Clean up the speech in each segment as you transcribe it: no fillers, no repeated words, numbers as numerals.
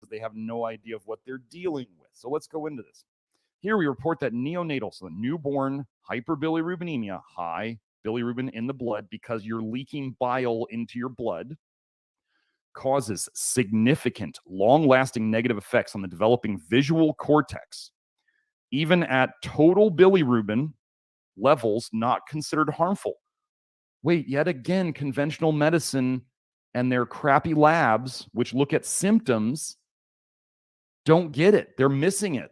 because they have no idea of what they're dealing with. So let's go into this. Here we report that neonatal, so newborn hyperbilirubinemia, high bilirubin in the blood because you're leaking bile into your blood, causes significant, long-lasting negative effects on the developing visual cortex, even at total bilirubin levels not considered harmful. Wait, yet again, conventional medicine and their crappy labs, which look at symptoms, don't get it. They're missing it.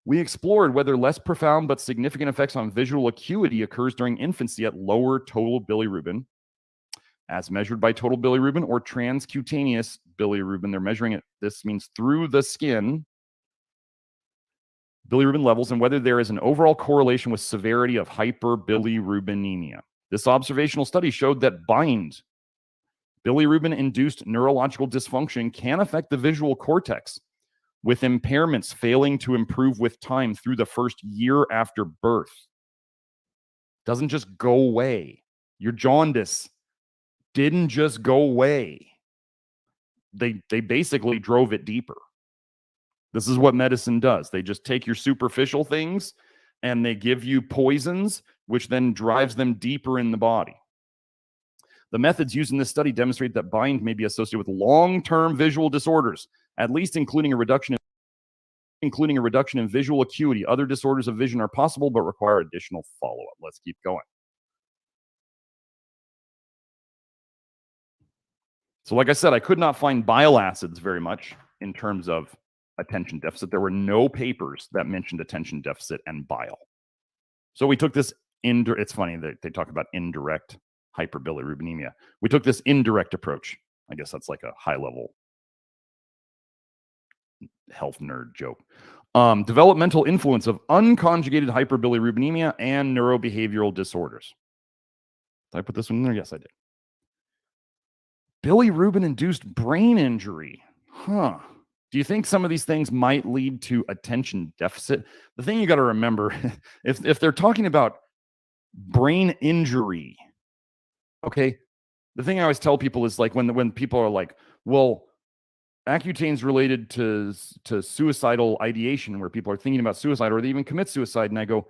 We explored whether less profound but significant effects on visual acuity occurs during infancy at lower total bilirubin, as measured by total bilirubin, or transcutaneous bilirubin. They're measuring it. This means through the skin, bilirubin levels, and whether there is an overall correlation with severity of hyperbilirubinemia. This observational study showed that bind bilirubin-induced neurological dysfunction can affect the visual cortex, with impairments failing to improve with time through the first year after birth. Doesn't just go away. Your jaundice didn't just go away. They basically drove it deeper. This is what medicine does. They just take your superficial things and they give you poisons, which then drives them deeper in the body. The methods used in this study demonstrate that bind may be associated with long-term visual disorders, at least including a reduction in visual acuity. Other disorders of vision are possible but require additional follow-up. Let's keep going. So like I said, I could not find bile acids very much in terms of attention deficit. There were no papers that mentioned attention deficit and bile. So we took this it's funny that they talk about indirect hyperbilirubinemia. We took this indirect approach. I guess that's like a high-level health nerd joke. Developmental influence of unconjugated hyperbilirubinemia and neurobehavioral disorders. Did I put this one in there? Yes, I did. Bilirubin-induced brain injury. Huh. Do you think some of these things might lead to attention deficit? The thing you got to remember, if they're talking about brain injury, okay, the thing I always tell people is like when people are like, well, Accutane's related to suicidal ideation, where people are thinking about suicide or they even commit suicide, and they go,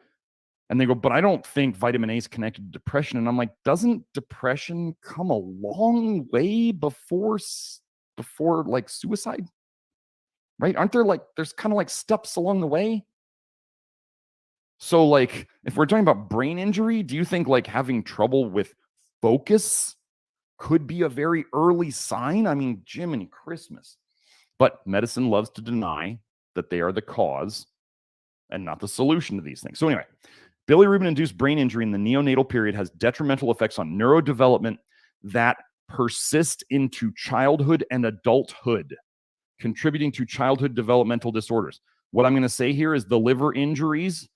but I don't think vitamin A is connected to depression. And I'm like, doesn't depression come a long way before like suicide? Right? Aren't there there's kind of like steps along the way? So like, if we're talking about brain injury, do you think like having trouble with focus could be a very early sign? I mean, Jiminy Christmas. But medicine loves to deny that they are the cause and not the solution to these things. So anyway, bilirubin-induced brain injury in the neonatal period has detrimental effects on neurodevelopment that persist into childhood and adulthood, contributing to childhood developmental disorders. What I'm going to say here is the liver injuries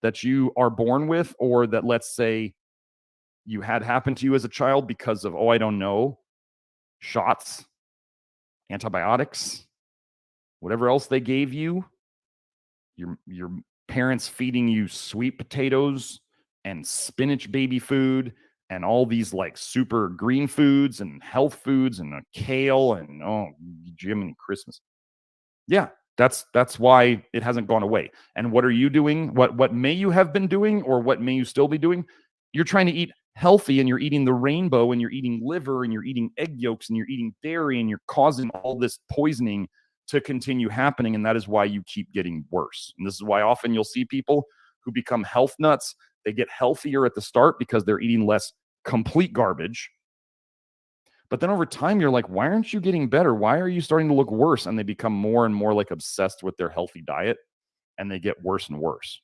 that you are born with, or that, let's say, you had happen to you as a child because of, I don't know, shots, antibiotics, whatever else they gave you, your parents feeding you sweet potatoes and spinach baby food and all these like super green foods and health foods and kale and Jiminy Christmas. Yeah, that's why it hasn't gone away. And what are you doing? What may you have been doing, or what may you still be doing? You're trying to eat healthy, and you're eating the rainbow, and you're eating liver, and you're eating egg yolks, and you're eating dairy, and you're causing all this poisoning to continue happening. And that is why you keep getting worse. And this is why often you'll see people who become health nuts. They get healthier at the start because they're eating less complete garbage. But then over time, you're like, why aren't you getting better? Why are you starting to look worse? And they become more and more like obsessed with their healthy diet, and they get worse and worse.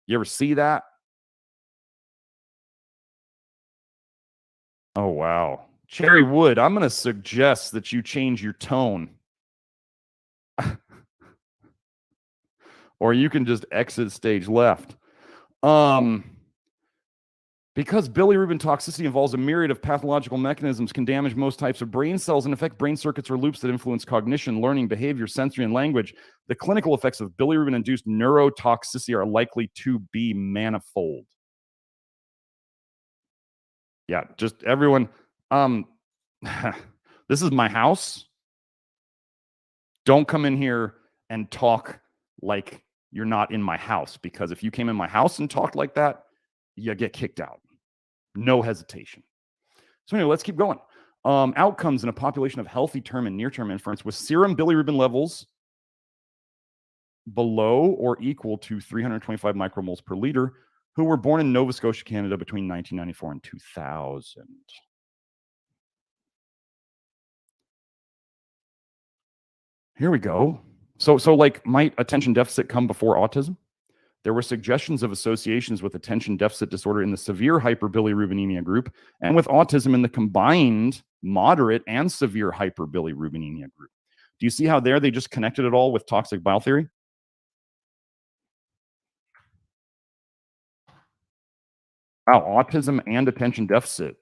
You ever see that? Oh, wow. Cherry Wood, I'm going to suggest that you change your tone. Or you can just exit stage left. Because bilirubin toxicity involves a myriad of pathological mechanisms, can damage most types of brain cells and affect brain circuits or loops that influence cognition, learning, behavior, sensory, and language. The clinical effects of bilirubin-induced neurotoxicity are likely to be manifold. Yeah, just everyone. This is my house. Don't come in here and talk like you're not in my house, because if you came in my house and talked like that, you get kicked out. No hesitation. So anyway, let's keep going. Outcomes in a population of healthy term and near-term inference with serum bilirubin levels below or equal to 325 micromoles per liter who were born in Nova Scotia, Canada between 1994 and 2000. Here we go. So like, might attention deficit come before autism? There were suggestions of associations with attention deficit disorder in the severe hyperbilirubinemia group and with autism in the combined moderate and severe hyperbilirubinemia group. Do you see how there they just connected it all with toxic bile theory? Wow, autism and attention deficit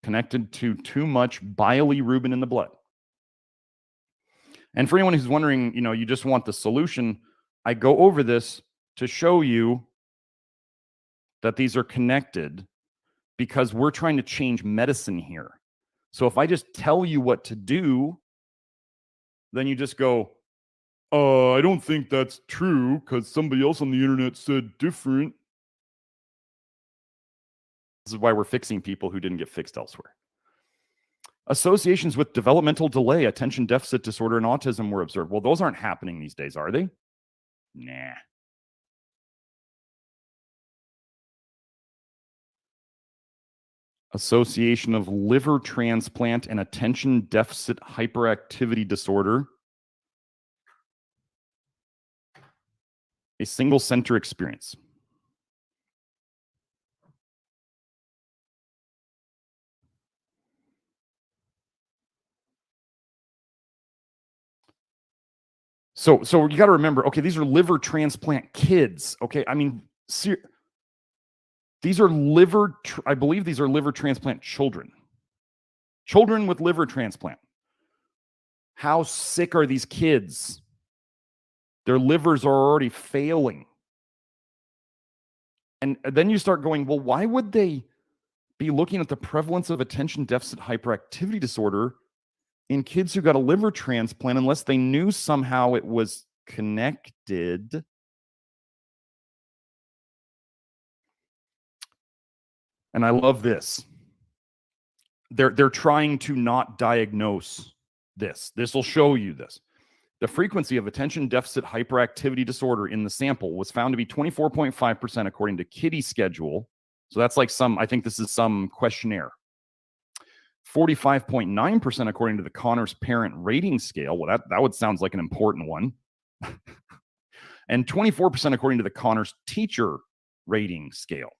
connected to too much bilirubin in the blood. And for anyone who's wondering, you just want the solution, I go over this to show you that these are connected because we're trying to change medicine here. So if I just tell you what to do, then you just go, I don't think that's true because somebody else on the internet said different. This is why we're fixing people who didn't get fixed elsewhere. Associations with developmental delay, attention deficit disorder, and autism were observed. Well, those aren't happening these days, are they? Nah. Association of liver transplant and attention deficit hyperactivity disorder. A single center experience. So you got to remember, okay, these are liver transplant kids. Okay, I mean, these are I believe these are liver transplant children. Children with liver transplant. How sick are these kids? Their livers are already failing. And then you start going, well, why would they be looking at the prevalence of attention deficit hyperactivity disorder in kids who got a liver transplant unless they knew somehow it was connected? And I love this. They're trying to not diagnose this. This will show you this. The frequency of attention deficit hyperactivity disorder in the sample was found to be 24.5% according to Kitty schedule. So that's like I think this is some questionnaire. 45.9% according to the Connors parent rating scale. Well, that would sound like an important one. And 24% according to the Connors teacher rating scale.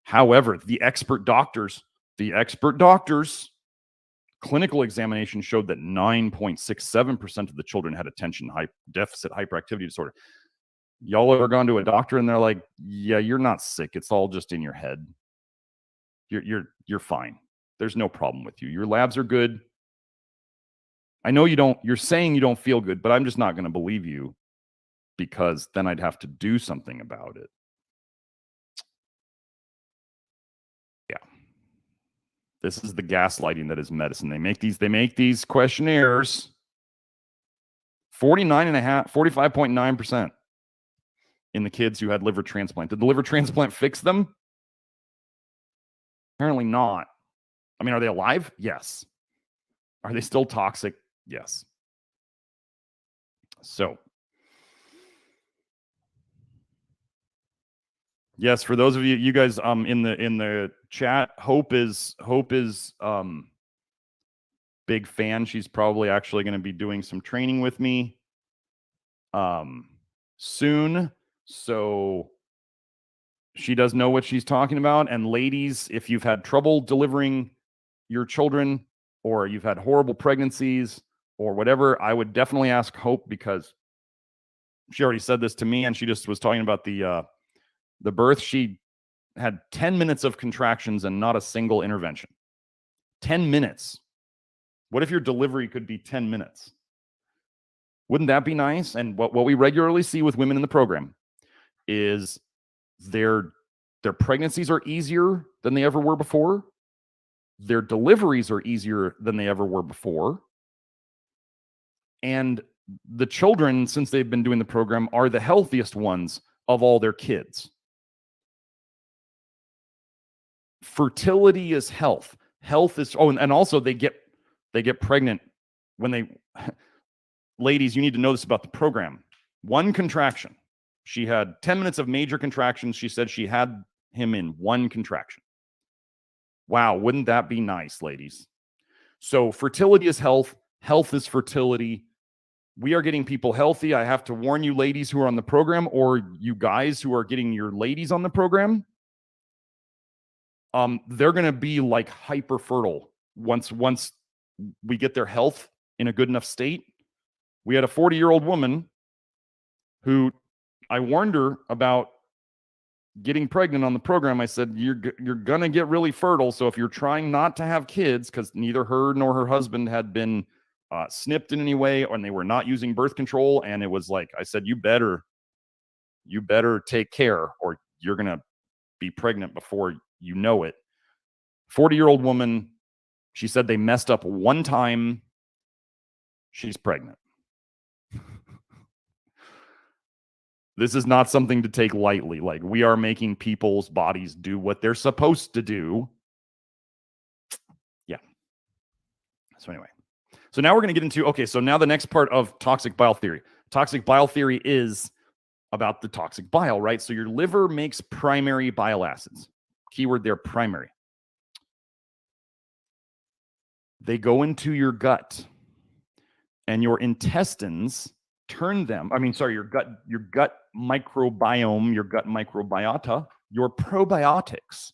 However, the expert doctors, clinical examination showed that 9.67% of the children had attention deficit hyperactivity disorder. Y'all ever gone to a doctor and they're like, yeah, you're not sick. It's all just in your head. You're fine. There's no problem with you. Your labs are good. I know you're saying you don't feel good, but I'm just not going to believe you because then I'd have to do something about it. Yeah. This is the gaslighting that is medicine. They make these questionnaires. 45.9% in the kids who had liver transplant. Did the liver transplant fix them? Apparently not. I mean, are they alive? Yes. Are they still toxic? Yes. So, yes, for those of you guys in the chat, Hope is big fan. She's probably actually going to be doing some training with me soon. So she does know what she's talking about. And ladies, if you've had trouble delivering your children or you've had horrible pregnancies or whatever, I would definitely ask Hope, because she already said this to me and she just was talking about the birth. She had 10 minutes of contractions and not a single intervention. 10 minutes. What if your delivery could be 10 minutes? Wouldn't that be nice? And what we regularly see with women in the program is their pregnancies are easier than they ever were before. Their deliveries are easier than they ever were before. And the children, since they've been doing the program, are the healthiest ones of all their kids. Fertility is health. Health is, and also they get pregnant when they, ladies, you need to know this about the program. One contraction. She had 10 minutes of major contractions. She said she had him in one contraction. Wow, wouldn't that be nice, ladies? So fertility is health. Health is fertility. We are getting people healthy. I have to warn you, ladies who are on the program, or you guys who are getting your ladies on the program, they're going to be like hyper fertile once we get their health in a good enough state. We had a 40-year-old woman who I warned her about getting pregnant on the program. I said, you're going to get really fertile. So if you're trying not to have kids, because neither her nor her husband had been snipped in any way, and they were not using birth control. And it was like, I said, you better take care, or you're going to be pregnant before you know it. 40-year-old woman, she said they messed up one time. She's pregnant. This is not something to take lightly. Like, we are making people's bodies do what they're supposed to do. Yeah. So anyway. So now we're going to get into, okay, so now the next part of toxic bile theory. Toxic bile theory is about the toxic bile, right? So your liver makes primary bile acids. Keyword there, primary. They go into your gut, and your intestines turn them, your gut microbiome, your gut microbiota, your probiotics,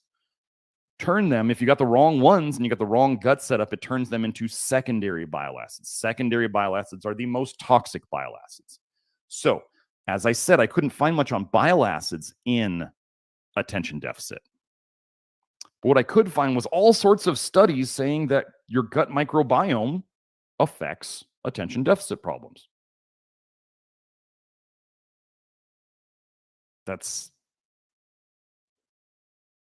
turn them, if you got the wrong ones and you got the wrong gut setup, it turns them into secondary bile acids. Secondary bile acids are the most toxic bile acids. So, as I said, I couldn't find much on bile acids in attention deficit. But what I could find was all sorts of studies saying that your gut microbiome affects attention deficit problems. Do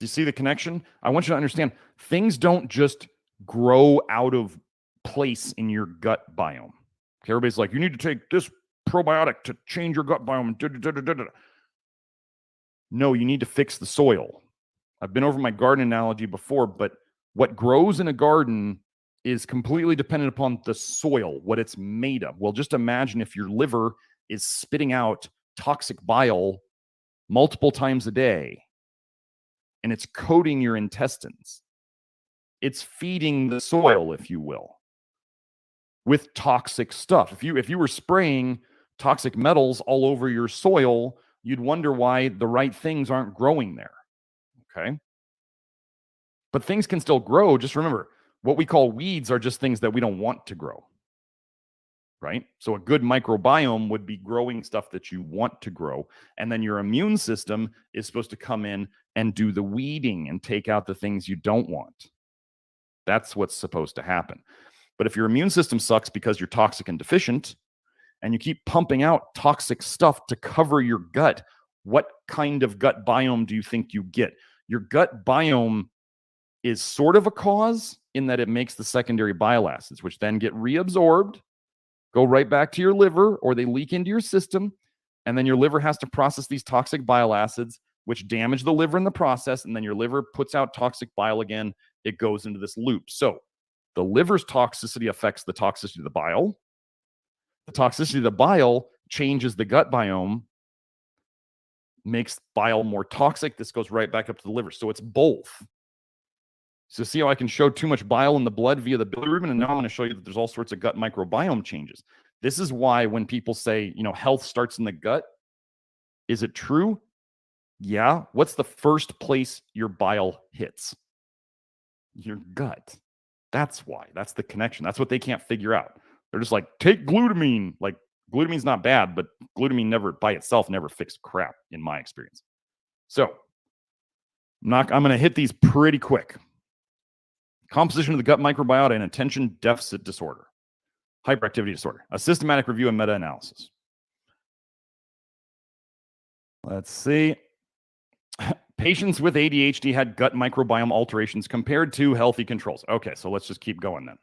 you see the connection? I want you to understand, things don't just grow out of place in your gut biome. Okay, everybody's like, you need to take this probiotic to change your gut biome. No, you need to fix the soil. I've been over my garden analogy before, but what grows in a garden is completely dependent upon the soil, what it's made of. Well, just imagine if your liver is spitting out toxic bile multiple times a day, and it's coating your intestines. It's feeding the soil, if you will, with toxic stuff. If you were spraying toxic metals all over your soil, you'd wonder why the right things aren't growing there. Okay? But things can still grow. Just remember, what we call weeds are just things that we don't want to grow. Right? So a good microbiome would be growing stuff that you want to grow. And then your immune system is supposed to come in and do the weeding and take out the things you don't want. That's what's supposed to happen. But if your immune system sucks because you're toxic and deficient, and you keep pumping out toxic stuff to cover your gut, what kind of gut biome do you think you get? Your gut biome is sort of a cause in that it makes the secondary bile acids, which then get reabsorbed, go right back to your liver, or they leak into your system, and then your liver has to process these toxic bile acids, which damage the liver in the process, and then your liver puts out toxic bile again. It goes into this loop. So the liver's toxicity affects the toxicity of the bile. The toxicity of the bile changes the gut biome, makes bile more toxic. This goes right back up to the liver. So it's both. So see how I can show too much bile in the blood via the bilirubin? And now I'm going to show you that there's all sorts of gut microbiome changes. This is why when people say, health starts in the gut, is it true? Yeah. What's the first place your bile hits? Your gut. That's why. That's the connection. That's what they can't figure out. They're just like, take glutamine. Like, glutamine's not bad, but glutamine by itself never fixed crap in my experience. So I'm going to hit these pretty quick. Composition of the gut microbiota and attention deficit disorder, hyperactivity disorder, a systematic review and meta-analysis. Let's see. Patients with ADHD had gut microbiome alterations compared to healthy controls. Okay, so let's just keep going then.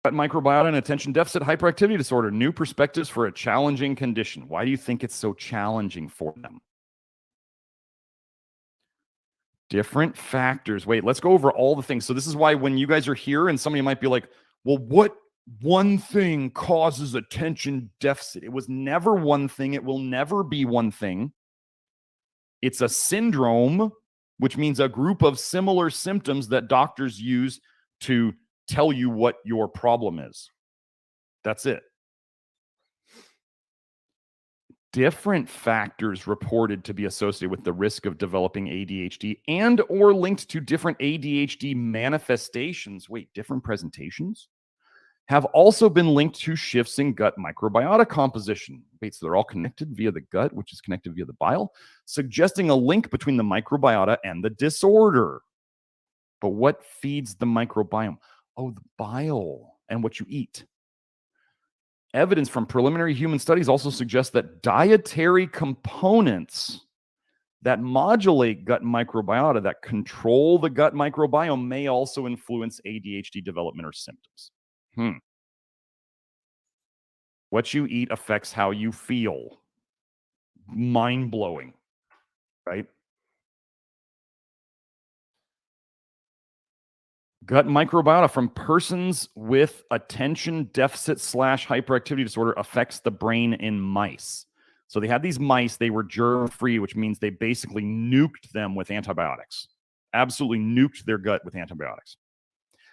Gut microbiota and attention deficit hyperactivity disorder, new perspectives for a challenging condition. Why do you think it's so challenging for them? Different factors. Wait, let's go over all the things. So this is why when you guys are here and somebody might be like, well, what one thing causes attention deficit? It was never one thing. It will never be one thing. It's a syndrome, which means a group of similar symptoms that doctors use to tell you what your problem is. That's it. Different factors reported to be associated with the risk of developing ADHD and or linked to different ADHD manifestations. Wait, different presentations? Have also been linked to shifts in gut microbiota composition. Wait, so they're all connected via the gut, which is connected via the bile, suggesting a link between the microbiota and the disorder. But what feeds the microbiome? Oh, the bile and what you eat. Evidence from preliminary human studies also suggests that dietary components that modulate gut microbiota, that control the gut microbiome, may also influence ADHD development or symptoms. What you eat affects how you feel. Mind-blowing, right? Gut microbiota from persons with attention deficit / hyperactivity disorder affects the brain in mice. So they had these mice, they were germ-free, which means they basically nuked them with antibiotics. Absolutely nuked their gut with antibiotics.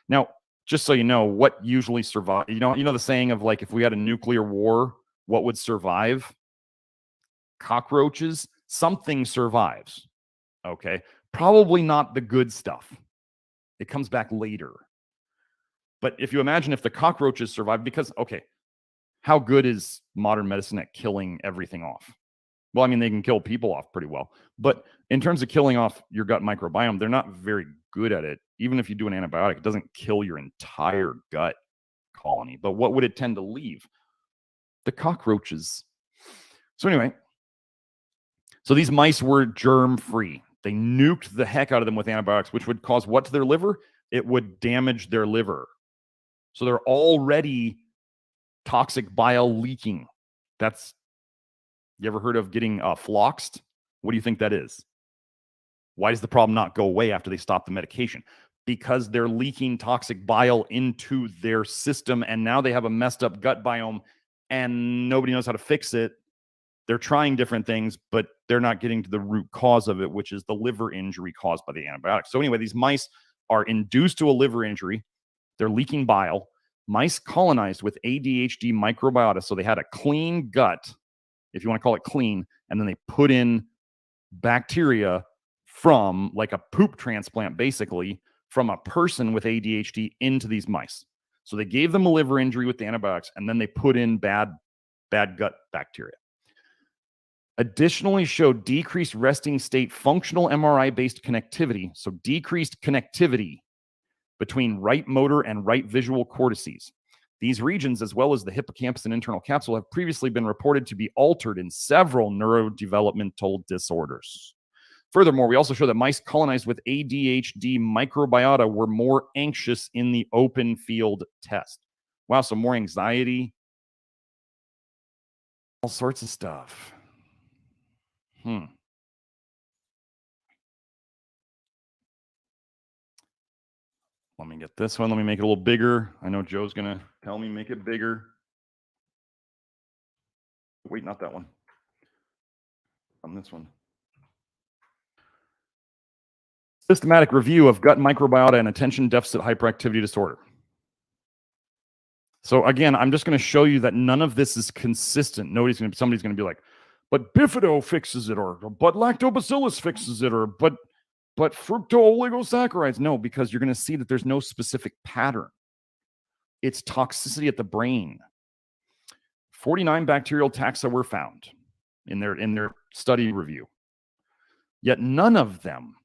Now, just so you know, what usually survive, you know the saying of like, if we had a nuclear war, what would survive? Cockroaches. Something survives. Okay. Probably not the good stuff. It comes back later. But if you imagine if the cockroaches survive, because, okay, how good is modern medicine at killing everything off? Well, I mean, they can kill people off pretty well. But in terms of killing off your gut microbiome, they're not very good at it. Even if you do an antibiotic, it doesn't kill your entire gut colony. But what would it tend to leave? The cockroaches. So anyway, so these mice were germ-free. They nuked the heck out of them with antibiotics, which would cause what to their liver? It would damage their liver. So they're already toxic bile leaking. That's, you ever heard of getting floxed? What do you think that is? Why does the problem not go away after they stop the medication? Because they're leaking toxic bile into their system, and now they have a messed up gut biome, and nobody knows how to fix it. They're trying different things, but they're not getting to the root cause of it, which is the liver injury caused by the antibiotics. So anyway, these mice are induced to a liver injury. They're leaking bile. Mice colonized with ADHD microbiota, so they had a clean gut, if you want to call it clean, and then they put in bacteria from like a poop transplant, basically, from a person with ADHD into these mice. So they gave them a liver injury with the antibiotics, and then they put in bad gut bacteria. Additionally showed decreased resting state functional MRI-based connectivity, so decreased connectivity between right motor and right visual cortices. These regions, as well as the hippocampus and internal capsule, have previously been reported to be altered in several neurodevelopmental disorders. Furthermore, we also show that mice colonized with ADHD microbiota were more anxious in the open field test. Wow, so more anxiety, all sorts of stuff. Let me get this one. Let me make it a little bigger. I know Joe's going to tell me make it bigger. Wait, not that one. On this one. Systematic review of gut microbiota and attention deficit hyperactivity disorder. So again, I'm just going to show you that none of this is consistent. Somebody's going to be like, but bifido fixes it, or but lactobacillus fixes it, or but fructooligosaccharides. No, because you're going to see that there's no specific pattern. It's toxicity at the brain. 49 bacterial taxa were found in their study review. Yet none of them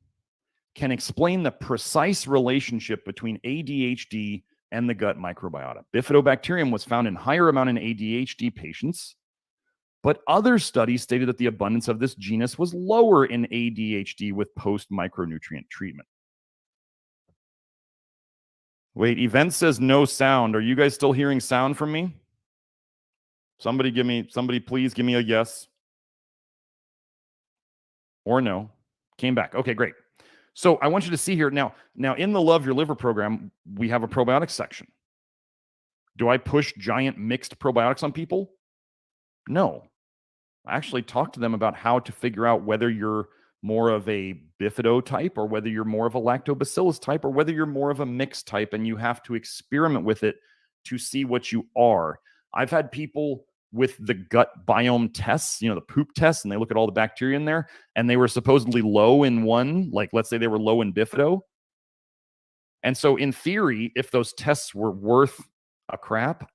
can explain the precise relationship between ADHD and the gut microbiota. Bifidobacterium was found in higher amount in ADHD patients, but other studies stated that the abundance of this genus was lower in ADHD with post-micronutrient treatment. Wait, event says no sound. Are you guys still hearing sound from me? Somebody please give me a yes or no. Came back. Okay, great. So I want you to see here now in the Love Your Liver program, we have a probiotics section. Do I push giant mixed probiotics on people? No. I actually talk to them about how to figure out whether you're more of a bifido type or whether you're more of a lactobacillus type or whether you're more of a mixed type, and you have to experiment with it to see what you are. I've had people with the gut biome tests, the poop tests, and they look at all the bacteria in there, and they were supposedly low in one, like let's say they were low in bifido. And so in theory, if those tests were worth a crap,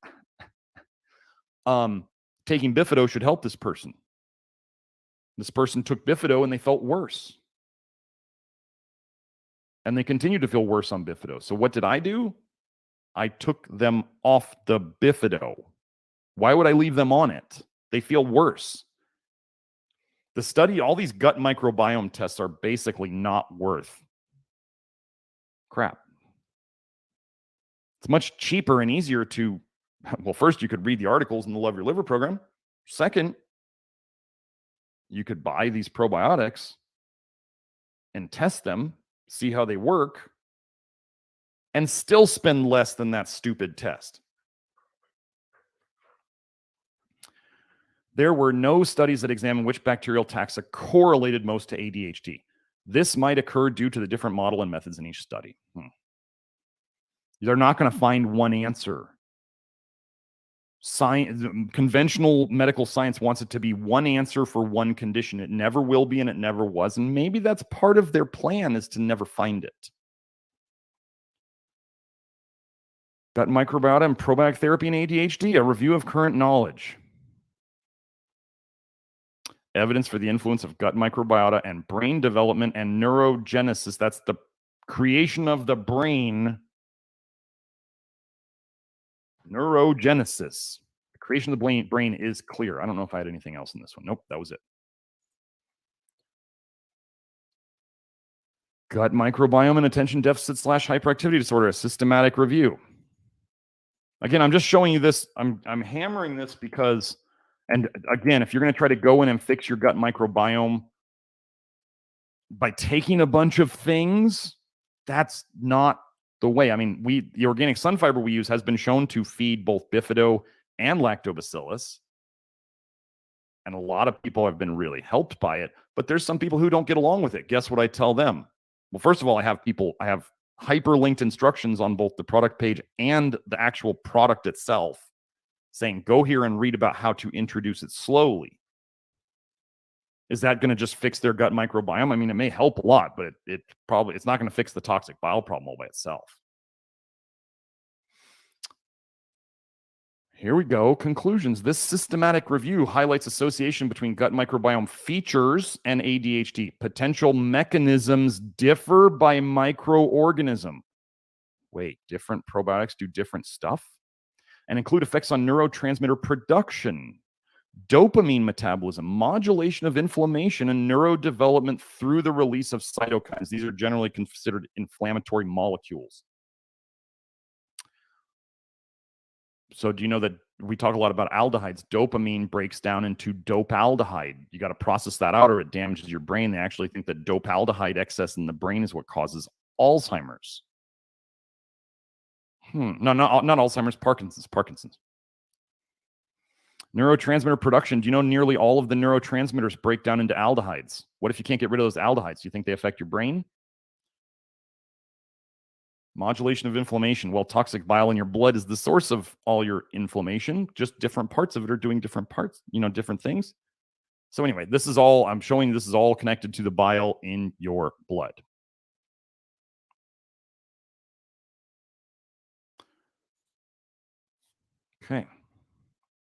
taking bifido should help this person. This person took bifido and they felt worse. And they continued to feel worse on bifido. So what did I do? I took them off the bifido. Why would I leave them on it? They feel worse. The study, all these gut microbiome tests are basically not worth crap. It's much cheaper and easier to, well, first, you could read the articles in the Love Your Liver program. Second, you could buy these probiotics and test them, see how they work, and still spend less than that stupid test. There were no studies that examined which bacterial taxa correlated most to ADHD. This might occur due to the different model and methods in each study. They're not going to find one answer. Conventional medical science wants it to be one answer for one condition. It never will be, and it never was. And maybe that's part of their plan, is to never find it. Gut microbiota and probiotic therapy in ADHD, a review of current knowledge. Evidence for the influence of gut microbiota and brain development and neurogenesis. That's the creation of the brain. Neurogenesis. The creation of the brain is clear. I don't know if I had anything else in this one. Nope, that was it. Gut microbiome and attention deficit / hyperactivity disorder, a systematic review. Again, I'm just showing you this. I'm hammering this because, and again, if you're going to try to go in and fix your gut microbiome by taking a bunch of things, that's not the way. I mean, the organic sun fiber we use has been shown to feed both bifido and lactobacillus. And a lot of people have been really helped by it, but there's some people who don't get along with it. Guess what I tell them? Well, first of all, I have hyperlinked instructions on both the product page and the actual product itself saying, go here and read about how to introduce it slowly. Is that going to just fix their gut microbiome? I mean, it may help a lot, but it's not going to fix the toxic bile problem all by itself. Here we go. Conclusions. This systematic review highlights association between gut microbiome features and ADHD. Potential mechanisms differ by microorganism. Wait, different probiotics do different stuff? And include effects on neurotransmitter production, dopamine metabolism, modulation of inflammation, and neurodevelopment through the release of cytokines. These are generally considered inflammatory molecules. So do you know that we talk a lot about aldehydes? Dopamine breaks down into dopaldehyde. You got to process that out or it damages your brain. They actually think that dopaldehyde excess in the brain is what causes Alzheimer's. No, not Alzheimer's, Parkinson's. Neurotransmitter production. Do you know nearly all of the neurotransmitters break down into aldehydes? What if you can't get rid of those aldehydes? Do you think they affect your brain? Modulation of inflammation. Well, toxic bile in your blood is the source of all your inflammation. Just different parts of it are doing different parts, different things. So anyway, I'm showing this is all connected to the bile in your blood. Okay.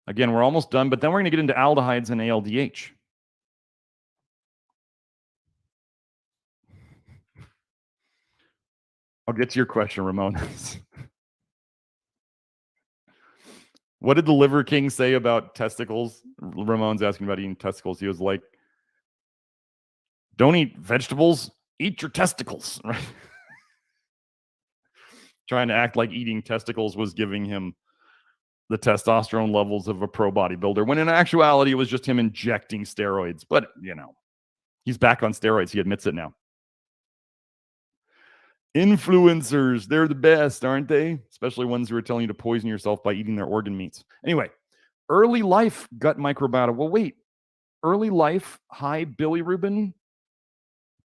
Again, we're almost done, but then we're going to get into aldehydes and ALDH. I'll get to your question, Ramon. What did the Liver King say about testicles? Ramon's asking about eating testicles. He was like, don't eat vegetables, eat your testicles. Right? trying to act like eating testicles was giving him the testosterone levels of a pro bodybuilder, when in actuality, it was just him injecting steroids. But, he's back on steroids. He admits it now. Influencers, they're the best, aren't they? Especially ones who are telling you to poison yourself by eating their organ meats. Anyway, early life gut microbiota. Well, wait, early life, high bilirubin,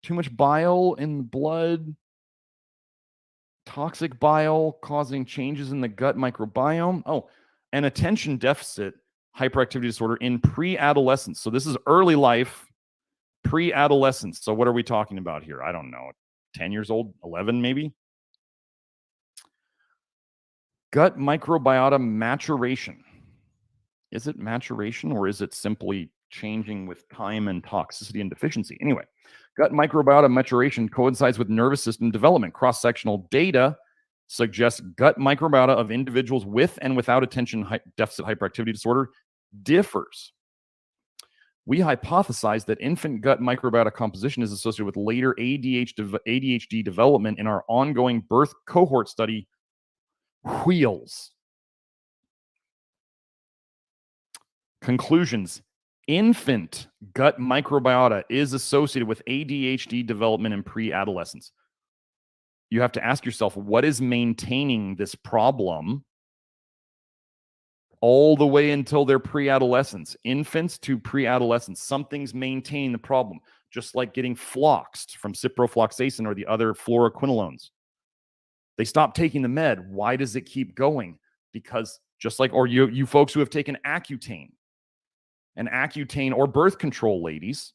too much bile in the blood, toxic bile causing changes in the gut microbiome. Oh, and attention deficit hyperactivity disorder in pre-adolescence. So this is early life, pre-adolescence. So what are we talking about here? I don't know. 10 years old, 11 maybe? Gut microbiota maturation. Is it maturation or is it simply changing with time and toxicity and deficiency? Anyway, gut microbiota maturation coincides with nervous system development. Cross-sectional data suggests gut microbiota of individuals with and without attention deficit hyperactivity disorder differs. We hypothesize that infant gut microbiota composition is associated with later ADHD development in our ongoing birth cohort study, WHEELS. Conclusions. Infant gut microbiota is associated with ADHD development in pre-adolescence. You have to ask yourself, what is maintaining this problem all the way until they're pre-adolescents? Infants to pre-adolescents, something's maintaining the problem, just like getting floxed from ciprofloxacin or the other fluoroquinolones. They stop taking the med. Why does it keep going? Because just like, or you folks who have taken Accutane, and Accutane or birth control, ladies,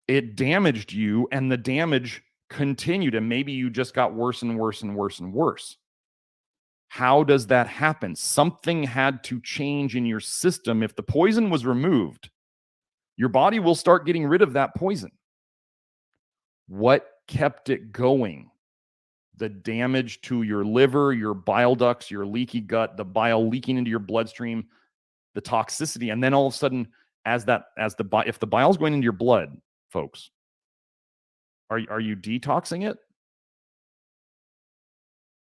it damaged you and the damage continued, and maybe you just got worse and worse and worse and worse. How does that happen? Something had to change in your system. If the poison was removed, your body will start getting rid of that poison. What kept it going? The damage to your liver, your bile ducts, your leaky gut, the bile leaking into your bloodstream, the toxicity. And then all of a sudden, if the bile is going into your blood, folks, are you detoxing it?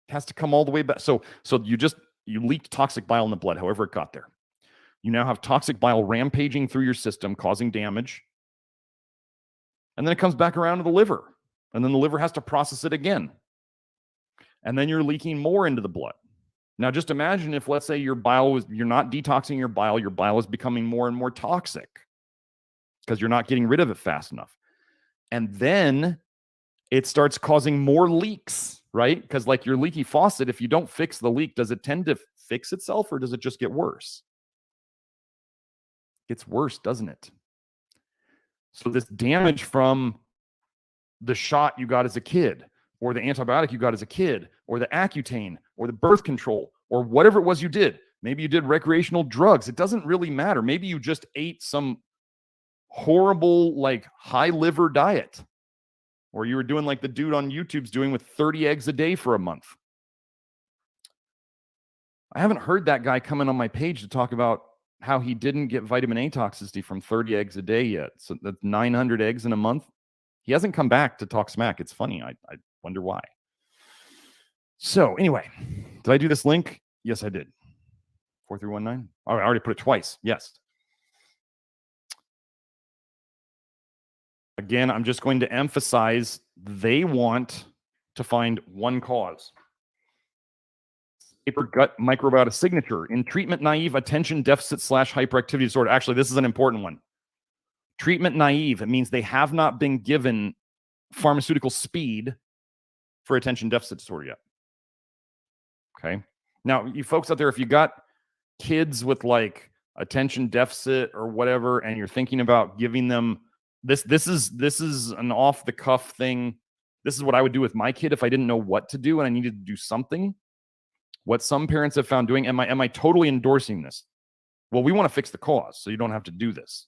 It has to come all the way back. So you leaked toxic bile in the blood, however it got there. You now have toxic bile rampaging through your system, causing damage. And then it comes back around to the liver. And then the liver has to process it again. And then you're leaking more into the blood. Now, just imagine if, let's say, you're not detoxing your bile is becoming more and more toxic because you're not getting rid of it fast enough. And then it starts causing more leaks, right? Because like your leaky faucet, if you don't fix the leak, does it tend to fix itself or does it just get worse? It gets worse, doesn't it? So this damage from the shot you got as a kid, or the antibiotic you got as a kid, or the Accutane, or the birth control, or whatever it was you did. Maybe you did recreational drugs. It doesn't really matter. Maybe you just ate some horrible, like, high liver diet. Or you were doing like the dude on YouTube's doing with 30 eggs a day for a month. I haven't heard that guy come in on my page to talk about how he didn't get vitamin A toxicity from 30 eggs a day yet. So that's 900 eggs in a month. He hasn't come back to talk smack. It's funny. I wonder why. So anyway, did I do this link? Yes, I did. 4319. Oh, I already put it twice. Yes. Again, I'm just going to emphasize they want to find one cause. Paper gut microbiota signature in treatment naive attention deficit / hyperactivity disorder. Actually, this is an important one. Treatment naive. It means they have not been given pharmaceutical speed for attention deficit disorder yet. Okay. Now, you folks out there, if you got kids with like attention deficit or whatever, and you're thinking about giving them this is an off the cuff thing. This is what I would do with my kid if I didn't know what to do and I needed to do something. What some parents have found doing, am I totally endorsing this? Well, we want to fix the cause, so you don't have to do this.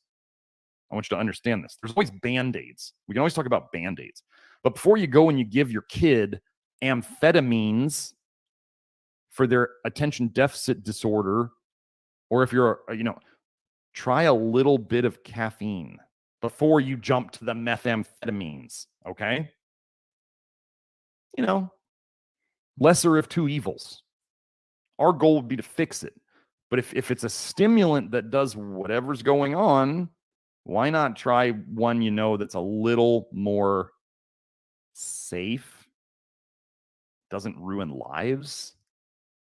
I want you to understand this. There's always Band-Aids. We can always talk about Band-Aids. But before you go and you give your kid amphetamines for their attention deficit disorder, or if you're, try a little bit of caffeine before you jump to the methamphetamines, okay? Lesser of two evils. Our goal would be to fix it. But if it's a stimulant that does whatever's going on, why not try one that's a little more safe, doesn't ruin lives,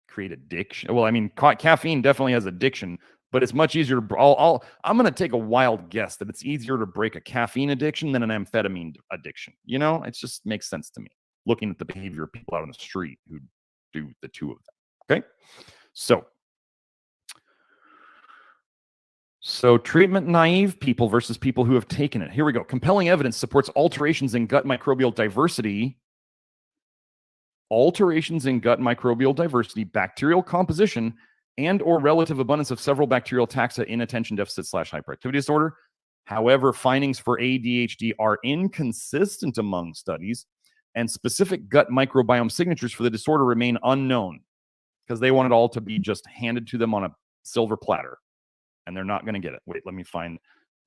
create addiction? Well, I mean, caffeine definitely has addiction, but it's much easier to. I'm going to take a wild guess that it's easier to break a caffeine addiction than an amphetamine addiction. It just makes sense to me, looking at the behavior of people out on the street who do the two of them. Okay, so treatment naive people versus people who have taken it. Here we go. Compelling evidence supports alterations in gut microbial diversity. Alterations in gut microbial diversity, bacterial composition, and or relative abundance of several bacterial taxa in attention deficit / hyperactivity disorder. However, findings for ADHD are inconsistent among studies, and specific gut microbiome signatures for the disorder remain unknown, because they want it all to be just handed to them on a silver platter, and they're not going to get it. Wait, let me find,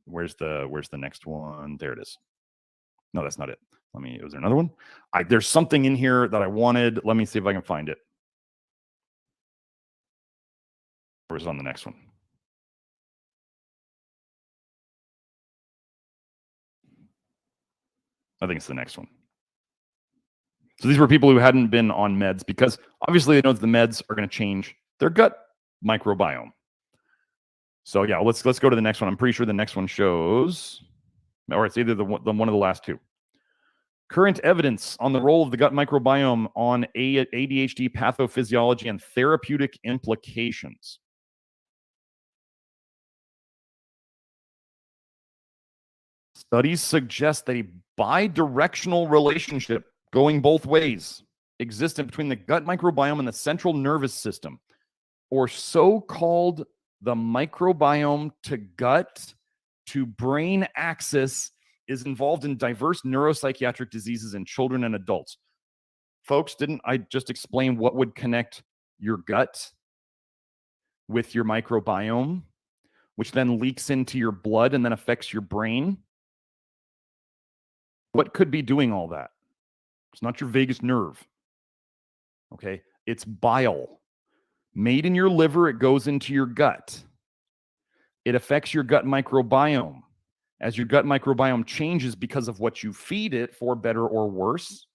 where's the next one? There it is. No, that's not it. Was there another one? There's something in here that I wanted. Let me see if I can find it. Or is it on the next one? I think it's the next one. So these were people who hadn't been on meds, because obviously they know that the meds are going to change their gut microbiome. So yeah, let's go to the next one. I'm pretty sure the next one shows, or it's either the one of the last two. Current evidence on the role of the gut microbiome on ADHD pathophysiology and therapeutic implications. Studies suggest that a bidirectional relationship going both ways exists between the gut microbiome and the central nervous system, or so-called the microbiome to gut to brain axis is involved in diverse neuropsychiatric diseases in children and adults. Folks, didn't I just explain what would connect your gut with your microbiome, which then leaks into your blood and then affects your brain? What could be doing all that? It's not your vagus nerve. Okay? It's bile. Made in your liver, it goes into your gut. It affects your gut microbiome. As your gut microbiome changes because of what you feed it, for better or worse,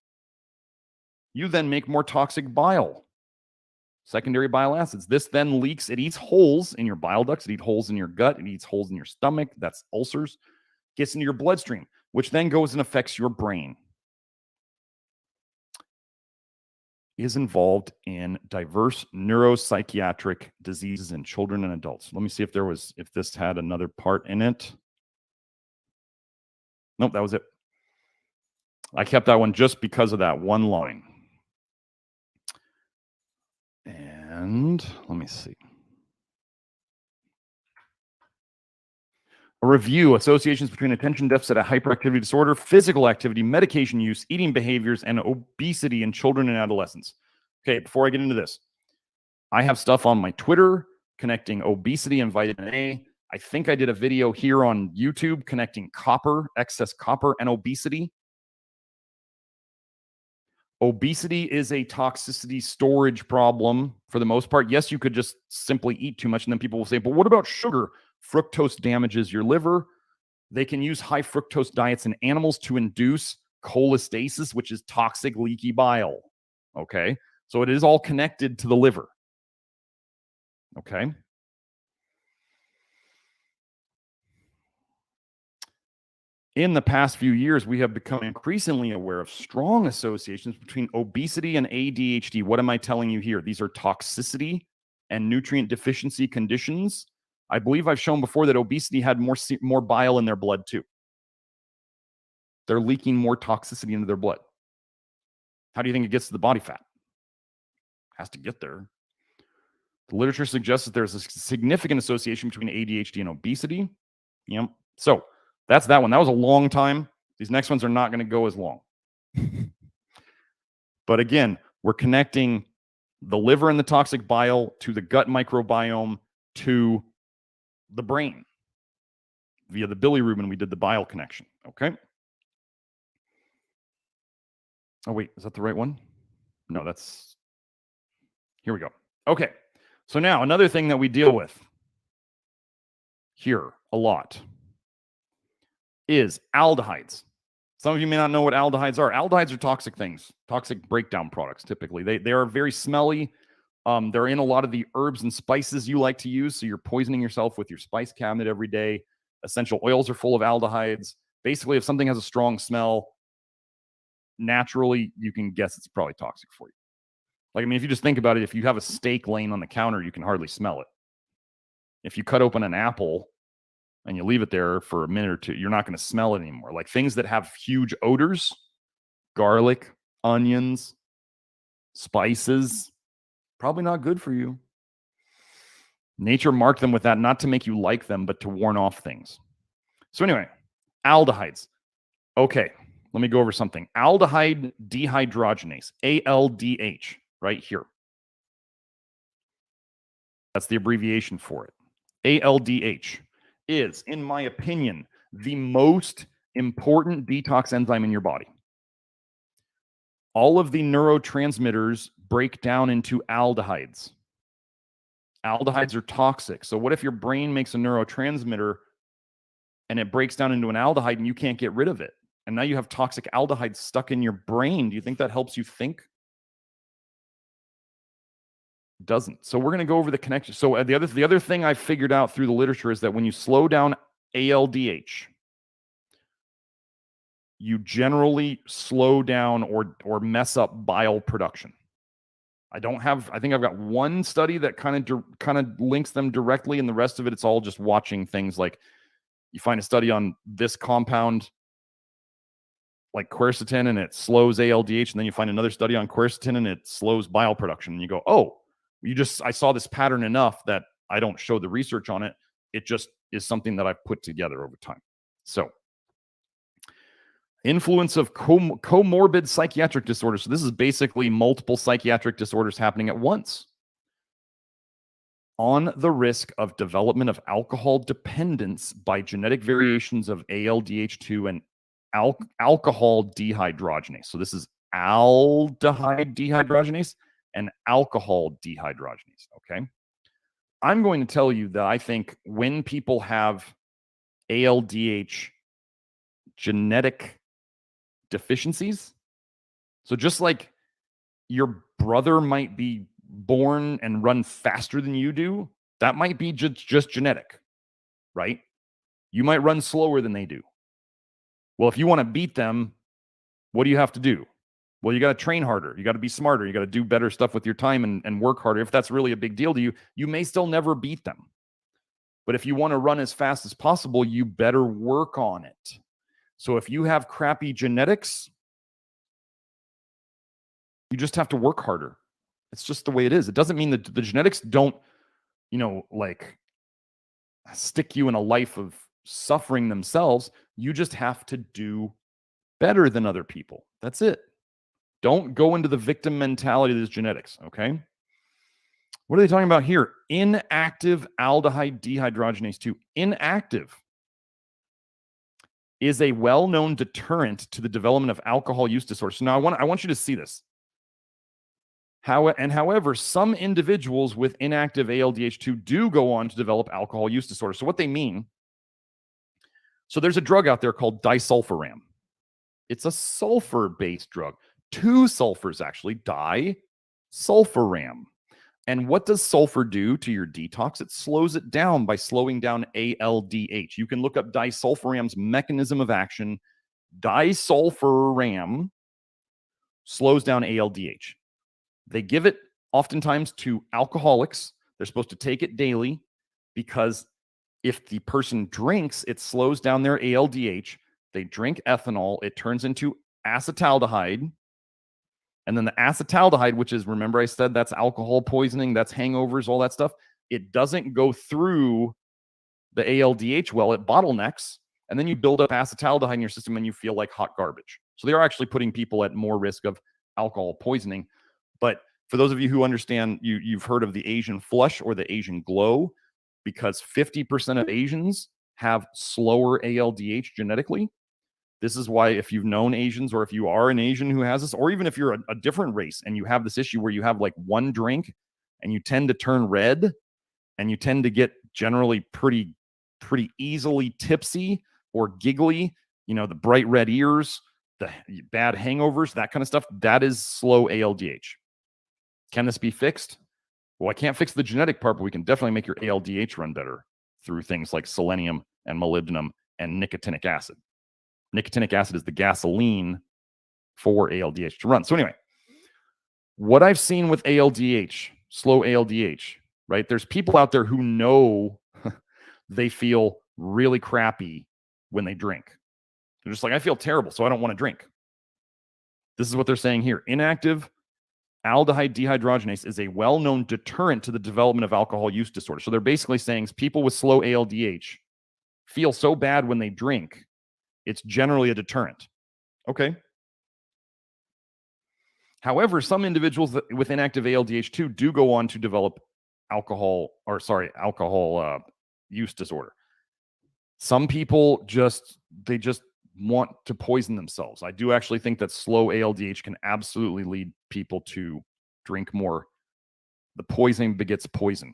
you then make more toxic bile, secondary bile acids. This then leaks. It eats holes in your bile ducts. It eats holes in your gut. It eats holes in your stomach. That's ulcers. Gets into your bloodstream, which then goes and affects your brain. Is involved in diverse neuropsychiatric diseases in children and adults. Let me see if this had another part in it. Nope, that was it. I kept that one just because of that one line. And let me see. A review, associations between attention deficit and hyperactivity disorder, physical activity, medication use, eating behaviors, and obesity in children and adolescents. Okay, before I get into this, I have stuff on my Twitter connecting obesity and vitamin A. I think I did a video here on YouTube connecting copper, excess copper, and obesity. Obesity is a toxicity storage problem for the most part. Yes, you could just simply eat too much, and then people will say, but what about sugar? Fructose damages your liver. They can use high fructose diets in animals to induce cholestasis, which is toxic, leaky bile. Okay, so it is all connected to the liver. Okay. In the past few years, we have become increasingly aware of strong associations between obesity and ADHD. What am I telling you here? These are toxicity and nutrient deficiency conditions. I believe I've shown before that obesity had more bile in their blood too. They're leaking more toxicity into their blood. How do you think it gets to the body fat? It has to get there. The literature suggests that there's a significant association between ADHD and obesity. Yep. So that's that one. That was a long time. These next ones are not going to go as long. But again, we're connecting the liver and the toxic bile to the gut microbiome to the brain via the bilirubin. We did the bile connection. Okay. Oh, wait, is that the right one? No, that's Here we go. Okay. So now another thing that we deal with here a lot is aldehydes. Some of you may not know what aldehydes are. Aldehydes are toxic things, toxic breakdown products typically. They are very smelly. They're in a lot of the herbs and spices you like to use, so you're poisoning yourself with your spice cabinet every day. Essential oils are full of aldehydes. Basically, if something has a strong smell, naturally, you can guess it's probably toxic for you. Like, I mean, if you just think about it, if you have a steak laying on the counter, you can hardly smell it. If you cut open an apple and you leave it there for a minute or two, you're not going to smell it anymore. Like things that have huge odors, garlic, onions, spices, probably not good for you. Nature marked them with that, not to make you like them, but to warn off things. So anyway, aldehydes. Okay, let me go over something. Aldehyde dehydrogenase, ALDH, right here. That's the abbreviation for it. ALDH is, in my opinion, the most important detox enzyme in your body. All of the neurotransmitters break down into aldehydes. Aldehydes are toxic. So what if your brain makes a neurotransmitter and it breaks down into an aldehyde and you can't get rid of it? And now you have toxic aldehydes stuck in your brain. Do you think that helps you think? It doesn't. So we're going to go over the connection. So the other thing I figured out through the literature is that when you slow down ALDH, you generally slow down or mess up bile production. I think I've got one study that kind of links them directly, and the rest of it, it's all just watching things like you find a study on this compound like quercetin and it slows ALDH, and then you find another study on quercetin and it slows bile production. And you go, oh, I saw this pattern enough that I don't show the research on it. It just is something that I've put together over time. So influence of comorbid psychiatric disorders. So this is basically multiple psychiatric disorders happening at once. On the risk of development of alcohol dependence by genetic variations of ALDH2 and alcohol dehydrogenase. So this is aldehyde dehydrogenase and alcohol dehydrogenase, okay? I'm going to tell you that I think when people have ALDH genetic deficiencies, so just like your brother might be born and run faster than you do, that might be just genetic, right? You might run slower than they do. Well, if you want to beat them, what do you have to do? Well, you got to train harder. You got to be smarter. You got to do better stuff with your time and work harder. If that's really a big deal to you, you may still never beat them. But if you want to run as fast as possible, you better work on it. So if you have crappy genetics, you just have to work harder. It's just the way it is. It doesn't mean that the genetics don't, like stick you in a life of suffering themselves. You just have to do better than other people. That's it. Don't go into the victim mentality of this genetics, okay? What are they talking about here? Inactive aldehyde dehydrogenase 2. Inactive is a well-known deterrent to the development of alcohol use disorder. So now I want you to see this. However, some individuals with inactive ALDH2 do go on to develop alcohol use disorder. So what they mean, so there's a drug out there called disulfiram. It's a sulfur-based drug. 2 sulfurs actually, disulfiram. And what does sulfur do to your detox? It slows it down by slowing down ALDH. You can look up disulfiram's mechanism of action. Disulfiram slows down ALDH. They give it oftentimes to alcoholics. They're supposed to take it daily because if the person drinks, it slows down their ALDH. They drink ethanol. It turns into acetaldehyde. And then the acetaldehyde, which is, remember I said that's alcohol poisoning, that's hangovers, all that stuff. It doesn't go through the ALDH well. It bottlenecks. And then you build up acetaldehyde in your system and you feel like hot garbage. So they are actually putting people at more risk of alcohol poisoning. But for those of you who understand, you've heard of the Asian flush or the Asian glow, because 50% of Asians have slower ALDH genetically. This is why if you've known Asians, or if you are an Asian who has this, or even if you're a different race and you have this issue where you have like one drink and you tend to turn red, and you tend to get generally pretty easily tipsy or giggly, the bright red ears, the bad hangovers, that kind of stuff, that is slow ALDH. Can this be fixed? Well, I can't fix the genetic part, but we can definitely make your ALDH run better through things like selenium and molybdenum and nicotinic acid. Nicotinic acid is the gasoline for ALDH to run. So anyway, what I've seen with ALDH, slow ALDH, right? There's people out there who know they feel really crappy when they drink. They're just like, I feel terrible, so I don't want to drink. This is what they're saying here. Inactive aldehyde dehydrogenase is a well-known deterrent to the development of alcohol use disorder. So they're basically saying people with slow ALDH feel so bad when they drink, it's generally a deterrent. Okay. However, some individuals with inactive ALDH2 do go on to develop alcohol use disorder. Some people just want to poison themselves. I do actually think that slow ALDH can absolutely lead people to drink more. The poison begets poison.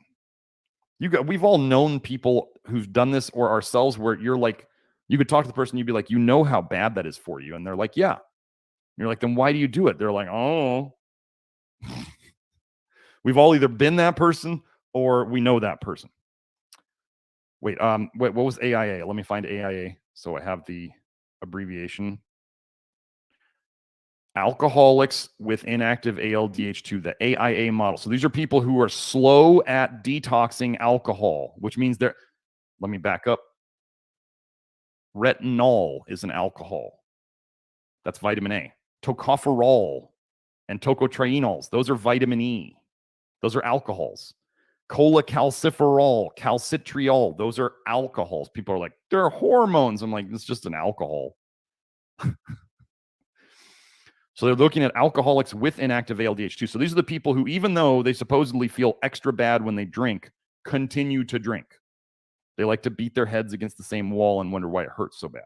We've all known people who've done this, or ourselves, where you're like, you could talk to the person, you'd be like, you know how bad that is for you. And they're like, yeah. And you're like, then why do you do it? They're like, oh. We've all either been that person or we know that person. Wait, what was AIA? Let me find AIA so I have the abbreviation. Alcoholics with inactive ALDH2, the AIA model. So these are people who are slow at detoxing alcohol, which means let me back up. Retinol is an alcohol. That's vitamin A. Tocopherol and tocotrienols, those are vitamin E. Those are alcohols. Cholecalciferol, calcitriol, those are alcohols. People are like, they're hormones. I'm like, it's just an alcohol. So they're looking at alcoholics with inactive ALDH2. So these are the people who, even though they supposedly feel extra bad when they drink, continue to drink. They like to beat their heads against the same wall and wonder why it hurts so bad.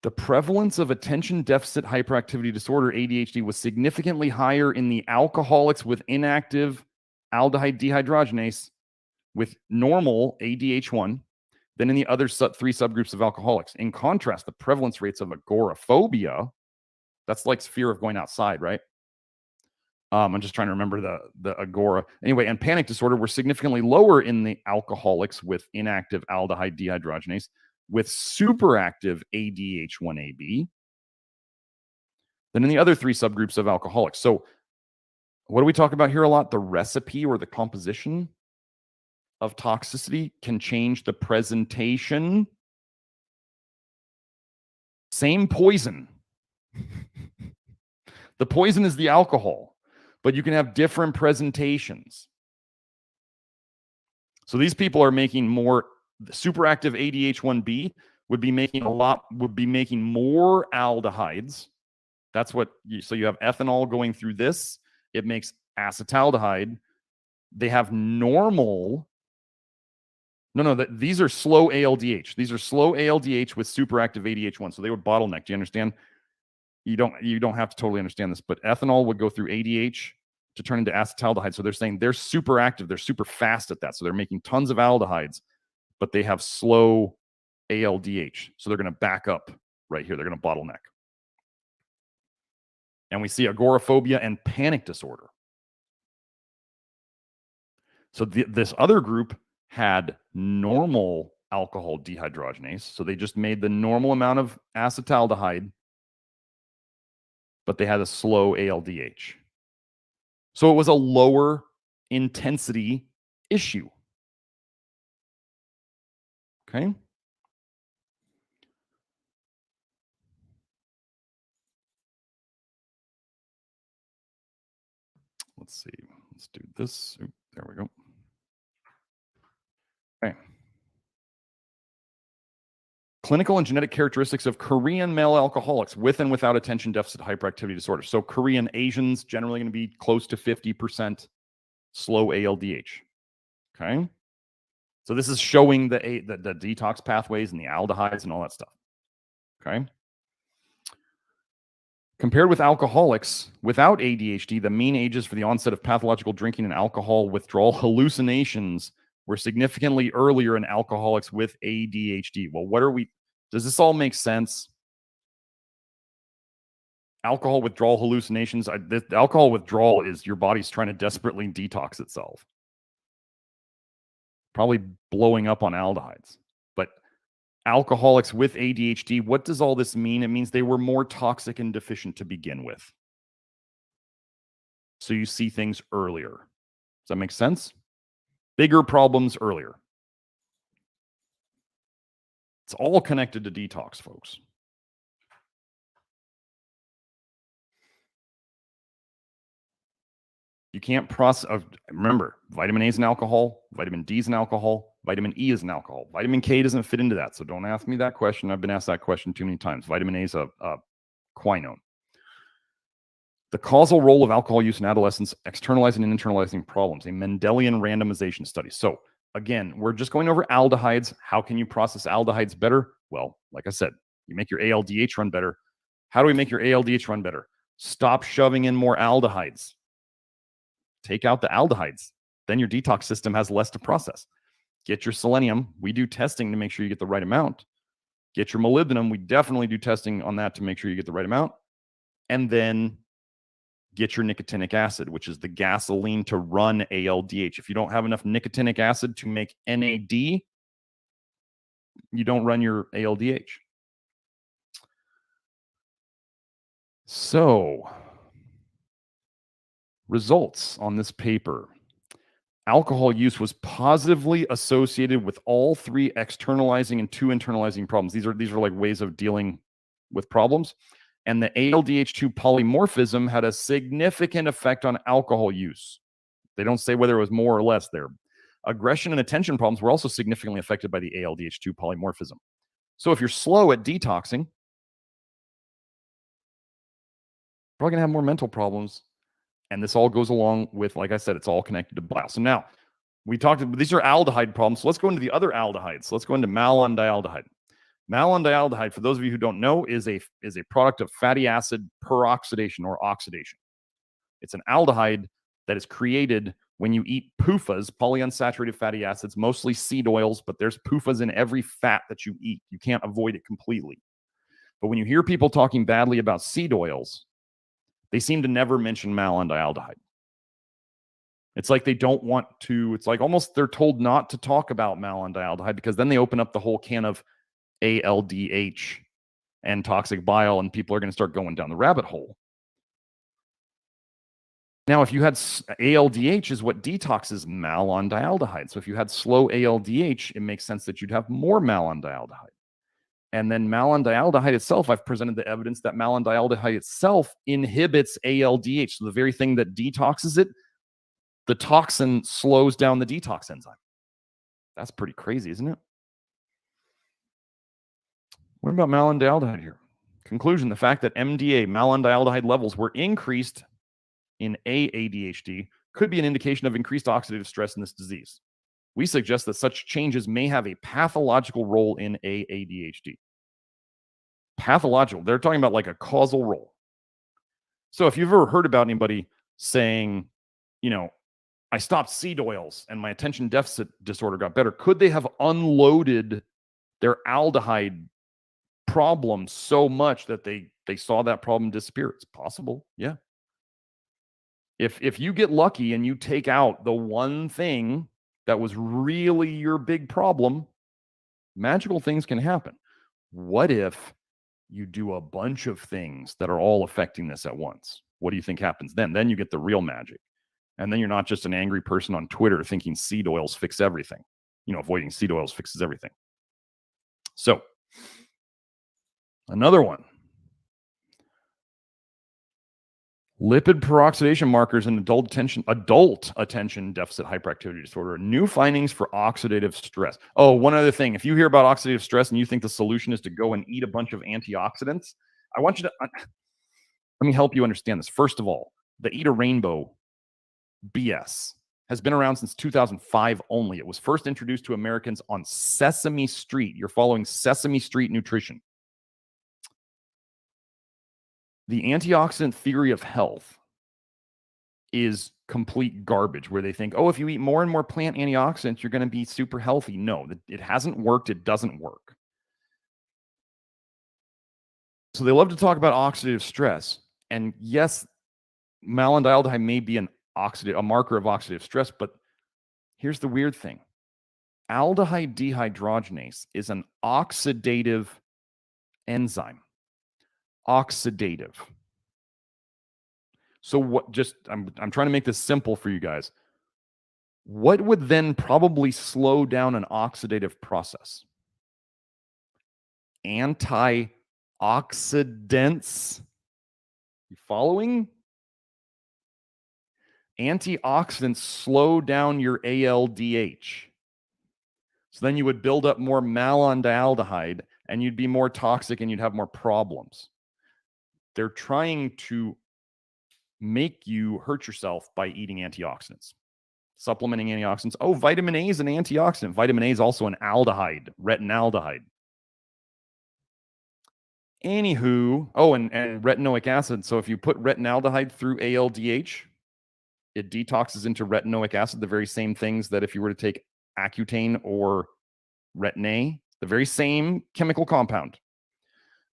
The prevalence of attention deficit hyperactivity disorder, ADHD, was significantly higher in the alcoholics with inactive aldehyde dehydrogenase with normal ADH1 than in the other three subgroups of alcoholics. In contrast, the prevalence rates of agoraphobia, that's like fear of going outside, right? I'm just trying to remember the agora. Anyway, and panic disorder were significantly lower in the alcoholics with inactive aldehyde dehydrogenase with superactive ADH1AB than in the other three subgroups of alcoholics. So what do we talk about here a lot? The recipe or the composition of toxicity can change the presentation. Same poison. The poison is the alcohol, but you can have different presentations. So these people are making more. The superactive ADH1B would be making more aldehydes. That's what so you have ethanol going through this. It makes acetaldehyde. They have normal. These are slow ALDH. These are slow ALDH with superactive ADH1. So they would bottleneck. Do you understand? You don't have to totally understand this, but ethanol would go through ADH to turn into acetaldehyde. So they're saying they're super active. They're super fast at that. So they're making tons of aldehydes, but they have slow ALDH. So they're going to back up right here. They're going to bottleneck. And we see agoraphobia and panic disorder. So this other group had normal alcohol dehydrogenase. So they just made the normal amount of acetaldehyde, but they had a slow ALDH. So it was a lower intensity issue. Okay. Let's see. Let's do this. Oop, there we go. Okay. Clinical and genetic characteristics of Korean male alcoholics with and without attention deficit hyperactivity disorder. So Korean Asians generally going to be close to 50% slow ALDH. Okay. So this is showing the detox pathways and the aldehydes and all that stuff. Okay. Compared with alcoholics without ADHD, the mean ages for the onset of pathological drinking and alcohol withdrawal hallucinations were significantly earlier in alcoholics with ADHD. Well, does this all make sense? Alcohol withdrawal hallucinations. Alcohol withdrawal is your body's trying to desperately detox itself. Probably blowing up on aldehydes. But alcoholics with ADHD, what does all this mean? It means they were more toxic and deficient to begin with. So you see things earlier. Does that make sense? Bigger problems earlier. It's all connected to detox, folks. You can't process. Remember, vitamin A is an alcohol, vitamin D is an alcohol, vitamin E is an alcohol. Vitamin K doesn't fit into that, so don't ask me that question. I've been asked that question too many times. Vitamin A is a quinone. The causal role of alcohol use in adolescence, externalizing and internalizing problems, a Mendelian randomization study. So again, we're just going over aldehydes. How can you process aldehydes better? Well, like I said, you make your ALDH run better. How do we make your ALDH run better? Stop shoving in more aldehydes. Take out the aldehydes. Then your detox system has less to process. Get your selenium. We do testing to make sure you get the right amount. Get your molybdenum. We definitely do testing on that to make sure you get the right amount. And then get your nicotinic acid, which is the gasoline to run ALDH. If you don't have enough nicotinic acid to make NAD, you don't run your ALDH. So, results on this paper. Alcohol use was positively associated with all 3 externalizing and 2 internalizing problems. These are like ways of dealing with problems. And the ALDH2 polymorphism had a significant effect on alcohol use. They don't say whether it was more or less there. Aggression and attention problems were also significantly affected by the ALDH2 polymorphism. So if you're slow at detoxing, probably going to have more mental problems. And this all goes along with, like I said, it's all connected to bile. So now, we talked about, these are aldehyde problems. So let's go into the other aldehydes. Let's go into malondialdehyde. Malondialdehyde, for those of you who don't know, is a product of fatty acid peroxidation or oxidation. It's an aldehyde that is created when you eat PUFAs, polyunsaturated fatty acids, mostly seed oils, but there's PUFAs in every fat that you eat. You can't avoid it completely. But when you hear people talking badly about seed oils, they seem to never mention malondialdehyde. It's like they don't want to, it's like almost they're told not to talk about malondialdehyde because then they open up the whole can of ALDH and toxic bile, and people are going to start going down the rabbit hole. Now, if you had ALDH is what detoxes malondialdehyde. So if you had slow ALDH, it makes sense that you'd have more malondialdehyde. And then malondialdehyde itself, I've presented the evidence that malondialdehyde itself inhibits ALDH. So the very thing that detoxes it, the toxin slows down the detox enzyme. That's pretty crazy, isn't it? What about malondialdehyde here? Conclusion, the fact that MDA, malondialdehyde levels, were increased in ADHD could be an indication of increased oxidative stress in this disease. We suggest that such changes may have a pathological role in ADHD. Pathological. They're talking about like a causal role. So if you've ever heard about anybody saying, you know, I stopped seed oils and my attention deficit disorder got better, could they have unloaded their aldehyde problem so much that they saw that problem disappear? It's possible. Yeah. If you get lucky and you take out the one thing that was really your big problem, magical things can happen. What if you do a bunch of things that are all affecting this at once? What do you think happens then? Then you get the real magic. And then you're not just an angry person on Twitter thinking seed oils fix everything. You know, avoiding seed oils fixes everything. So, another one. Lipid peroxidation markers in adult attention deficit hyperactivity disorder. New findings for oxidative stress. Oh, one other thing. If you hear about oxidative stress and you think the solution is to go and eat a bunch of antioxidants, I want you to let me help you understand this. First of all, the Eat a Rainbow BS has been around since 2005 only. It was first introduced to Americans on Sesame Street. You're following Sesame Street nutrition. The antioxidant theory of health is complete garbage, where they think, oh, if you eat more and more plant antioxidants, you're going to be super healthy. No, it hasn't worked. It doesn't work. So they love to talk about oxidative stress. And yes, malondialdehyde may be a marker of oxidative stress, but here's the weird thing. Aldehyde dehydrogenase is an oxidative enzyme. Oxidative. So what, I'm trying to make this simple for you guys. What would then probably slow down an oxidative process? Antioxidants. You following? Antioxidants slow down your ALDH. So then you would build up more malondialdehyde and you'd be more toxic and you'd have more problems. They're trying to make you hurt yourself by eating antioxidants. Supplementing antioxidants. Oh, vitamin A is an antioxidant. Vitamin A is also an aldehyde, retinaldehyde. Anywho, and retinoic acid. So if you put retinaldehyde through ALDH, it detoxes into retinoic acid, the very same things that if you were to take Accutane or Retin-A, the very same chemical compound.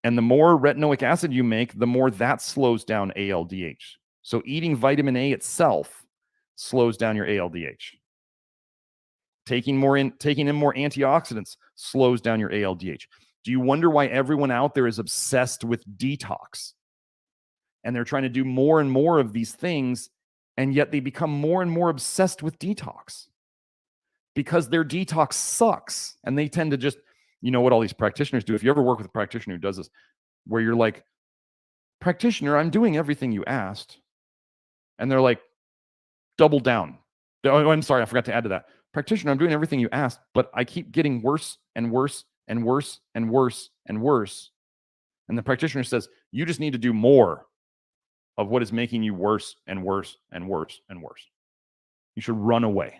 And the more retinoic acid you make, the more that slows down ALDH. So eating vitamin A itself slows down your ALDH. Taking in more antioxidants slows down your ALDH. Do you wonder why everyone out there is obsessed with detox? And they're trying to do more and more of these things, and yet they become more and more obsessed with detox because their detox sucks. And they tend to just, you know what all these practitioners do. If you ever work with a practitioner who does this, where you're like, practitioner, I'm doing everything you asked. And they're like, double down. Oh, I'm sorry, I forgot to add to that. Practitioner, I'm doing everything you asked, but I keep getting worse and worse and worse and worse and worse. And the practitioner says, you just need to do more of what is making you worse and worse and worse and worse. You should run away.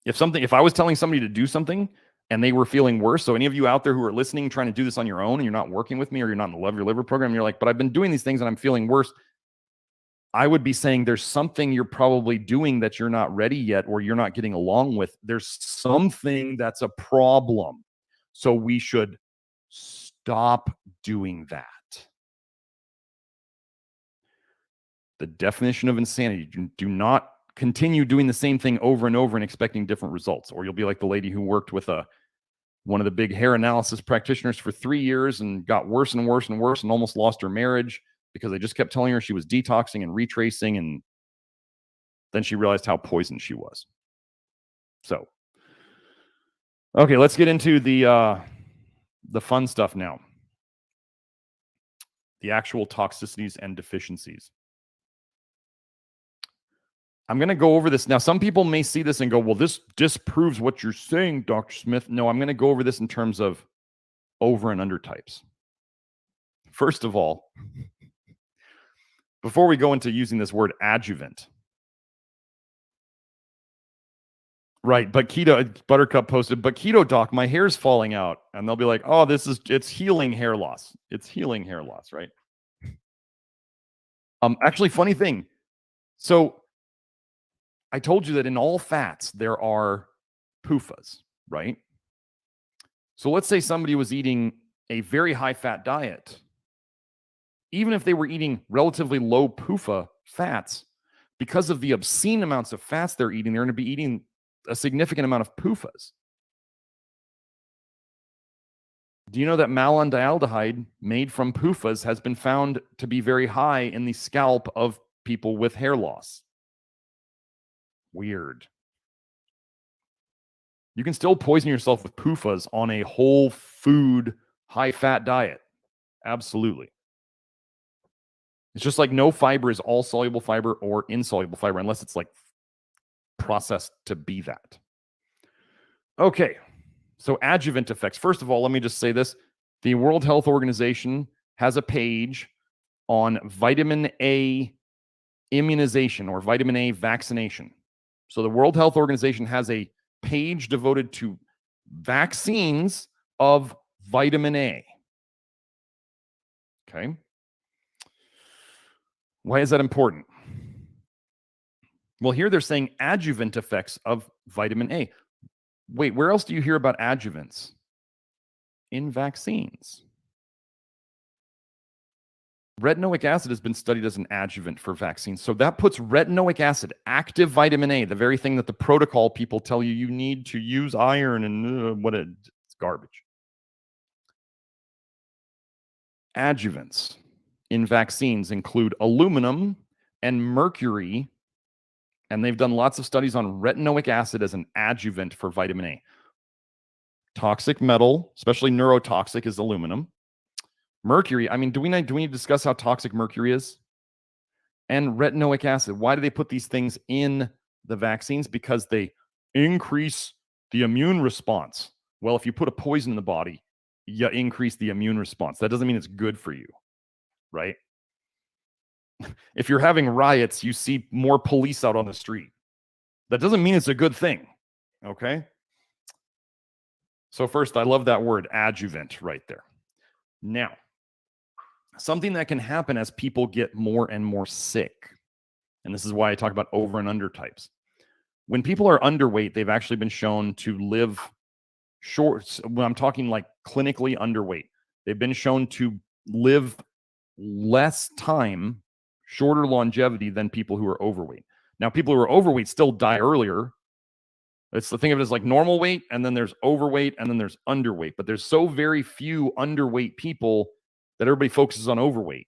If I was telling somebody to do something and they were feeling worse, so any of you out there who are listening, trying to do this on your own and you're not working with me or you're not in the Love Your Liver program, you're like, but I've been doing these things and I'm feeling worse. I would be saying there's something you're probably doing that you're not ready yet or you're not getting along with. There's something that's a problem. So we should stop doing that. The definition of insanity: do not continue doing the same thing over and over and expecting different results, or you'll be like the lady who worked with one of the big hair analysis practitioners for 3 years and got worse and worse and worse and almost lost her marriage because they just kept telling her she was detoxing and retracing, and then she realized how poisoned she was. So, okay, let's get into the fun stuff now. The actual toxicities and deficiencies. I'm going to go over this. Now, some people may see this and go, well, this disproves what you're saying, Dr. Smith. No, I'm going to go over this in terms of over and under types. First of all, before we go into using this word adjuvant. Right, but Buttercup posted, but keto doc, my hair's falling out. And they'll be like, oh, it's healing hair loss. It's healing hair loss, right? Actually, funny thing. So I told you that in all fats, there are PUFAs, right? So let's say somebody was eating a very high fat diet. Even if they were eating relatively low PUFA fats, because of the obscene amounts of fats they're eating, they're going to be eating a significant amount of PUFAs. Do you know that malondialdehyde made from PUFAs has been found to be very high in the scalp of people with hair loss? Weird. You can still poison yourself with PUFAs on a whole food, high-fat diet. Absolutely. It's just like no fiber is all soluble fiber or insoluble fiber unless it's like processed to be that. Okay, so adjuvant effects. First of all, let me just say this. The World Health Organization has a page on vitamin A immunization or vitamin A vaccination. So the World Health Organization has a page devoted to vaccines of vitamin A. Okay. Why is that important? Well, here they're saying adjuvant effects of vitamin A. Wait, where else do you hear about adjuvants? In vaccines. Retinoic acid has been studied as an adjuvant for vaccines. So that puts retinoic acid, active vitamin A, the very thing that the protocol people tell you you need to use iron and it's garbage. Adjuvants in vaccines include aluminum and mercury, and they've done lots of studies on retinoic acid as an adjuvant for vitamin A. Toxic metal, especially neurotoxic, is aluminum. Mercury, I mean, do we need to discuss how toxic mercury is? And retinoic acid. Why do they put these things in the vaccines? Because they increase the immune response. Well, if you put a poison in the body, you increase the immune response. That doesn't mean it's good for you, right? If you're having riots, you see more police out on the street. That doesn't mean it's a good thing, okay? So first, I love that word, adjuvant, right there. Now, something that can happen as people get more and more sick, and this is why I talk about over and under types. When people are underweight, they've actually been shown to live short. When I'm talking like clinically underweight, they've been shown to live less time, shorter longevity than people who are overweight. Now, people who are overweight still die earlier. It's the thing of it as like normal weight, and then there's overweight, and then there's underweight. But there's so very few underweight people that everybody focuses on overweight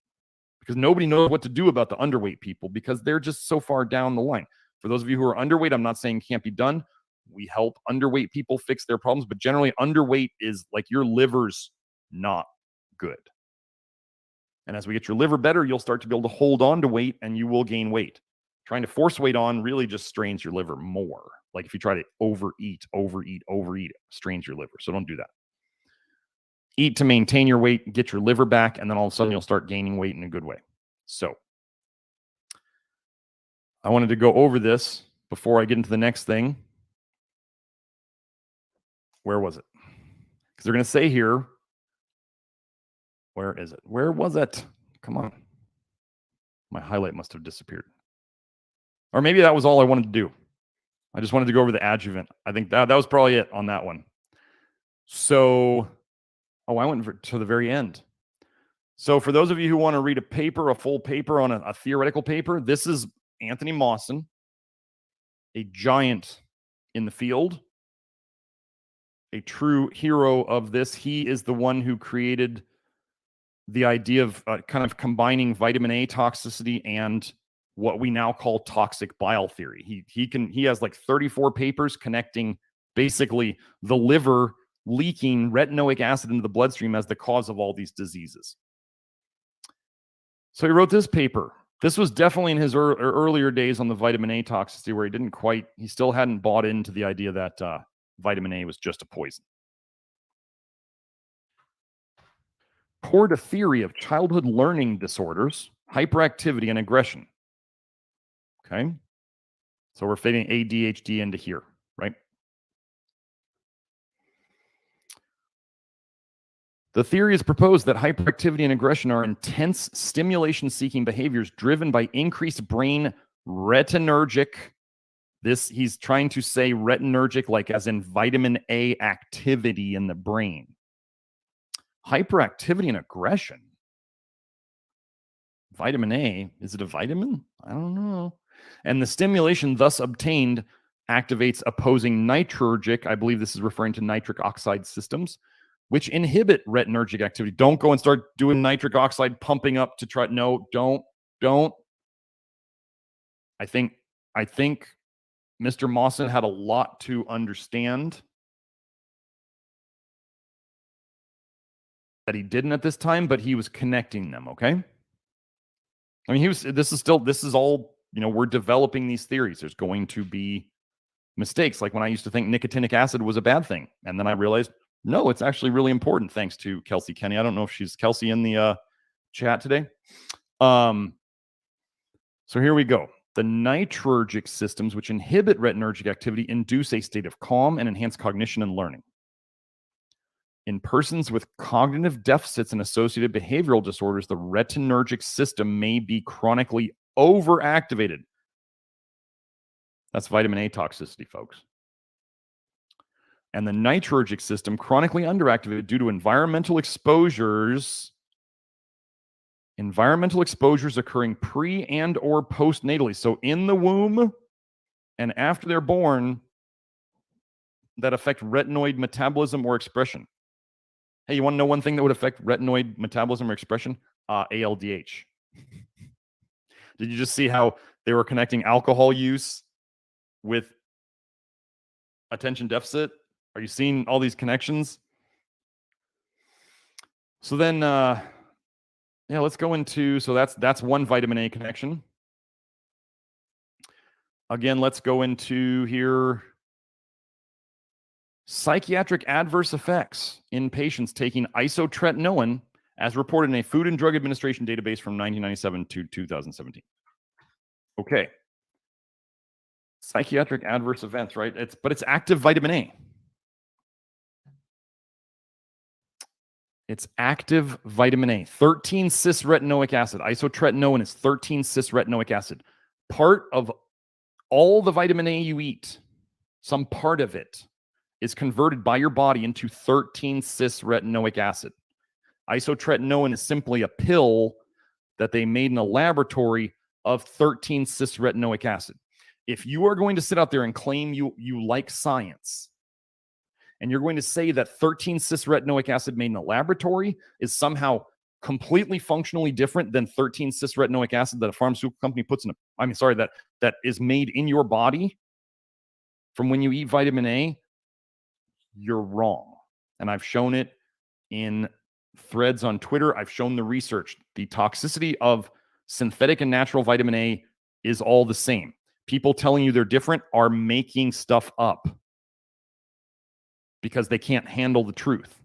because nobody knows what to do about the underweight people because they're just so far down the line. For those of you who are underweight, I'm not saying it can't be done. We help underweight people fix their problems, but generally underweight is like your liver's not good. And as we get your liver better, you'll start to be able to hold on to weight and you will gain weight. Trying to force weight on really just strains your liver more. Like if you try to overeat, it strains your liver. So don't do that. Eat to maintain your weight, get your liver back, and then all of a sudden you'll start gaining weight in a good way. So I wanted to go over this before I get into the next thing. Where was it? Because they're going to say here, where is it? Where was it? Come on. My highlight must have disappeared. Or maybe that was all I wanted to do. I just wanted to go over the adjuvant. I think that was probably it on that one. So, I went to the very end. So for those of you who want to read a paper, a full paper on a theoretical paper, this is Anthony Mawson, a giant in the field, a true hero of this. He is the one who created the idea of kind of combining vitamin A toxicity and what we now call toxic bile theory. He has like 34 papers connecting basically the liver leaking retinoic acid into the bloodstream as the cause of all these diseases. So he wrote this paper. This was definitely in his earlier days on the vitamin A toxicity where he still hadn't bought into the idea that vitamin A was just a poison. Poured a theory of childhood learning disorders, hyperactivity, and aggression. Okay. So we're fitting ADHD into here, right? The theory is proposed that hyperactivity and aggression are intense stimulation-seeking behaviors driven by increased brain retinergic. He's trying to say retinergic like as in vitamin A activity in the brain. Hyperactivity and aggression. Vitamin A, is it a vitamin? I don't know. And the stimulation thus obtained activates opposing nitrogen. I believe this is referring to nitric oxide systems, which inhibit retinergic activity. Don't go and start doing nitric oxide pumping up to try. No, don't. I think Mr. Mawson had a lot to understand that he didn't at this time, but he was connecting them, okay? I mean, this is all, we're developing these theories. There's going to be mistakes. Like when I used to think nicotinic acid was a bad thing. And then I realized, no, it's actually really important, thanks to Kelsey Kenny. I don't know if she's Kelsey in the chat today. So here we go. The nitrogen systems, which inhibit retinergic activity, induce a state of calm and enhance cognition and learning. In persons with cognitive deficits and associated behavioral disorders, the retinergic system may be chronically overactivated. That's vitamin A toxicity, folks. And the nitrogen system chronically underactivated due to environmental exposures occurring pre and or postnatally. So in the womb and after they're born, that affect retinoid metabolism or expression. Hey, you want to know one thing that would affect retinoid metabolism or expression? ALDH. Did you just see how they were connecting alcohol use with attention deficit? Are you seeing all these connections? So then, let's go into, so that's one vitamin A connection. Again, let's go into here. Psychiatric adverse effects in patients taking isotretinoin, as reported in a Food and Drug Administration database from 1997 to 2017. Okay. Psychiatric adverse events, right? But it's active vitamin A. It's active vitamin A. 13-cis-retinoic acid. Isotretinoin is 13-cis-retinoic acid. Part of all the vitamin A you eat, some part of it, is converted by your body into 13-cis-retinoic acid. Isotretinoin is simply a pill that they made in a laboratory of 13-cis-retinoic acid. If you are going to sit out there and claim you like science, and you're going to say that 13-cis-retinoic acid made in a laboratory is somehow completely functionally different than 13-cis-retinoic acid that a pharmaceutical company puts in that is made in your body from when you eat vitamin A, you're wrong. And I've shown it in threads on Twitter. I've shown the research. The toxicity of synthetic and natural vitamin A is all the same. People telling you they're different are making stuff up because they can't handle the truth.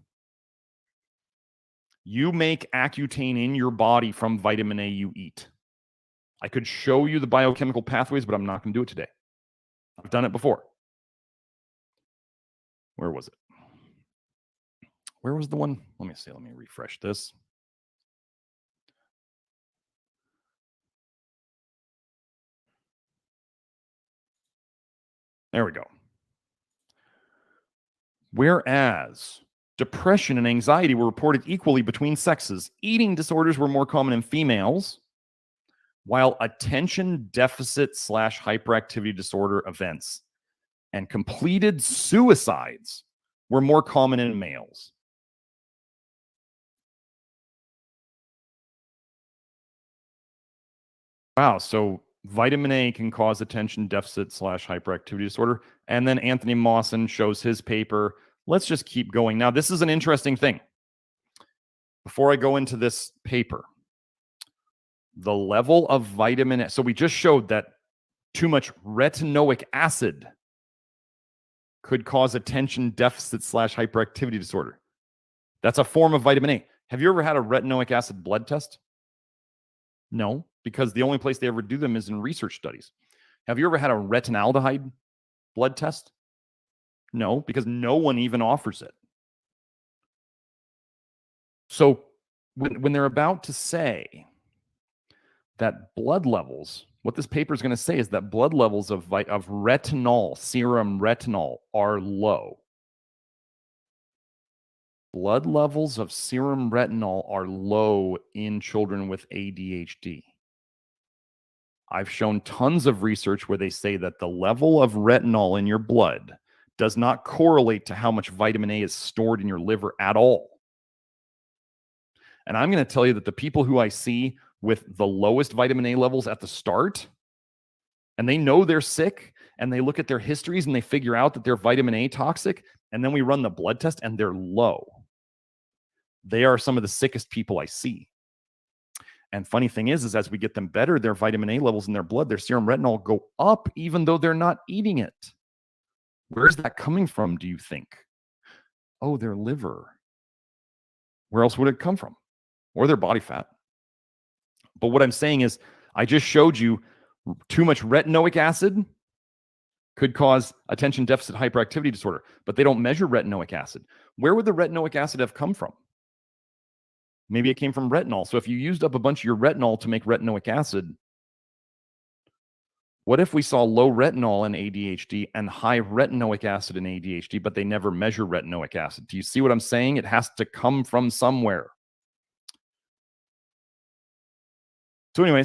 You make Accutane in your body from vitamin A you eat. I could show you the biochemical pathways, but I'm not going to do it today. I've done it before. Where was it? Where was the one? Let me see. Let me refresh this. There we go. Whereas depression and anxiety were reported equally between sexes, eating disorders were more common in females, while attention deficit / hyperactivity disorder events and completed suicides were more common in males. Wow, so vitamin A can cause attention deficit / hyperactivity disorder. And then Anthony Mawson shows his paper. Let's just keep going. Now, this is an interesting thing. Before I go into this paper, the level of vitamin A. So we just showed that too much retinoic acid could cause attention deficit / hyperactivity disorder. That's a form of vitamin A. Have you ever had a retinoic acid blood test? No, because the only place they ever do them is in research studies. Have you ever had a retinaldehyde blood test? No, because no one even offers it. So when they're about to say that blood levels, what this paper is going to say is that blood levels of retinol, serum retinol, are low. Blood levels of serum retinol are low in children with ADHD. I've shown tons of research where they say that the level of retinol in your blood does not correlate to how much vitamin A is stored in your liver at all. And I'm going to tell you that the people who I see with the lowest vitamin A levels at the start, and they know they're sick, and they look at their histories and they figure out that they're vitamin A toxic, and then we run the blood test and they're low. They are some of the sickest people I see. And funny thing is as we get them better, their vitamin A levels in their blood, their serum retinol go up even though they're not eating it. Where's that coming from, do you think? Oh, their liver. Where else would it come from? Or their body fat. But what I'm saying is, I just showed you too much retinoic acid could cause attention deficit hyperactivity disorder, but they don't measure retinoic acid. Where would the retinoic acid have come from? Maybe it came from retinol. So if you used up a bunch of your retinol to make retinoic acid, what if we saw low retinol in ADHD and high retinoic acid in ADHD, but they never measure retinoic acid? Do you see what I'm saying? It has to come from somewhere. So anyway,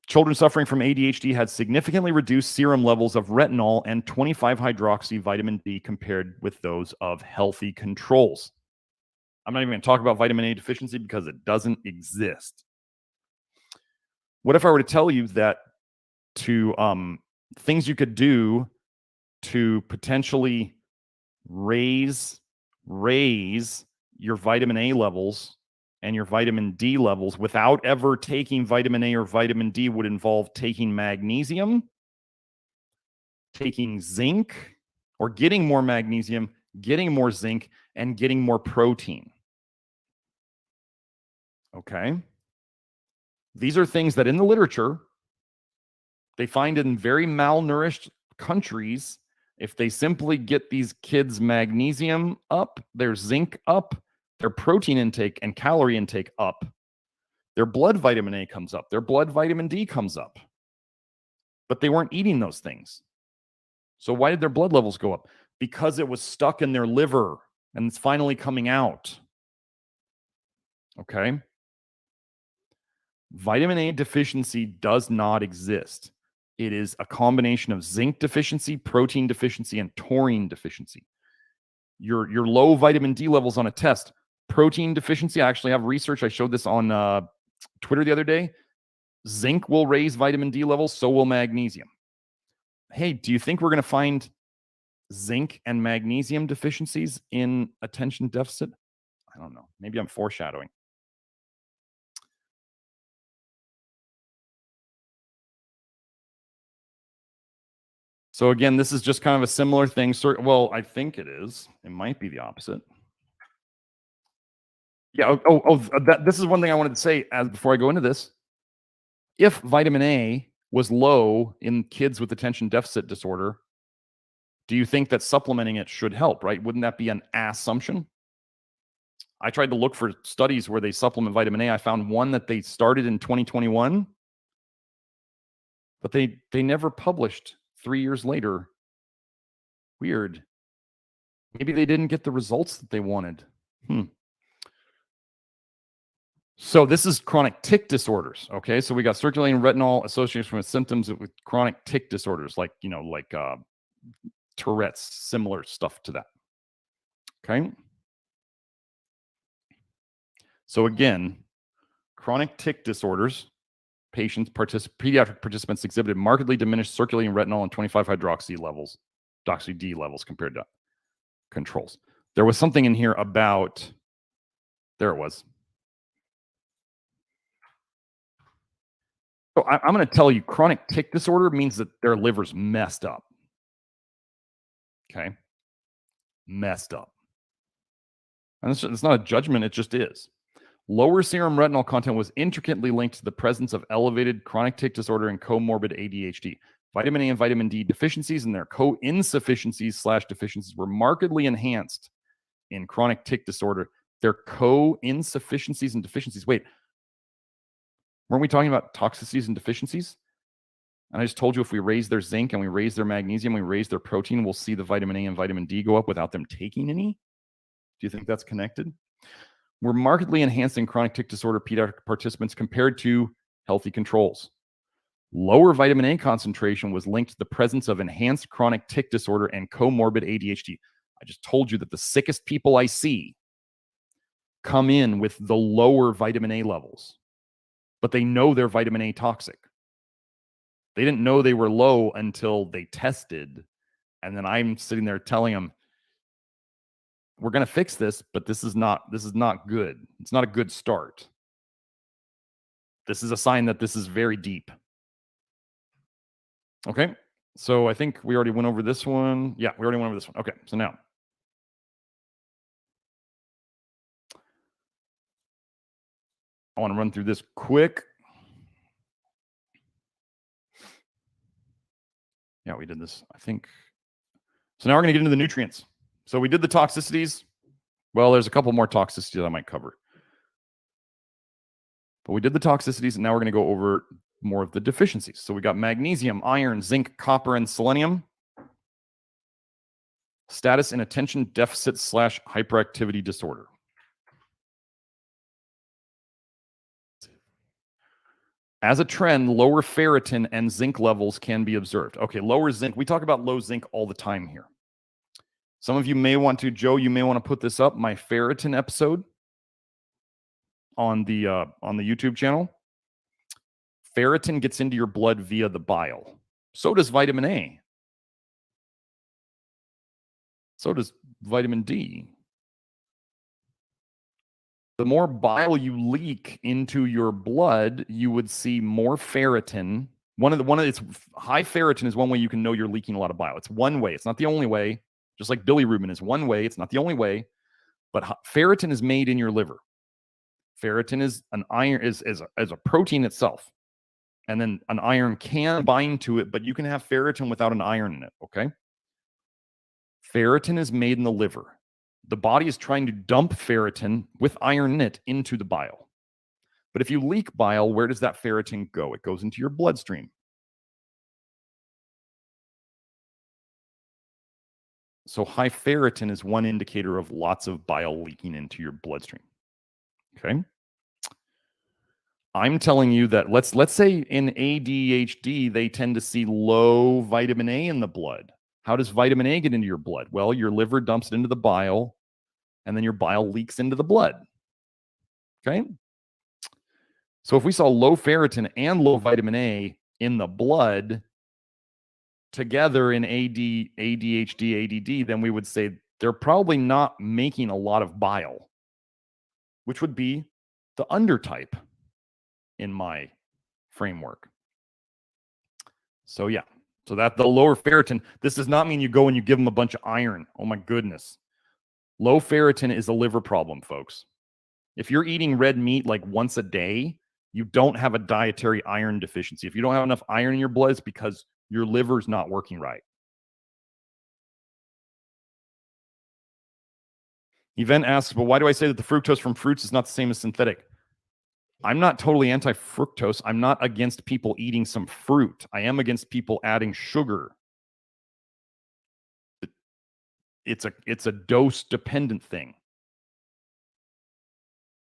children suffering from ADHD had significantly reduced serum levels of retinol and 25-hydroxy vitamin D compared with those of healthy controls. I'm not even going to talk about vitamin A deficiency because it doesn't exist. What if I were to tell you that things you could do to potentially raise your vitamin A levels and your vitamin D levels without ever taking vitamin A or vitamin D would involve taking magnesium, taking zinc, or getting more magnesium, getting more zinc, and getting more protein. Okay? These are things that in the literature, they find in very malnourished countries, if they simply get these kids' magnesium up, their zinc up, their protein intake and calorie intake up, their blood vitamin A comes up, their blood vitamin D comes up. But they weren't eating those things. So why did their blood levels go up? Because it was stuck in their liver and it's finally coming out. Okay? Vitamin A deficiency does not exist. It is a combination of zinc deficiency, protein deficiency, and taurine deficiency. Your low vitamin D levels on a test, protein deficiency, I actually have research. I showed this on Twitter the other day. Zinc will raise vitamin D levels, so will magnesium. Hey, do you think we're going to find zinc and magnesium deficiencies in attention deficit? I don't know. Maybe I'm foreshadowing. So again, this is just kind of a similar thing. Well, I think it is. It might be the opposite. Yeah. This is one thing I wanted to say before I go into this. If vitamin A was low in kids with attention deficit disorder, do you think that supplementing it should help, right? Wouldn't that be an assumption? I tried to look for studies where they supplement vitamin A. I found one that they started in 2021, but they never published 3 years later. Weird. Maybe they didn't get the results that they wanted. So this is chronic tic disorders. Okay, so we got circulating retinol association with symptoms with chronic tic disorders, like Tourette's, similar stuff to that. Okay. So again, chronic tic disorders, pediatric participants exhibited markedly diminished circulating retinol and 25-hydroxy levels, doxy D levels compared to controls. There was something in here about, there it was. So I'm going to tell you, chronic tic disorder means that their liver's messed up. Okay. Messed up. And it's not a judgment, it just is. Lower serum retinol content was intricately linked to the presence of elevated chronic tic disorder and comorbid ADHD. Vitamin A and vitamin D deficiencies and their co-insufficiencies/deficiencies were markedly enhanced in chronic tic disorder. Their co-insufficiencies and deficiencies. Wait, weren't we talking about toxicities and deficiencies? And I just told you if we raise their zinc and we raise their magnesium, we raise their protein, we'll see the vitamin A and vitamin D go up without them taking any. Do you think that's connected? We're markedly enhancing chronic tic disorder pediatric participants compared to healthy controls. Lower vitamin A concentration was linked to the presence of enhanced chronic tic disorder and comorbid ADHD. I just told you that the sickest people I see come in with the lower vitamin A levels, but they know they're vitamin A toxic. They didn't know they were low until they tested. And then I'm sitting there telling them, we're going to fix this, but this is not good. It's not a good start. This is a sign that this is very deep. Okay. So I think we already went over this one. Yeah, we already went over this one. Okay. So now I want to run through this quick. Yeah, we did this, I think. So now we're going to get into the nutrients. So we did the toxicities. Well, there's a couple more toxicities that I might cover. But we did the toxicities, and now we're going to go over more of the deficiencies. So we got magnesium, iron, zinc, copper, and selenium. Status in attention deficit / hyperactivity disorder. As a trend, lower ferritin and zinc levels can be observed. Okay, lower zinc. We talk about low zinc all the time here. Some of you may want to, Joe, you may want to put this up, my ferritin episode on the YouTube channel. Ferritin gets into your blood via the bile. So does vitamin A. So does vitamin D. The more bile you leak into your blood, you would see more ferritin. It's high ferritin is one way you can know you're leaking a lot of bile. It's one way. It's not the only way. Just like bilirubin is one way. It's not the only way. But ferritin is made in your liver. Ferritin is an iron is a protein itself. And then an iron can bind to it, but you can have ferritin without an iron in it, okay? Ferritin is made in the liver. The body is trying to dump ferritin with iron in it into the bile. But if you leak bile, where does that ferritin go? It goes into your bloodstream. So high ferritin is one indicator of lots of bile leaking into your bloodstream. Okay? I'm telling you that let's say in ADHD, they tend to see low vitamin A in the blood. How does vitamin A get into your blood? Well, your liver dumps it into the bile, and then your bile leaks into the blood. Okay? So if we saw low ferritin and low vitamin A in the blood together in ADHD, ADD, then we would say they're probably not making a lot of bile, which would be the undertype in my framework. So yeah, so that the lower ferritin, this does not mean you go and you give them a bunch of iron. Oh my goodness. Low ferritin is a liver problem, folks. If you're eating red meat like once a day, you don't have a dietary iron deficiency. If you don't have enough iron in your blood, it's because your liver's not working right. Event asks, but why do I say that the fructose from fruits is not the same as synthetic? I'm not totally anti-fructose. I'm not against people eating some fruit. I am against people adding sugar. It's a dose-dependent thing.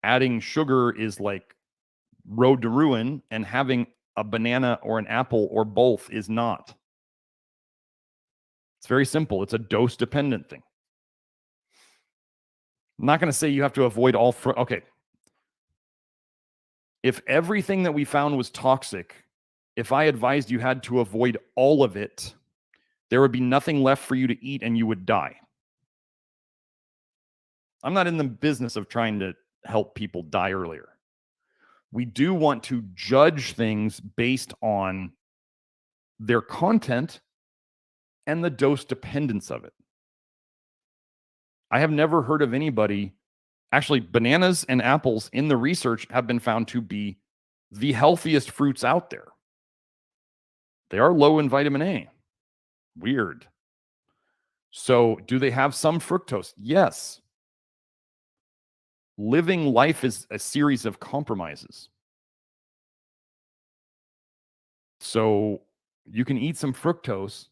Adding sugar is like road to ruin, and having a banana or an apple or both is not. It's very simple. It's a dose-dependent thing. I'm not going to say you have to avoid all fruit. Okay. If everything that we found was toxic, if I advised you had to avoid all of it, there would be nothing left for you to eat and you would die. I'm not in the business of trying to help people die earlier. We do want to judge things based on their content and the dose dependence of it. I have never heard of anybody, actually, bananas and apples in the research have been found to be the healthiest fruits out there. They are low in vitamin A. Weird. So, do they have some fructose? Yes. Living life is a series of compromises. So, you can eat some fructose.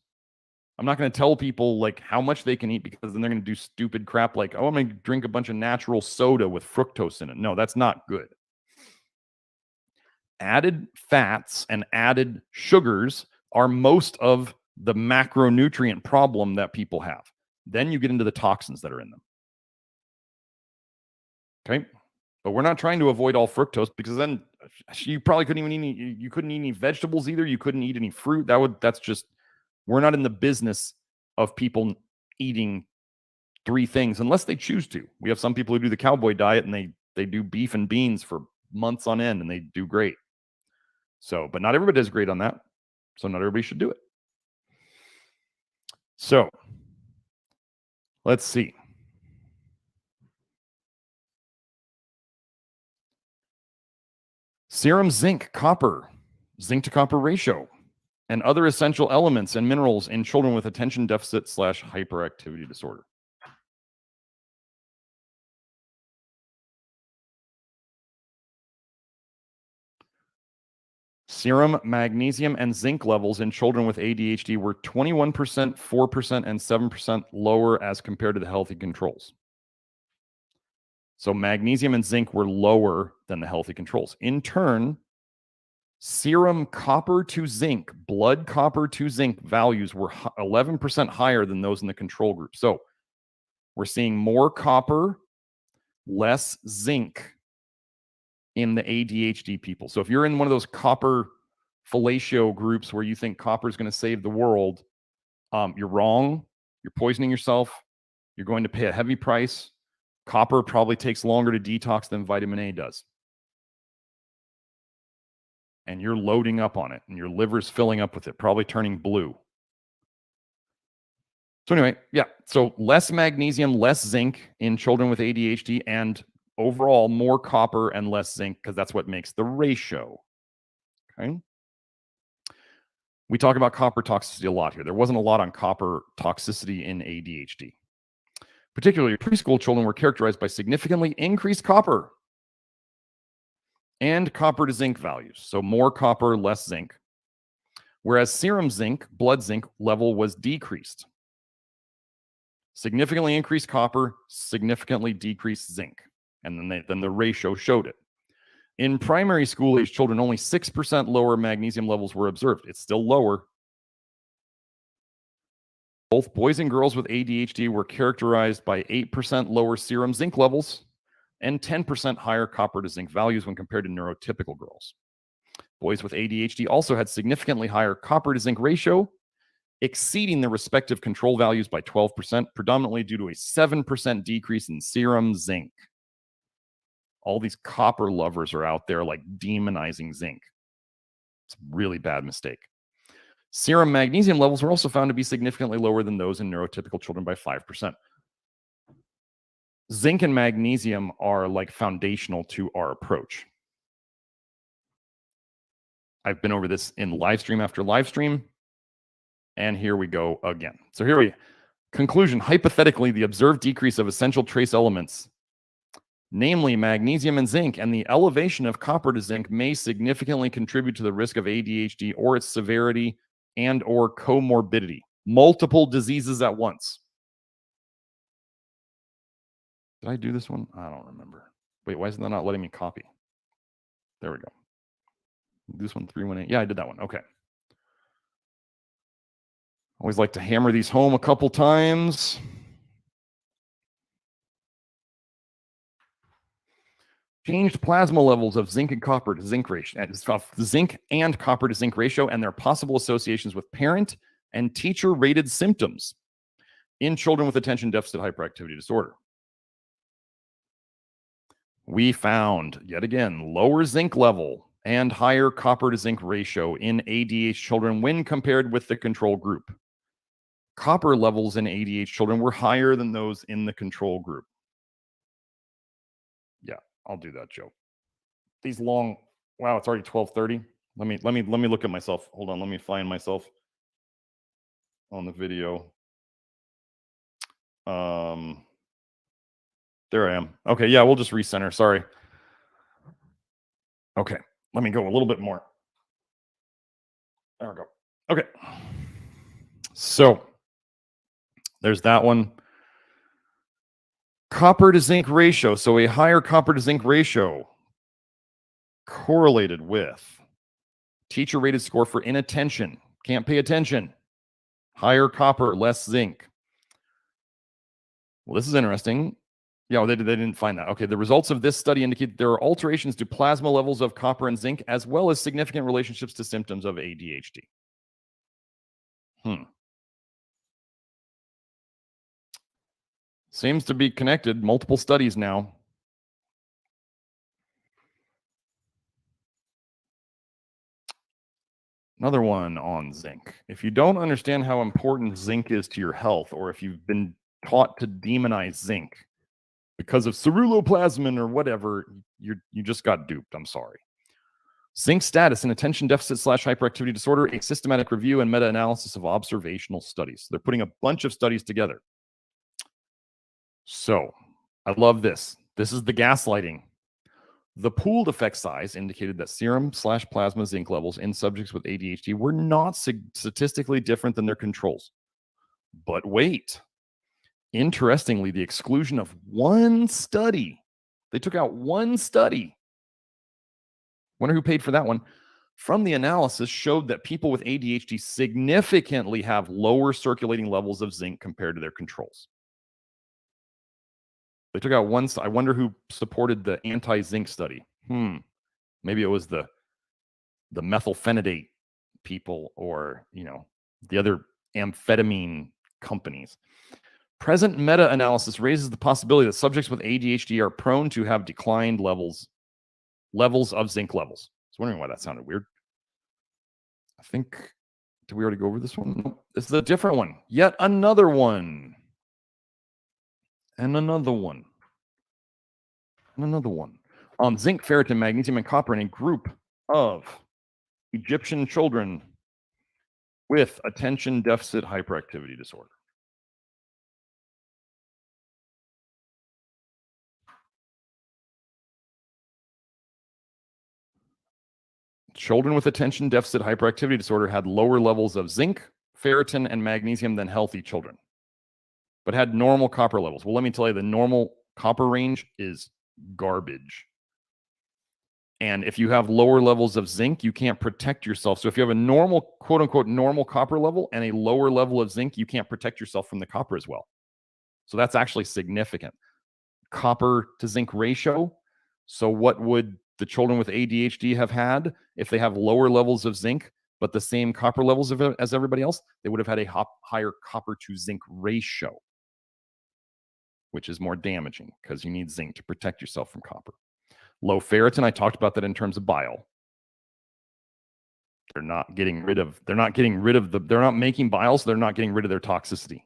I'm not going to tell people like how much they can eat, because then they're going to do stupid crap like, oh, I'm going to drink a bunch of natural soda with fructose in it. No, that's not good. Added fats and added sugars are most of the macronutrient problem that people have. Then you get into the toxins that are in them. Okay. But we're not trying to avoid all fructose, because then you probably couldn't even eat you couldn't eat any vegetables either. You couldn't eat any fruit. That's just, we're not in the business of people eating 3 things unless they choose to. We have some people who do the cowboy diet and they do beef and beans for months on end and they do great. So, but not everybody does great on that. So not everybody should do it. So let's see. Serum zinc to copper ratio. and other essential elements and minerals in children with attention deficit / hyperactivity disorder. Serum magnesium and zinc levels in children with ADHD were 21%, 4%, and 7% lower as compared to the healthy controls. So magnesium and zinc were lower than the healthy controls. In turn, serum copper to zinc, blood copper to zinc values were 11% higher than those in the control group. So we're seeing more copper, less zinc in the ADHD people. So if you're in one of those copper fellatio groups where you think copper is going to save the world, you're wrong. You're poisoning yourself. You're going to pay a heavy price. Copper probably takes longer to detox than vitamin A does. And you're loading up on it, and your liver's filling up with it, probably turning blue. So anyway, yeah, so less magnesium, less zinc in children with ADHD, and overall more copper and less zinc, because that's what makes the ratio. Okay. We talk about copper toxicity a lot here. There wasn't a lot on copper toxicity in ADHD. Particularly preschool children were characterized by significantly increased copper and copper to zinc values. So more copper, less zinc. Whereas serum zinc, blood zinc level was decreased. Significantly increased copper, significantly decreased zinc. And then the ratio showed it. In primary school age children, only 6% lower magnesium levels were observed. It's still lower. Both boys and girls with ADHD were characterized by 8% lower serum zinc levels and 10% higher copper to zinc values when compared to neurotypical girls. Boys with ADHD also had significantly higher copper to zinc ratio, exceeding the respective control values by 12%, predominantly due to a 7% decrease in serum zinc. All these copper lovers are out there like demonizing zinc. It's a really bad mistake. Serum magnesium levels were also found to be significantly lower than those in neurotypical children by 5%. Zinc and magnesium are like foundational to our approach. I've been over this in live stream after live stream, and here we go again. So here we conclusion. Hypothetically, the observed decrease of essential trace elements, namely magnesium and zinc, and the elevation of copper to zinc may significantly contribute to the risk of ADHD or its severity and or comorbidity. Multiple diseases at once. Did I do this one? I don't remember. Wait, why is it not letting me copy? There we go. This one, 318. Yeah, I did that one. Okay. Always like to hammer these home a couple times. Changed plasma levels of zinc and copper to zinc ratio, zinc and copper to zinc ratio, and their possible associations with parent and teacher rated symptoms in children with attention deficit hyperactivity disorder. We found, yet again, lower zinc level and higher copper to zinc ratio in ADHD children when compared with the control group. Copper levels in ADHD children were higher than those in the control group. Yeah, I'll do that joke. These long, wow, it's already 12:30. Let me look at myself. Hold on, let me find myself on the video. There I am. Okay, yeah, we'll just recenter. Sorry. Okay, let me go a little bit more. There we go. Okay. So there's that one. Copper to zinc ratio. So a higher copper to zinc ratio correlated with teacher rated score for inattention. Can't pay attention. Higher copper, less zinc. Well, this is interesting. Yeah, they didn't find that. Okay, the results of this study indicate there are alterations to plasma levels of copper and zinc, as well as significant relationships to symptoms of ADHD. Seems to be connected. Multiple studies now. Another one on zinc. If you don't understand how important zinc is to your health, or if you've been taught to demonize zinc because of ceruloplasmin or whatever, you just got duped. I'm sorry. Zinc status in attention deficit / hyperactivity disorder, a systematic review and meta-analysis of observational studies. They're putting a bunch of studies together. So I love this. This is the gaslighting. The pooled effect size indicated that serum / plasma zinc levels in subjects with ADHD were not statistically different than their controls. But wait, interestingly, the exclusion of one study, they took out one study. Wonder who paid for that one. From the analysis showed that people with ADHD significantly have lower circulating levels of zinc compared to their controls. They took out one. I wonder who supported the anti-zinc study. Maybe it was the methylphenidate people, or the other amphetamine companies. Present meta-analysis raises the possibility that subjects with ADHD are prone to have declined levels of zinc levels. I was wondering why that sounded weird. I think, did we already go over this one? Nope. This is a different one. Yet another one. And another one. And another one. On zinc, ferritin, magnesium, and copper in a group of Egyptian children with attention deficit hyperactivity disorder. Children with attention deficit hyperactivity disorder had lower levels of zinc, ferritin, and magnesium than healthy children, but had normal copper levels. Well, let me tell you, the normal copper range is garbage. And if you have lower levels of zinc, you can't protect yourself. So if you have a normal, quote unquote, normal copper level and a lower level of zinc, you can't protect yourself from the copper as well. So that's actually significant. Copper to zinc ratio. So what would the children with ADHD have had if they have lower levels of zinc, but the same copper levels as everybody else? They would have had a higher copper to zinc ratio, which is more damaging because you need zinc to protect yourself from copper. Low ferritin, I talked about that in terms of bile. They're not making bile, so they're not getting rid of their toxicity.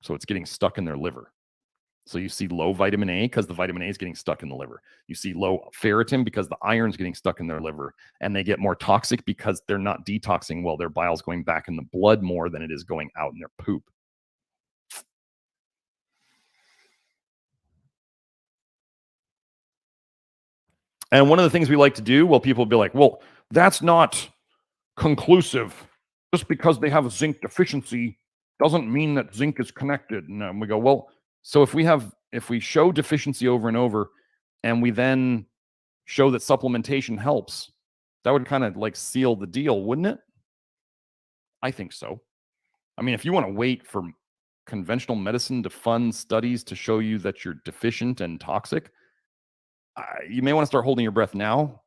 So it's getting stuck in their liver. So you see low vitamin A because the vitamin A is getting stuck in the liver. You see low ferritin because the iron is getting stuck in their liver. And they get more toxic because they're not detoxing well. Their bile is going back in the blood more than it is going out in their poop. And one of the things we like to do, well, people will be like, well, that's not conclusive. Just because they have a zinc deficiency doesn't mean that zinc is connected. And we go, well, so if we show deficiency over and over, and we then show that supplementation helps, that would kind of like seal the deal, wouldn't it? I think so. I mean, if you want to wait for conventional medicine to fund studies to show you that you're deficient and toxic, you may want to start holding your breath now,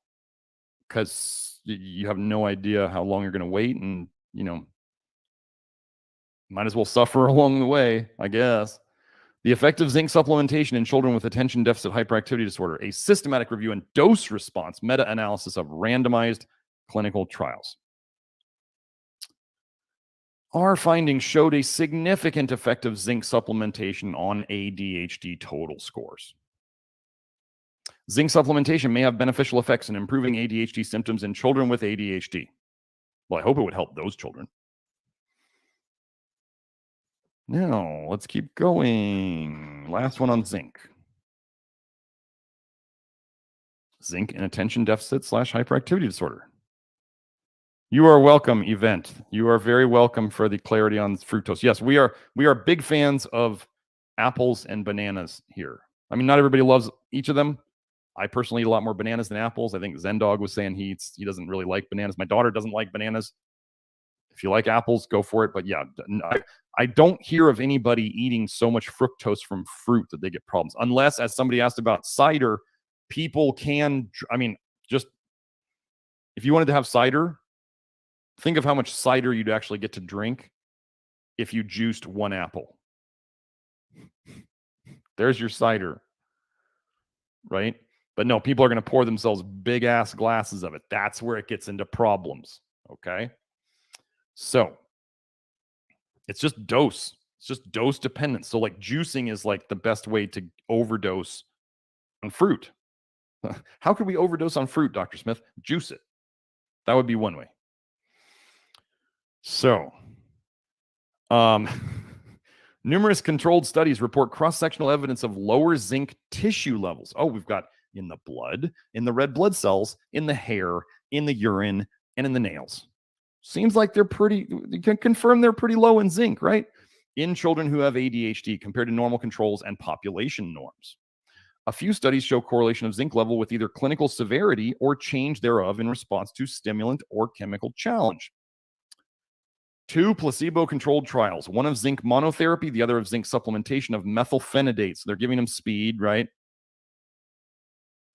because you have no idea how long you're going to wait, and might as well suffer along the way, I guess. The effect of zinc supplementation in children with attention deficit hyperactivity disorder, a systematic review and dose response meta-analysis of randomized clinical trials. Our findings showed a significant effect of zinc supplementation on ADHD total scores. Zinc supplementation may have beneficial effects in improving ADHD symptoms in children with ADHD. Well, I hope it would help those children. Now, let's keep going. Last one on zinc. Zinc and attention deficit / hyperactivity disorder. You are welcome, Event. You are very welcome for the clarity on fructose. Yes, we are big fans of apples and bananas here. I mean, not everybody loves each of them. I personally eat a lot more bananas than apples. I think Zendog was saying he doesn't really like bananas. My daughter doesn't like bananas. If you like apples, go for it. But yeah, I don't hear of anybody eating so much fructose from fruit that they get problems. Unless, as somebody asked about cider, people can, just if you wanted to have cider, think of how much cider you'd actually get to drink if you juiced one apple. There's your cider, right? But no, people are going to pour themselves big ass glasses of it. That's where it gets into problems. Okay. So it's just dose. It's just dose dependent. So like juicing is like the best way to overdose on fruit. How could we overdose on fruit, Dr. Smith? Juice it. That would be one way. So, numerous controlled studies report cross-sectional evidence of lower zinc tissue levels. Oh, we've got in the blood, in the red blood cells, in the hair, in the urine, and in the nails. Seems like you can confirm they're pretty low in zinc, right? In children who have ADHD compared to normal controls and population norms. A few studies show correlation of zinc level with either clinical severity or change thereof in response to stimulant or chemical challenge. 2 placebo-controlled trials, one of zinc monotherapy, the other of zinc supplementation of methylphenidate. So they're giving them speed, right?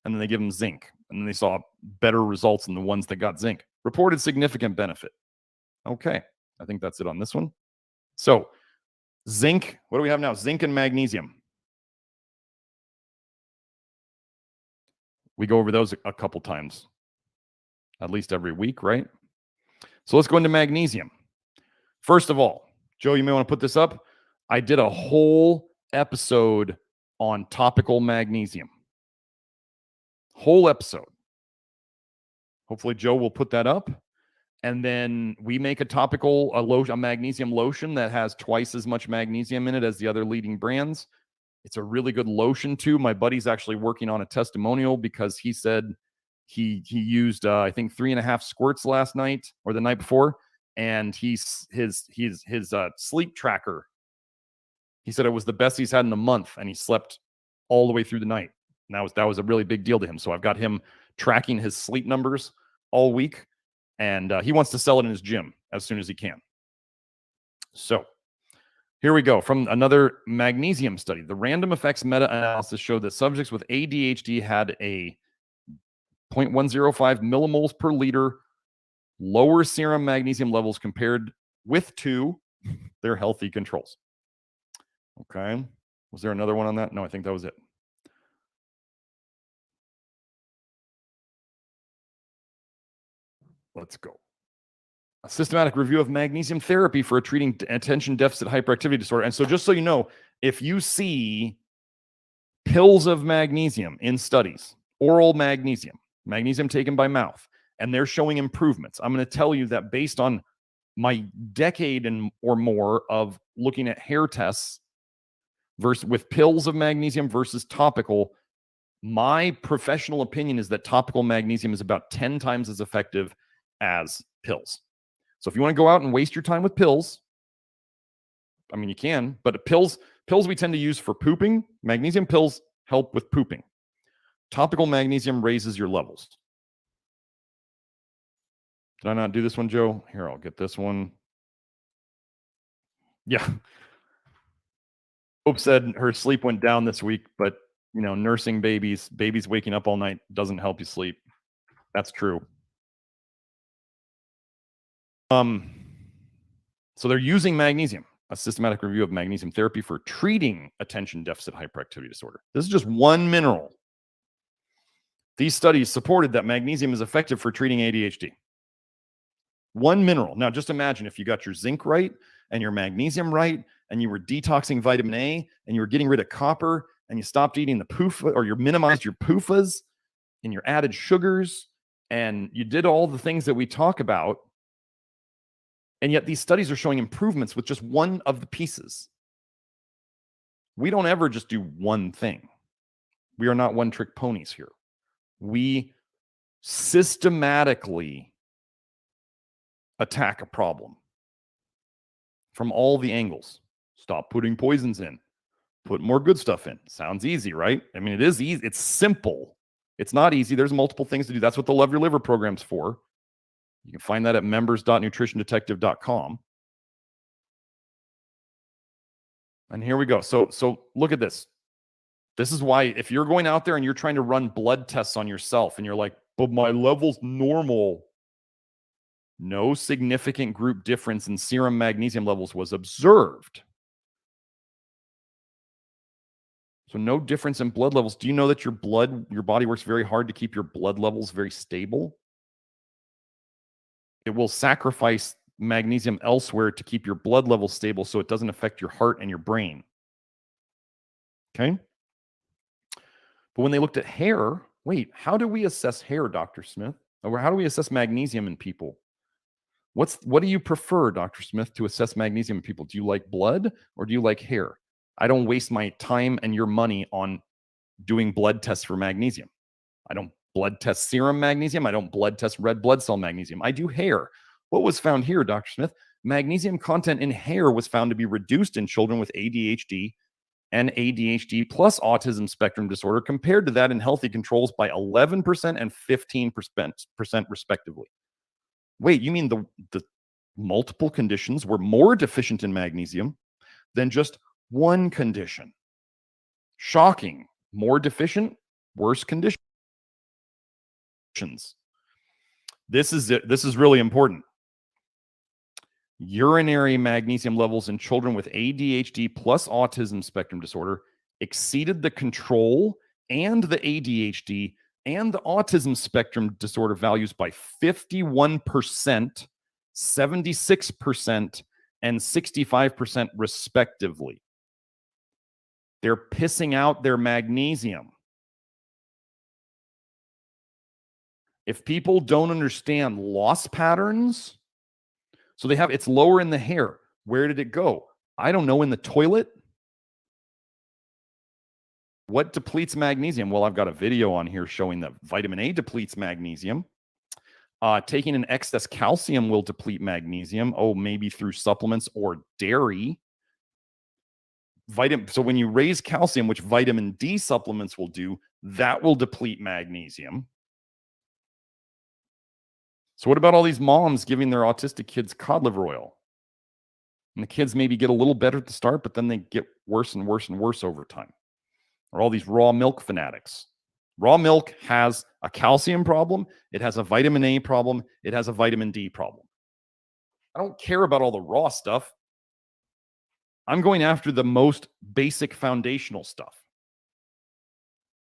And then they give them zinc. And then they saw better results in the ones that got zinc. Reported significant benefit. Okay, I think that's it on this one. So zinc, what do we have now? Zinc and magnesium. We go over those a couple times, at least every week, right? So let's go into magnesium. First of all, Joe, you may want to put this up. I did a whole episode on topical magnesium. Whole episode. Hopefully Joe will put that up. And then we make a magnesium lotion that has twice as much magnesium in it as the other leading brands. It's a really good lotion too. My buddy's actually working on a testimonial because he said he used I think 3.5 squirts last night or the night before, and his sleep tracker. He said it was the best he's had in a month, and he slept all the way through the night. And that was a really big deal to him. So I've got him tracking his sleep numbers all week, and he wants to sell it in his gym as soon as he can. So here we go. From another magnesium study, the random effects meta-analysis showed that subjects with ADHD had a 0.105 millimoles per liter lower serum magnesium levels compared to their healthy controls. Okay. Was there another one on that? No, I think that was it. Let's go. A systematic review of magnesium therapy for treating attention deficit hyperactivity disorder. And so just so you know, if you see pills of magnesium in studies, oral magnesium taken by mouth, and they're showing improvements, I'm going to tell you that based on my decade or more of looking at hair tests with pills of magnesium versus topical, my professional opinion is that topical magnesium is about 10 times as effective as pills. So if you want to go out and waste your time with pills, I mean, you can, but pills we tend to use for pooping. Magnesium pills help with pooping. Topical magnesium raises your levels. Did I not do this one, Joe? Here, I'll get this one. Yeah. Hope said her sleep went down this week, but nursing babies waking up all night doesn't help you sleep. That's true. So they're using magnesium, a systematic review of magnesium therapy for treating attention deficit hyperactivity disorder. This is just one mineral. These studies supported that magnesium is effective for treating ADHD. One mineral. Now, just imagine if you got your zinc right and your magnesium right, and you were detoxing vitamin A, and you were getting rid of copper, and you stopped eating the PUFA, or you minimized your PUFAs and your added sugars, and you did all the things that we talk about. And yet these studies are showing improvements with just one of the pieces. We don't ever just do one thing. We are not one-trick ponies here. We systematically attack a problem from all the angles. Stop putting poisons in. Put more good stuff in. Sounds easy, right? I mean, it is easy. It's simple. It's not easy. There's multiple things to do. That's what the Love Your Liver program's for. You can find that at members.nutritiondetective.com. And here we go. So look at this. This is why if you're going out there and you're trying to run blood tests on yourself and you're like, but my level's normal. No significant group difference in serum magnesium levels was observed. So no difference in blood levels. Do you know that your body works very hard to keep your blood levels very stable? It will sacrifice magnesium elsewhere to keep your blood levels stable so it doesn't affect your heart and your brain. Okay? But when they looked at hair, wait, how do we assess hair, Dr. Smith? Or how do we assess magnesium in people? What do you prefer, Dr. Smith, to assess magnesium in people? Do you like blood or do you like hair? I don't waste my time and your money on doing blood tests for magnesium. I don't blood test serum magnesium. I don't blood test red blood cell magnesium. I do hair. What was found here, Dr. Smith? Magnesium content in hair was found to be reduced in children with ADHD and ADHD plus autism spectrum disorder compared to that in healthy controls by 11% and 15% respectively. Wait, you mean the multiple conditions were more deficient in magnesium than just one condition? Shocking. More deficient, worse conditions. This is really important. Urinary magnesium levels in children with ADHD plus autism spectrum disorder exceeded the control and the ADHD and the autism spectrum disorder values by 51%, 76%, and 65% respectively. They're pissing out their magnesium. If people don't understand loss patterns, so it's lower in the hair. Where did it go? I don't know, in the toilet? What depletes magnesium? Well, I've got a video on here showing that vitamin A depletes magnesium. Taking an excess calcium will deplete magnesium. Oh, maybe through supplements or dairy. So when you raise calcium, which vitamin D supplements will do, that will deplete magnesium. So what about all these moms giving their autistic kids cod liver oil? And the kids maybe get a little better at the start, but then they get worse and worse and worse over time. Or all these raw milk fanatics. Raw milk has a calcium problem. It has a vitamin A problem. It has a vitamin D problem. I don't care about all the raw stuff. I'm going after the most basic foundational stuff.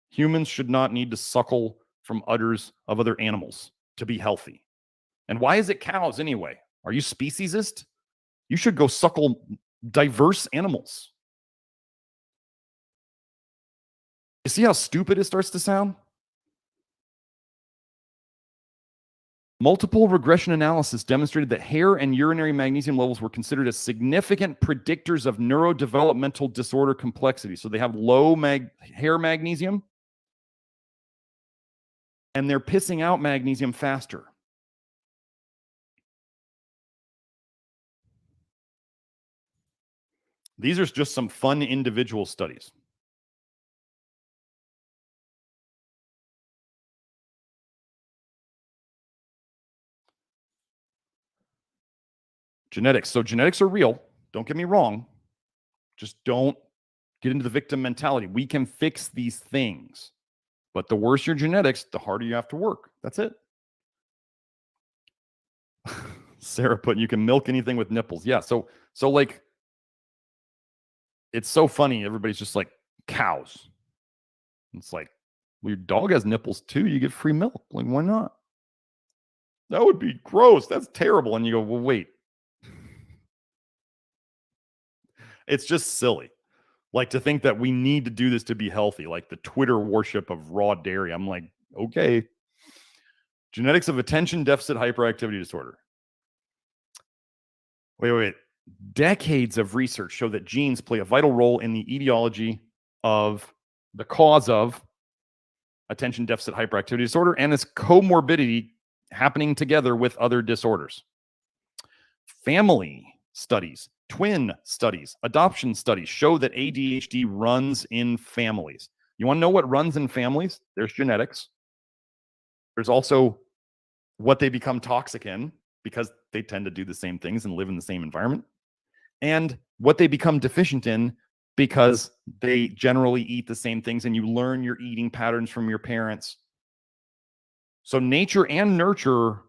Humans should not need to suckle from udders of other animals to be healthy. And why is it cows anyway? Are you speciesist? You should go suckle diverse animals. You see how stupid it starts to sound? Multiple regression analysis demonstrated that hair and urinary magnesium levels were considered as significant predictors of neurodevelopmental disorder complexity. So they have low hair magnesium, and they're pissing out magnesium faster. These are just some fun individual studies. Genetics. So genetics are real. Don't get me wrong. Just don't get into the victim mentality. We can fix these things. But the worse your genetics, the harder you have to work. That's it. Sarah put, you can milk anything with nipples. Yeah. So like, it's so funny. Everybody's just like, cows. It's like, well, your dog has nipples too. You get free milk. Like, why not? That would be gross. That's terrible. And you go, well, wait. It's just silly. Like, to think that we need to do this to be healthy, like the Twitter worship of raw dairy. I'm like, okay. Genetics of attention deficit hyperactivity disorder. Wait. Decades of research show that genes play a vital role in the etiology of the cause of attention deficit hyperactivity disorder and its comorbidity happening together with other disorders. Family studies, twin studies, adoption studies show that ADHD runs in families. You want to know what runs in families? There's genetics. There's also what they become toxic in because they tend to do the same things and live in the same environment. And what they become deficient in because they generally eat the same things and you learn your eating patterns from your parents. So nature and nurture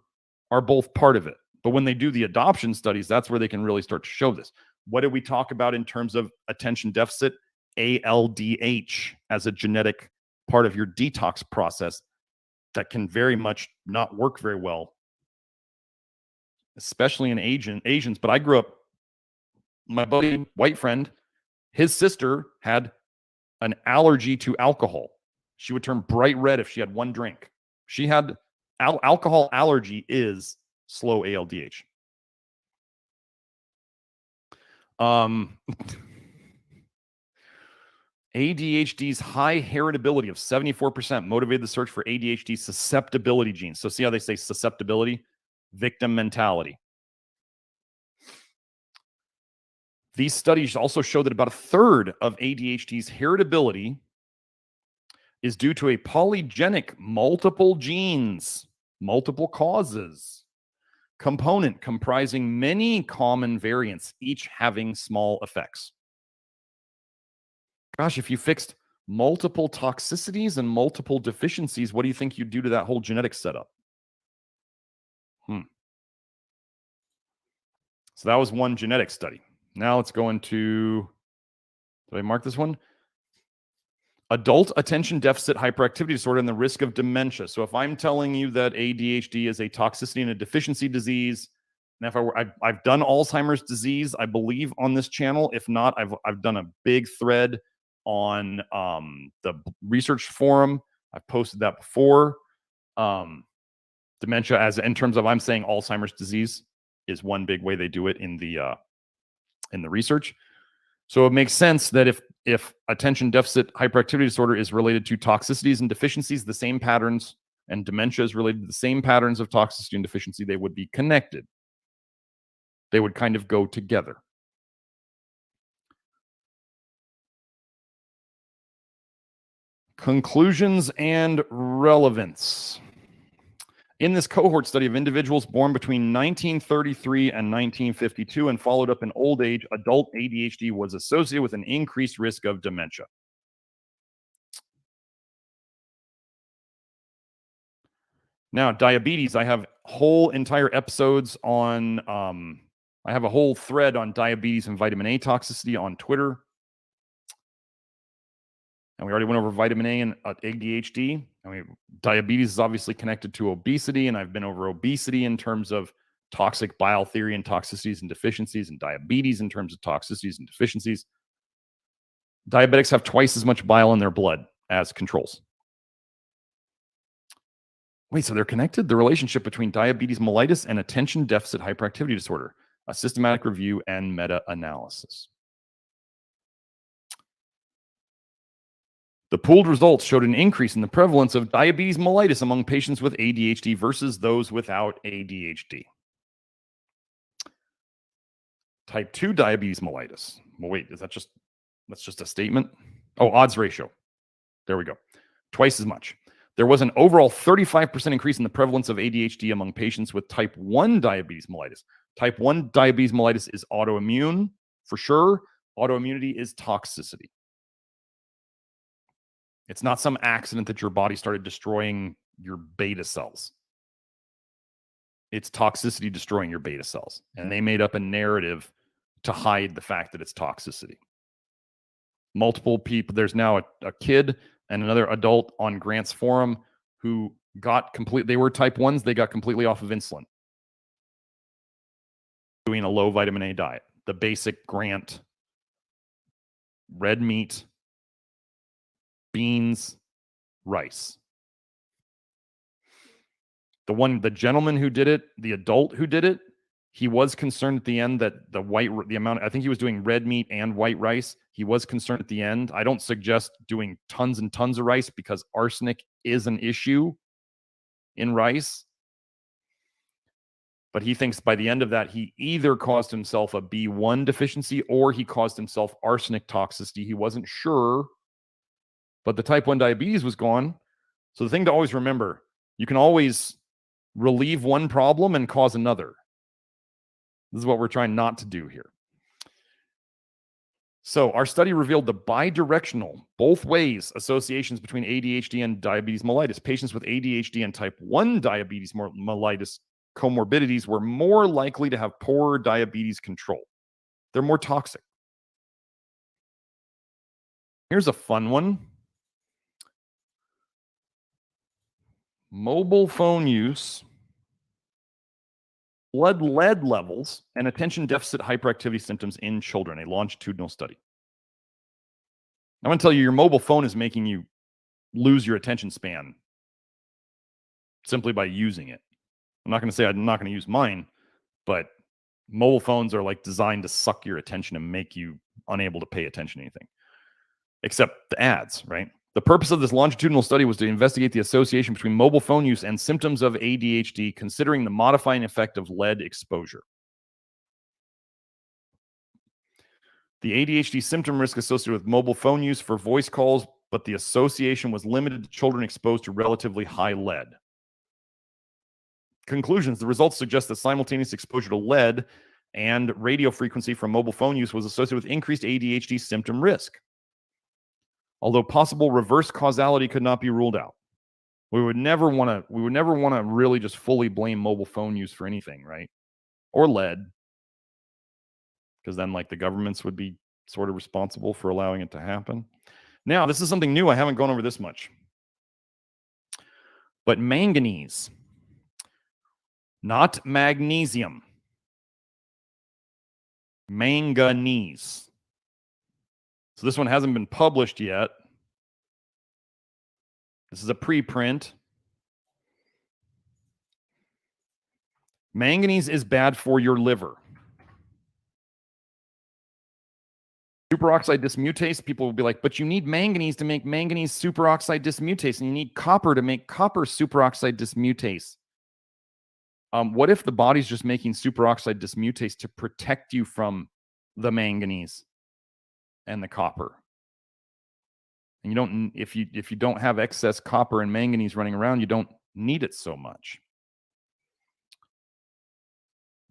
are both part of it. But when they do the adoption studies, that's where they can really start to show this. What did we talk about in terms of attention deficit? ALDH as a genetic part of your detox process that can very much not work very well, especially in Asians. But I grew up, my buddy, white friend, his sister had an allergy to alcohol. She would turn bright red if she had one drink. She had alcohol allergy is slow ALDH. ADHD's high heritability of 74% motivated the search for ADHD susceptibility genes. So see how they say susceptibility? Victim mentality. These studies also show that about a third of ADHD's heritability is due to a polygenic, multiple genes, multiple causes, component comprising many common variants, each having small effects. Gosh, if you fixed multiple toxicities and multiple deficiencies, what do you think you'd do to that whole genetic setup? So that was one genetic study. Now let's go into, did I mark this one? Adult attention deficit hyperactivity disorder and the risk of dementia. So if I'm telling you that ADHD is a toxicity and a deficiency disease, and if I've done Alzheimer's disease, I believe, on this channel. If not, I've done a big thread on the research forum. I've posted that before. Dementia, as in terms of, I'm saying Alzheimer's disease is one big way they do it in the research. So it makes sense that if attention deficit hyperactivity disorder is related to toxicities and deficiencies, the same patterns, and dementia is related to the same patterns of toxicity and deficiency, they would be connected. They would kind of go together. Conclusions and relevance. In this cohort study of individuals born between 1933 and 1952 and followed up in old age, adult ADHD was associated with an increased risk of dementia. Now, diabetes, I have whole entire episodes on, I have a whole thread on diabetes and vitamin A toxicity on Twitter. And we already went over vitamin A and ADHD. I mean, diabetes is obviously connected to obesity, and I've been over obesity in terms of toxic bile theory and toxicities and deficiencies, and diabetes in terms of toxicities and deficiencies. Diabetics have twice as much bile in their blood as controls. Wait, so they're connected? The relationship between diabetes mellitus and attention deficit hyperactivity disorder, a systematic review and meta-analysis. The pooled results showed an increase in the prevalence of diabetes mellitus among patients with ADHD versus those without ADHD. Type 2 diabetes mellitus. Well, wait, that's just a statement? Oh, odds ratio. There we go. Twice as much. There was an overall 35% increase in the prevalence of ADHD among patients with type 1 diabetes mellitus. Type 1 diabetes mellitus is autoimmune, for sure. Autoimmunity is toxicity. It's not some accident that your body started destroying your beta cells. It's toxicity destroying your beta cells. And they made up a narrative to hide the fact that it's toxicity. Multiple people, there's now a kid and another adult on Grant's forum who they were type 1s, they got completely off of insulin. Doing a low vitamin A diet. The basic Grant, red meat, beans, rice. The gentleman who did it, the adult who did it, he was concerned at the end that the amount, I think he was doing red meat and white rice. He was concerned at the end. I don't suggest doing tons and tons of rice because arsenic is an issue in rice. But he thinks by the end of that, he either caused himself a B1 deficiency or he caused himself arsenic toxicity. He wasn't sure, but the type 1 diabetes was gone. So the thing to always remember, you can always relieve one problem and cause another. This is what we're trying not to do here. So our study revealed the bidirectional, both ways, associations between ADHD and diabetes mellitus. Patients with ADHD and type 1 diabetes mellitus comorbidities were more likely to have poorer diabetes control. They're more toxic. Here's a fun one. Mobile phone use, blood lead levels, and attention deficit hyperactivity symptoms in children, a longitudinal study. I'm going to tell you, your mobile phone is making you lose your attention span simply by using it. I'm not going to say I'm not going to use mine, but mobile phones are like designed to suck your attention and make you unable to pay attention to anything, except the ads, right? The purpose of this longitudinal study was to investigate the association between mobile phone use and symptoms of ADHD, considering the modifying effect of lead exposure. The ADHD symptom risk associated with mobile phone use for voice calls, but the association was limited to children exposed to relatively high lead. Conclusions. The results suggest that simultaneous exposure to lead and radio frequency from mobile phone use was associated with increased ADHD symptom risk. Although possible reverse causality could not be ruled out. We would never want to really just fully blame mobile phone use for anything, right? Or lead. Because then like the governments would be sort of responsible for allowing it to happen. Now, this is something new. I haven't gone over this much. But manganese, not magnesium. Manganese. So this one hasn't been published yet. This is a preprint. Manganese is bad for your liver. Superoxide dismutase, people will be like, but you need manganese to make manganese superoxide dismutase, and you need copper to make copper superoxide dismutase. What if the body's just making superoxide dismutase to protect you from the manganese and the copper? And you don't, if you don't have excess copper and manganese running around, you don't need it so much.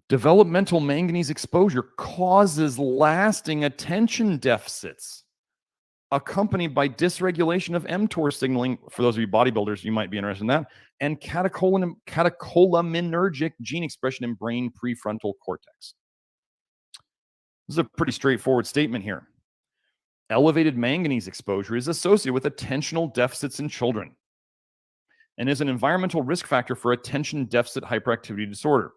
Developmental manganese exposure causes lasting attention deficits accompanied by dysregulation of mTOR signaling. For those of you bodybuilders, you might be interested in that. And catecholaminergic gene expression in brain prefrontal cortex. This is a pretty straightforward statement here. Elevated manganese exposure is associated with attentional deficits in children and is an environmental risk factor for attention deficit hyperactivity disorder.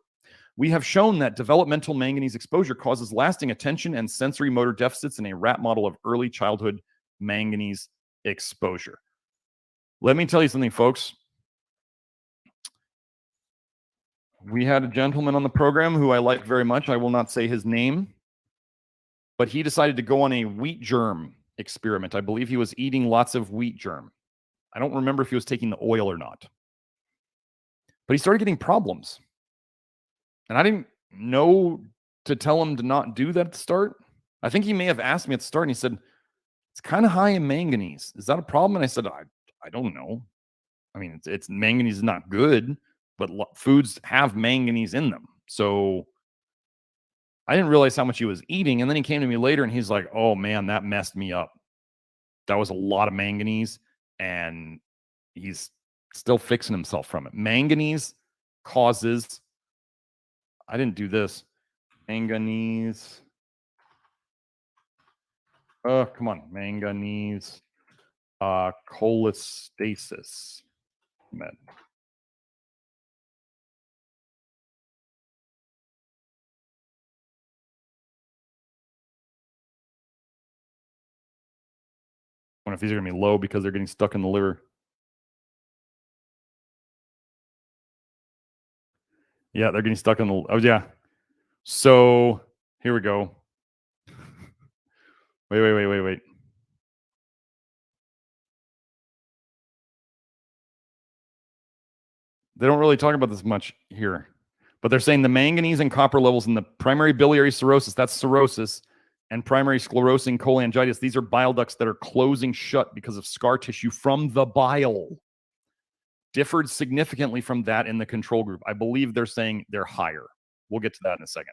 We have shown that developmental manganese exposure causes lasting attention and sensory motor deficits in a rat model of early childhood manganese exposure. Let me tell you something, folks. We had a gentleman on the program who I like very much. I will not say his name, but he decided to go on a wheat germ experiment. I believe he was eating lots of wheat germ. I don't remember if he was taking the oil or not. But he started getting problems. And I didn't know to tell him to not do that at the start. I think he may have asked me at the start, and he said, it's kind of high in manganese. Is that a problem? And I said, I don't know. I mean, it's manganese is not good, but foods have manganese in them. So I didn't realize how much he was eating. And then he came to me later and he's like, oh man, that messed me up. That was a lot of manganese. And he's still fixing himself from it. Manganese causes, I didn't do this. Manganese. Oh, come on. Manganese. Cholestasis. Med. I wonder if these are going to be low because they're getting stuck in the liver. Yeah, they're getting stuck in the... Oh, yeah. So, here we go. Wait. They don't really talk about this much here. But they're saying the manganese and copper levels in the primary biliary cirrhosis, that's cirrhosis, and primary sclerosing cholangitis, these are bile ducts that are closing shut because of scar tissue from the bile, differed significantly from that in the control group. I believe they're saying they're higher. We'll get to that in a second.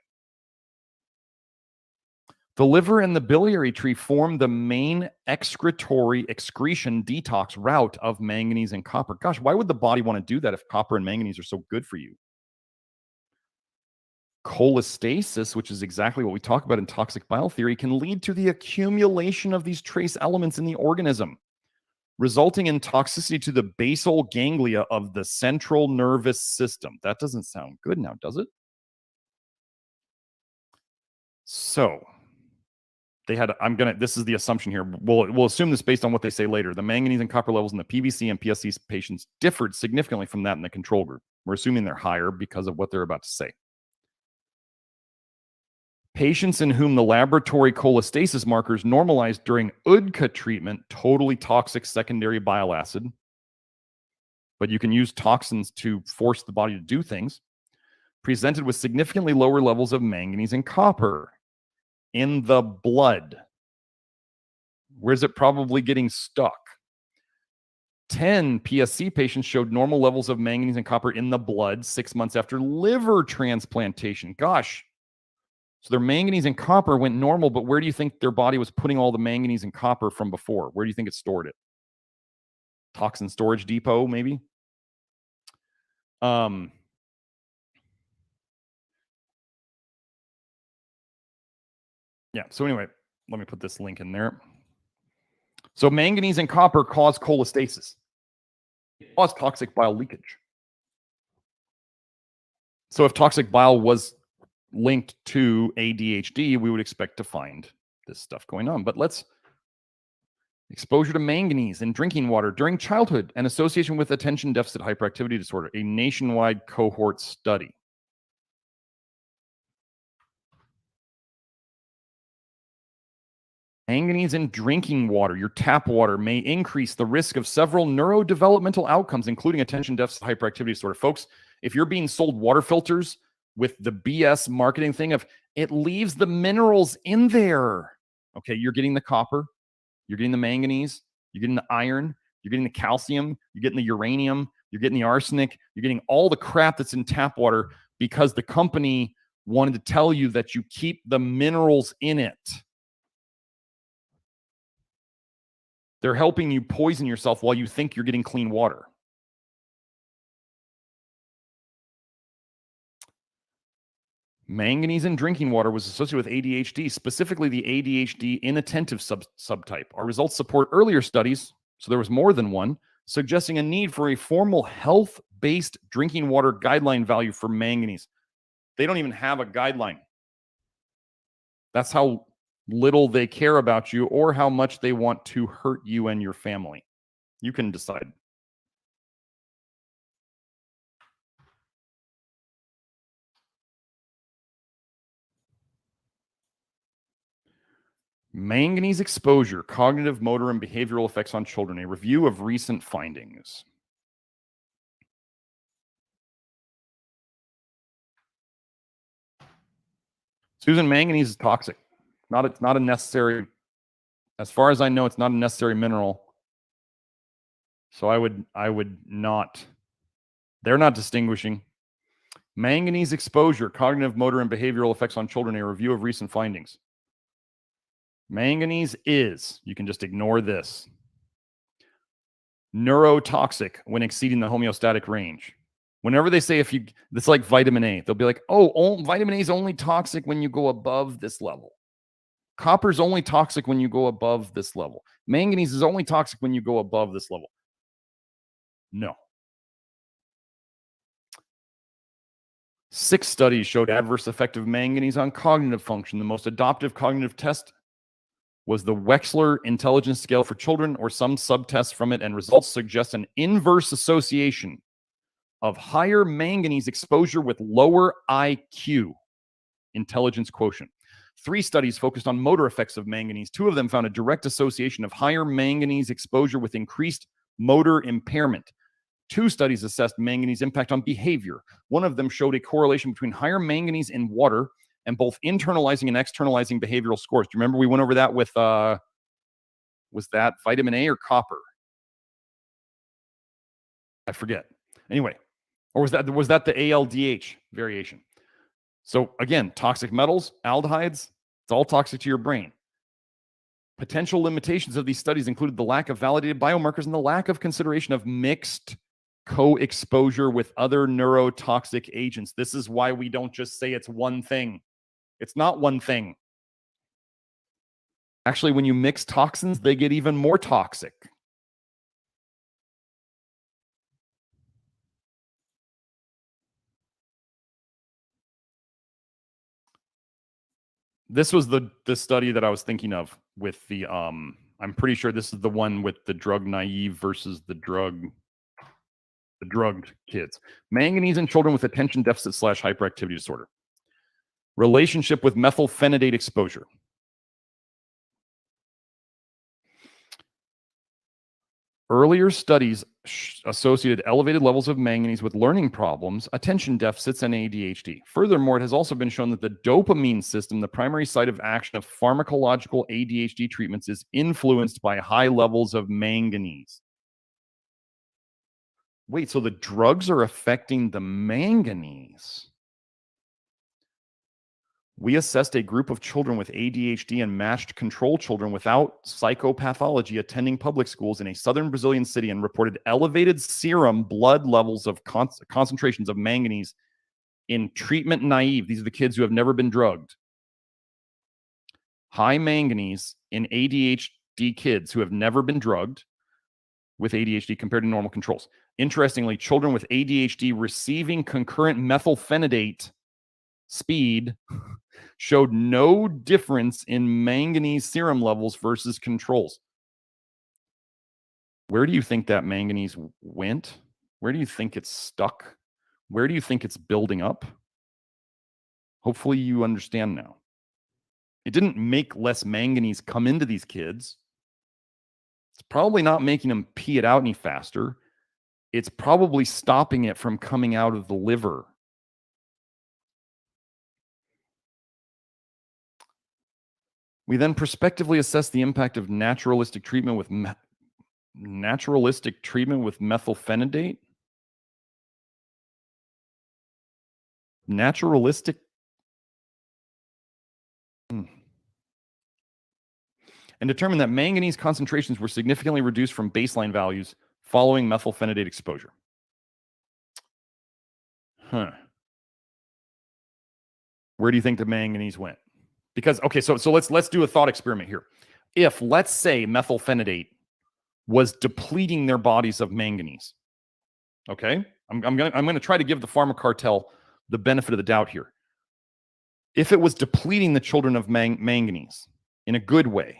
The liver and the biliary tree form the main excretory excretion detox route of manganese and copper. Gosh, why would the body want to do that if copper and manganese are so good for you? Cholestasis, which is exactly what we talk about in toxic bile theory, can lead to the accumulation of these trace elements in the organism, resulting in toxicity to the basal ganglia of the central nervous system. That doesn't sound good now, does it? So, this is the assumption here. We'll assume this based on what they say later. The manganese and copper levels in the PBC and PSC patients differed significantly from that in the control group. We're assuming they're higher because of what they're about to say. Patients in whom the laboratory cholestasis markers normalized during UDCA treatment, totally toxic secondary bile acid, but you can use toxins to force the body to do things, presented with significantly lower levels of manganese and copper in the blood. Where's it probably getting stuck? 10 PSC patients showed normal levels of manganese and copper in the blood 6 months after liver transplantation. Gosh. So their manganese and copper went normal, but where do you think their body was putting all the manganese and copper from before? Where do you think it stored it? Toxin storage depot, maybe? Yeah, so anyway, let me put this link in there. So manganese and copper cause cholestasis. It cause toxic bile leakage. So if toxic bile was linked to ADHD, we would expect to find this stuff going on. But exposure to manganese in drinking water during childhood and association with attention deficit hyperactivity disorder, a nationwide cohort study. Manganese in drinking water, your tap water, may increase the risk of several neurodevelopmental outcomes, including attention deficit hyperactivity disorder. Folks, if you're being sold water filters with the BS marketing thing of it leaves the minerals in there, okay, you're getting the copper, you're getting the manganese, you're getting the iron, you're getting the calcium, you're getting the uranium, you're getting the arsenic, you're getting all the crap that's in tap water because the company wanted to tell you that you keep the minerals in it. They're helping you poison yourself while you think you're getting clean water. Manganese in drinking water was associated with ADHD, specifically the ADHD inattentive subtype. Our results support earlier studies, so there was more than one, suggesting a need for a formal health-based drinking water guideline value for manganese. They don't even have a guideline. That's how little they care about you or how much they want to hurt you and your family. You can decide. Manganese exposure, cognitive, motor, and behavioral effects on children. A review of recent findings. Susan, manganese is toxic. It's not a necessary, as far as I know, it's not a necessary mineral. So I would not, they're not distinguishing. Manganese exposure, cognitive, motor, and behavioral effects on children. A review of recent findings. Manganese is, you can just ignore this, neurotoxic when exceeding the homeostatic range. Whenever they say it's like vitamin A, they'll be like, oh, vitamin A is only toxic when you go above this level. Copper is only toxic when you go above this level. Manganese is only toxic when you go above this level. No. 6 studies showed adverse effect of manganese on cognitive function. The most adoptive cognitive test was the Wechsler Intelligence Scale for Children, or some subtests from it, and results suggest an inverse association of higher manganese exposure with lower IQ, intelligence quotient. 3 studies focused on motor effects of manganese. 2 of them found a direct association of higher manganese exposure with increased motor impairment. 2 studies assessed manganese impact on behavior. 1 of them showed a correlation between higher manganese in water and both internalizing and externalizing behavioral scores. Do you remember we went over that with, was that vitamin A or copper? I forget. Anyway, or was that the ALDH variation? So again, toxic metals, aldehydes, it's all toxic to your brain. Potential limitations of these studies included the lack of validated biomarkers and the lack of consideration of mixed co-exposure with other neurotoxic agents. This is why we don't just say it's one thing. It's not one thing. Actually, when you mix toxins, they get even more toxic. This was the study that I was thinking of with the I'm pretty sure this is the one with the drug naive versus the drugged kids. Manganese in children with attention deficit / hyperactivity disorder. Relationship with methylphenidate exposure. Earlier studies associated elevated levels of manganese with learning problems, attention deficits, and ADHD. Furthermore, it has also been shown that the dopamine system, the primary site of action of pharmacological ADHD treatments, is influenced by high levels of manganese. Wait, so the drugs are affecting the manganese? We assessed a group of children with ADHD and matched control children without psychopathology attending public schools in a southern Brazilian city and reported elevated serum blood levels of concentrations of manganese in treatment naive. These are the kids who have never been drugged. High manganese in ADHD kids who have never been drugged with ADHD compared to normal controls. Interestingly, children with ADHD receiving concurrent methylphenidate speed showed no difference in manganese serum levels versus controls. Where do you think that manganese went? Where do you think it's stuck? Where do you think it's building up? Hopefully you understand now. It didn't make less manganese come into these kids. It's probably not making them pee it out any faster. It's probably stopping it from coming out of the liver. We then prospectively assess the impact of naturalistic treatment with methylphenidate. Naturalistic. And determined that manganese concentrations were significantly reduced from baseline values following methylphenidate exposure. Where do you think the manganese went? Because, okay, so let's do a thought experiment here. If, let's say, methylphenidate was depleting their bodies of manganese, okay? I'm going to try to give the pharma cartel the benefit of the doubt here. If it was depleting the children of manganese in a good way,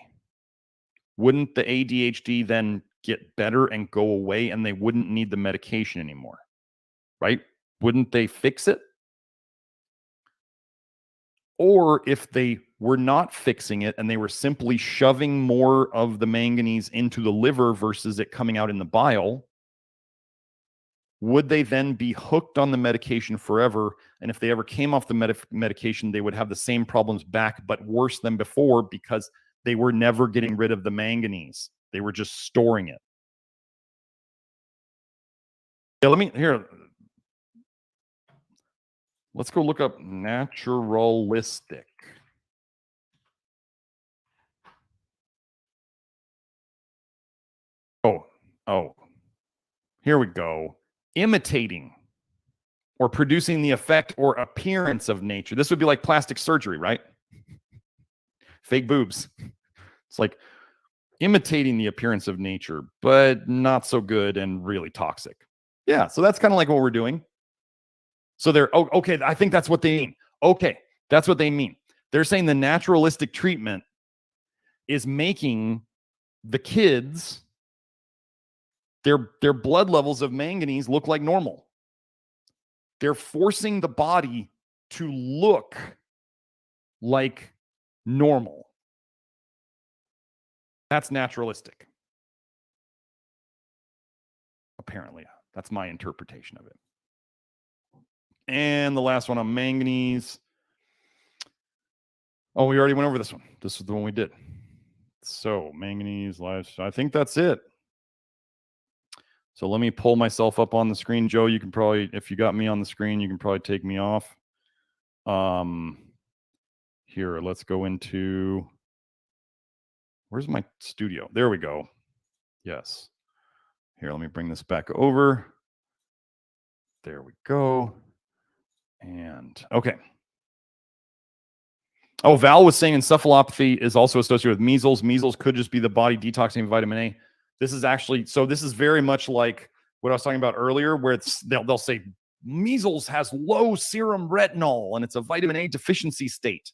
wouldn't the ADHD then get better and go away and they wouldn't need the medication anymore, right? Wouldn't they fix it? Or if they were not fixing it and they were simply shoving more of the manganese into the liver versus it coming out in the bile, would they then be hooked on the medication forever? And if they ever came off the medication, they would have the same problems back, but worse than before because they were never getting rid of the manganese. They were just storing it. Yeah, let's go look up naturalistic. Oh, here we go. Imitating or producing the effect or appearance of nature. This would be like plastic surgery, right? Fake boobs. It's like imitating the appearance of nature, but not so good and really toxic. Yeah, so that's kind of like what we're doing. So okay, I think that's what they mean. Okay, that's what they mean. They're saying the naturalistic treatment is making the kids, their blood levels of manganese look like normal. They're forcing the body to look like normal. That's naturalistic. Apparently, that's my interpretation of it. And the last one on manganese. Oh, we already went over this one. This is the one we did. So manganese, I think that's it. So let me pull myself up on the screen. Joe, you can probably, if you got me on the screen, you can probably take me off. Here, let's go into, where's my studio? There we go. Yes. Here, let me bring this back over. There we go. And okay. Oh, Val was saying encephalopathy is also associated with measles. Measles could just be the body detoxing vitamin A. This is actually, so this is very much like what I was talking about earlier, where it's they'll say measles has low serum retinol and it's a vitamin A deficiency state.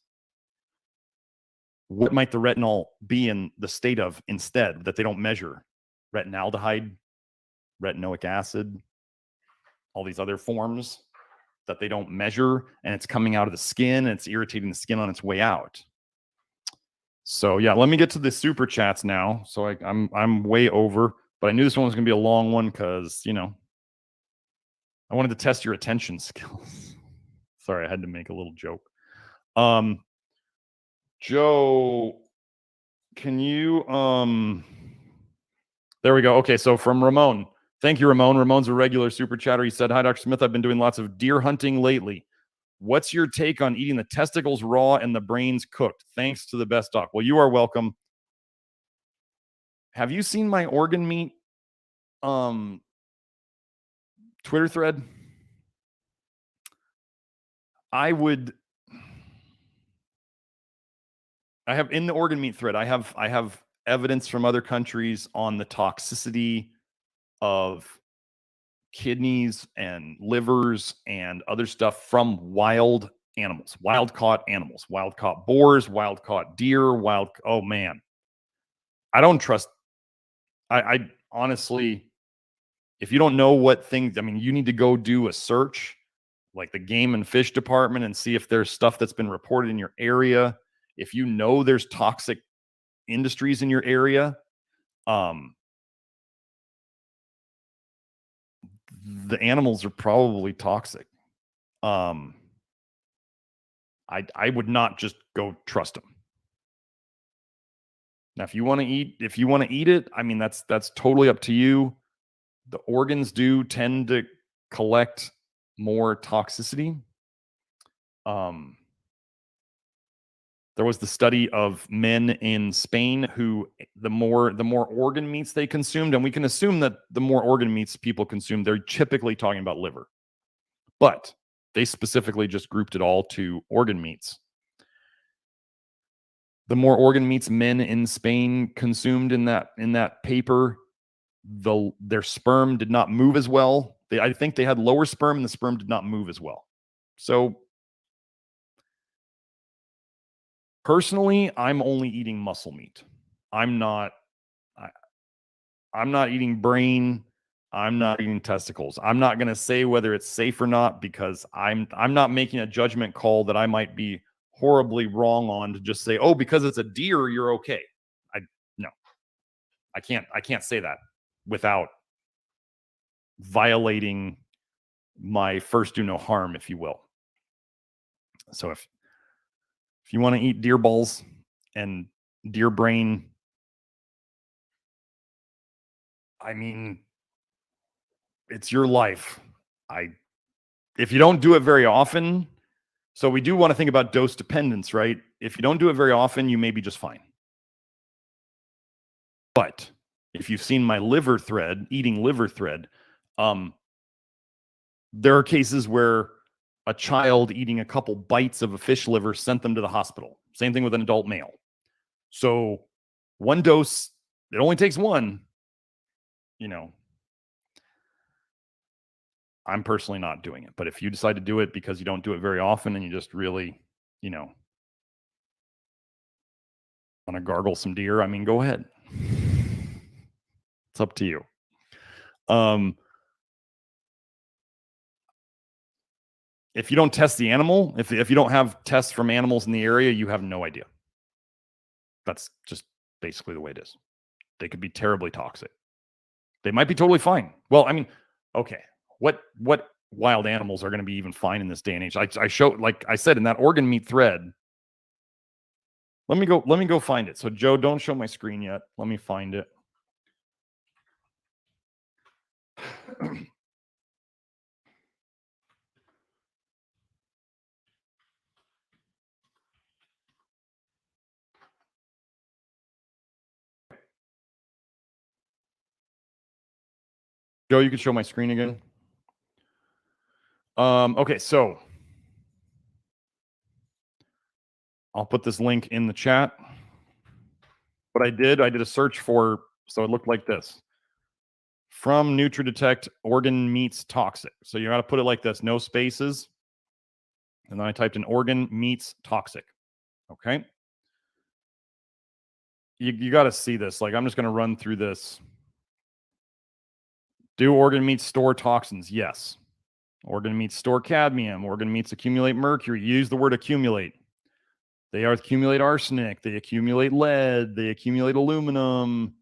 what might the retinol be in the state of instead that they don't measure? Retinaldehyde, retinoic acid, all these other forms that they don't measure, and it's coming out of the skin and it's irritating the skin on its way out. So yeah, let me get to the super chats now. So I'm way over, but I knew this one was gonna be a long one because I wanted to test your attention skills. Sorry, I had to make a little joke. Joe, can you there we go. Okay, so from Ramon. Thank you, Ramon. Ramon's a regular super chatter. He said, "Hi, Dr. Smith. I've been doing lots of deer hunting lately. What's your take on eating the testicles raw and the brains cooked? Thanks to the best doc." Well, you are welcome. Have you seen my organ meat Twitter thread? I have in the organ meat thread, I have evidence from other countries on the toxicity of kidneys and livers and other stuff from wild animals, wild caught boars, wild caught deer, oh man. I don't trust. I honestly, if you don't know what things, I mean, you need to go do a search like the game and fish department and see if there's stuff that's been reported in your area. If you know there's toxic industries in your area, the animals are probably toxic. I would not just go trust them. Now, if you want to eat it, I mean, that's totally up to you. The organs do tend to collect more toxicity. There was the study of men in Spain who the more organ meats they consumed, and we can assume that the more organ meats people consume, they're typically talking about liver. But they specifically just grouped it all to organ meats. The more organ meats men in Spain consumed in that paper, their sperm did not move as well. I think they had lower sperm and the sperm did not move as well. So personally, I'm only eating muscle meat. I'm not eating brain. I'm not eating testicles. I'm not going to say whether it's safe or not because I'm not making a judgment call that I might be horribly wrong on to just say, "Oh, because it's a deer, you're okay." No. I can't say that without violating my first do no harm, if you will. So if you want to eat deer balls and deer brain, I mean, it's your life. If you don't do it very often, so we do want to think about dose dependence, right? If you don't do it very often, you may be just fine. But if you've seen my eating liver thread, there are cases where a child eating a couple bites of a fish liver sent them to the hospital. Same thing with an adult male. So one dose, it only takes one, I'm personally not doing it. But if you decide to do it because you don't do it very often and you just really, want to gargle some deer, I mean, go ahead. It's up to you. If you don't test the animal, if you don't have tests from animals in the area, you have no idea. That's just basically the way it is. They could be terribly toxic. They might be totally fine. Well, I mean, okay. What wild animals are going to be even fine in this day and age? I show, like I said, in that organ meat thread. Let me go find it. So Joe, don't show my screen yet. Let me find it. Joe, you can show my screen again. Okay, so I'll put this link in the chat. What I did a search for, so it looked like this. From NutriDetect, organ meats toxic. So you got to put it like this, no spaces. And then I typed in organ meats toxic. Okay. you got to see this. Like, I'm just going to run through this. Do organ meats store toxins? Yes. Organ meats store cadmium. Organ meats accumulate mercury. Use the word accumulate. They accumulate arsenic. They accumulate lead. They accumulate aluminum.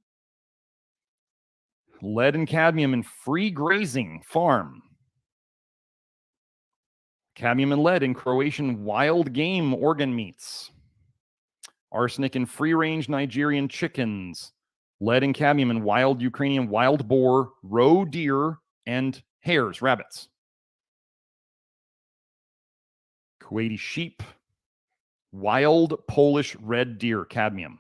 Lead and cadmium in free grazing farm. Cadmium and lead in Croatian wild game organ meats. Arsenic in free-range Nigerian chickens. Lead and cadmium in wild Ukrainian wild boar, roe deer, and hares, rabbits. Kuwaiti sheep. Wild Polish red deer, cadmium.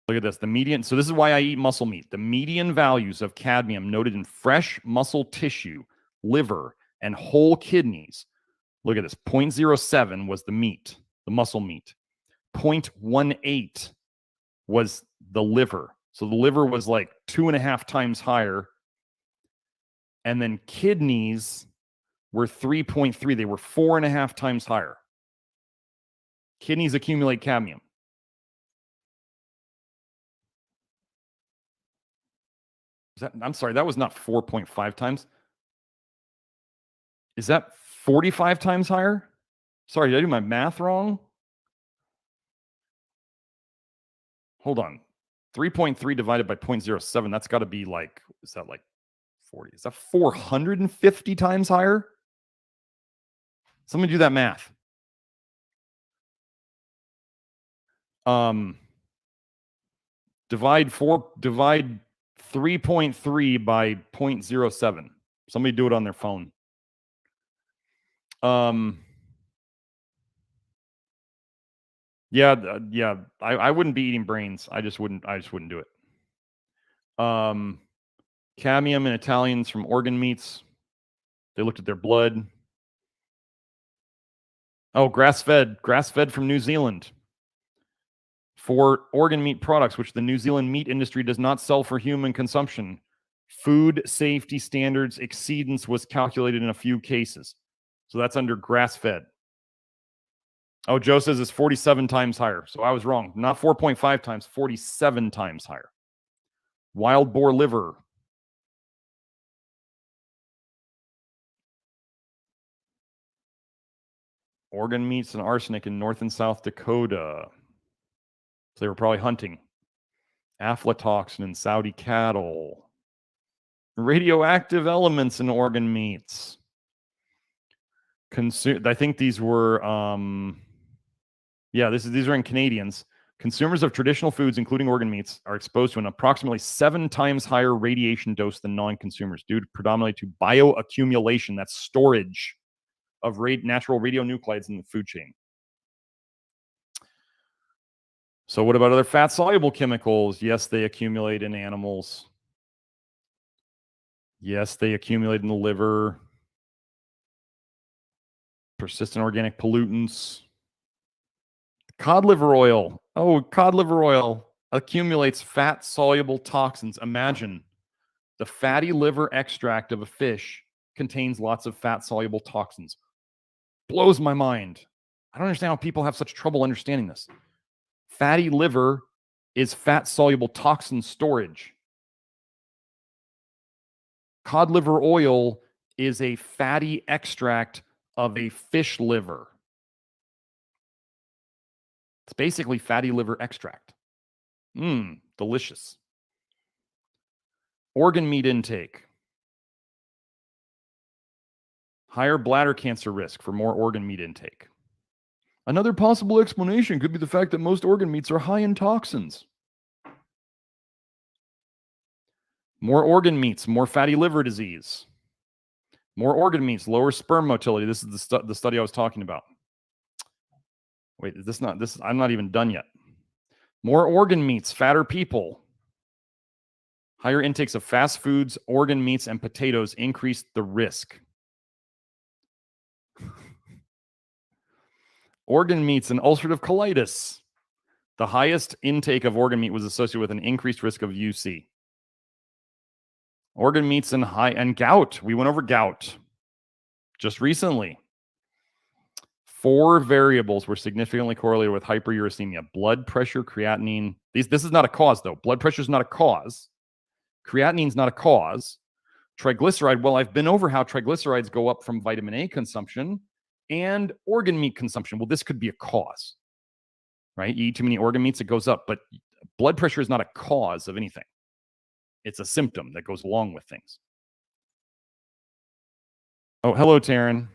Look at this. The median, so this is why I eat muscle meat. The median values of cadmium noted in fresh muscle tissue, liver, and whole kidneys. Look at this. 0.07 was the meat, the muscle meat. 0.18 was the liver. So the liver was like 2.5 times higher. And then kidneys were 3.3. They were 4.5 times higher. Kidneys accumulate cadmium. I'm sorry, that was not 4.5 times. Is that 45 times higher? Sorry, did I do my math wrong? Hold on. 3.3 divided by 0.07, that's got to be like, is that like 40? Is that 450 times higher? Somebody do that math. Divide 3.3 by 0.07. Somebody do it on their phone. Yeah. I wouldn't be eating brains. I just wouldn't do it. Cadmium in Italians from organ meats. They looked at their blood. Oh, grass-fed from New Zealand. For organ meat products, which the New Zealand meat industry does not sell for human consumption, food safety standards exceedance was calculated in a few cases. So that's under grass-fed. Oh, Joe says it's 47 times higher. So I was wrong. Not 4.5 times, 47 times higher. Wild boar liver. Organ meats and arsenic in North and South Dakota. So they were probably hunting. Aflatoxin in Saudi cattle. Radioactive elements in organ meats. I think these were, these are in Canadians. Consumers of traditional foods, including organ meats, are exposed to an approximately 7 times higher radiation dose than non-consumers, due predominantly to bioaccumulation, that's storage of natural radionuclides in the food chain. So what about other fat-soluble chemicals? Yes, they accumulate in animals. Yes, they accumulate in the liver. Persistent organic pollutants. Cod liver oil. Oh, cod liver oil accumulates fat-soluble toxins. Imagine the fatty liver extract of a fish contains lots of fat-soluble toxins. Blows my mind. I don't understand how people have such trouble understanding this. Fatty liver is fat-soluble toxin storage. Cod liver oil is a fatty extract of a fish liver. It's basically fatty liver extract. Delicious. Organ meat intake. Higher bladder cancer risk for more organ meat intake. Another possible explanation could be the fact that most organ meats are high in toxins. More organ meats, more fatty liver disease. More organ meats, lower sperm motility. This is the study I was talking about. Wait, I'm not even done yet. More organ meats, fatter people. Higher intakes of fast foods, organ meats, and potatoes increase the risk. Organ meats and ulcerative colitis. The highest intake of organ meat was associated with an increased risk of UC. Organ meats and gout. We went over gout just recently. 4 variables were significantly correlated with hyperuricemia: blood pressure, creatinine. This is not a cause, though. Blood pressure is not a cause. Creatinine is not a cause. Triglyceride, well, I've been over how triglycerides go up from vitamin A consumption and organ meat consumption. Well, this could be a cause, right? You eat too many organ meats, it goes up. But blood pressure is not a cause of anything. It's a symptom that goes along with things. Oh, hello, Taryn.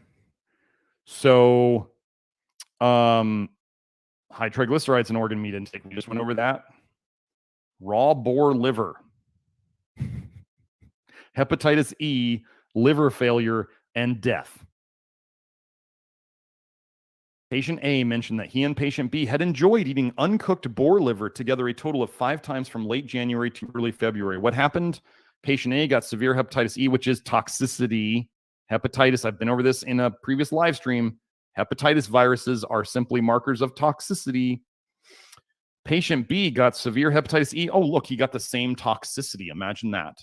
So, high triglycerides and organ meat intake. We just went over that. Raw boar liver. Hepatitis E, liver failure, and death. Patient A mentioned that he and patient B had enjoyed eating uncooked boar liver together a total of 5 times from late January to early February. What happened? Patient A got severe hepatitis E, which is toxicity. Hepatitis, I've been over this in a previous live stream. Hepatitis viruses are simply markers of toxicity. Patient B got severe hepatitis E. Oh, look, he got the same toxicity. Imagine that.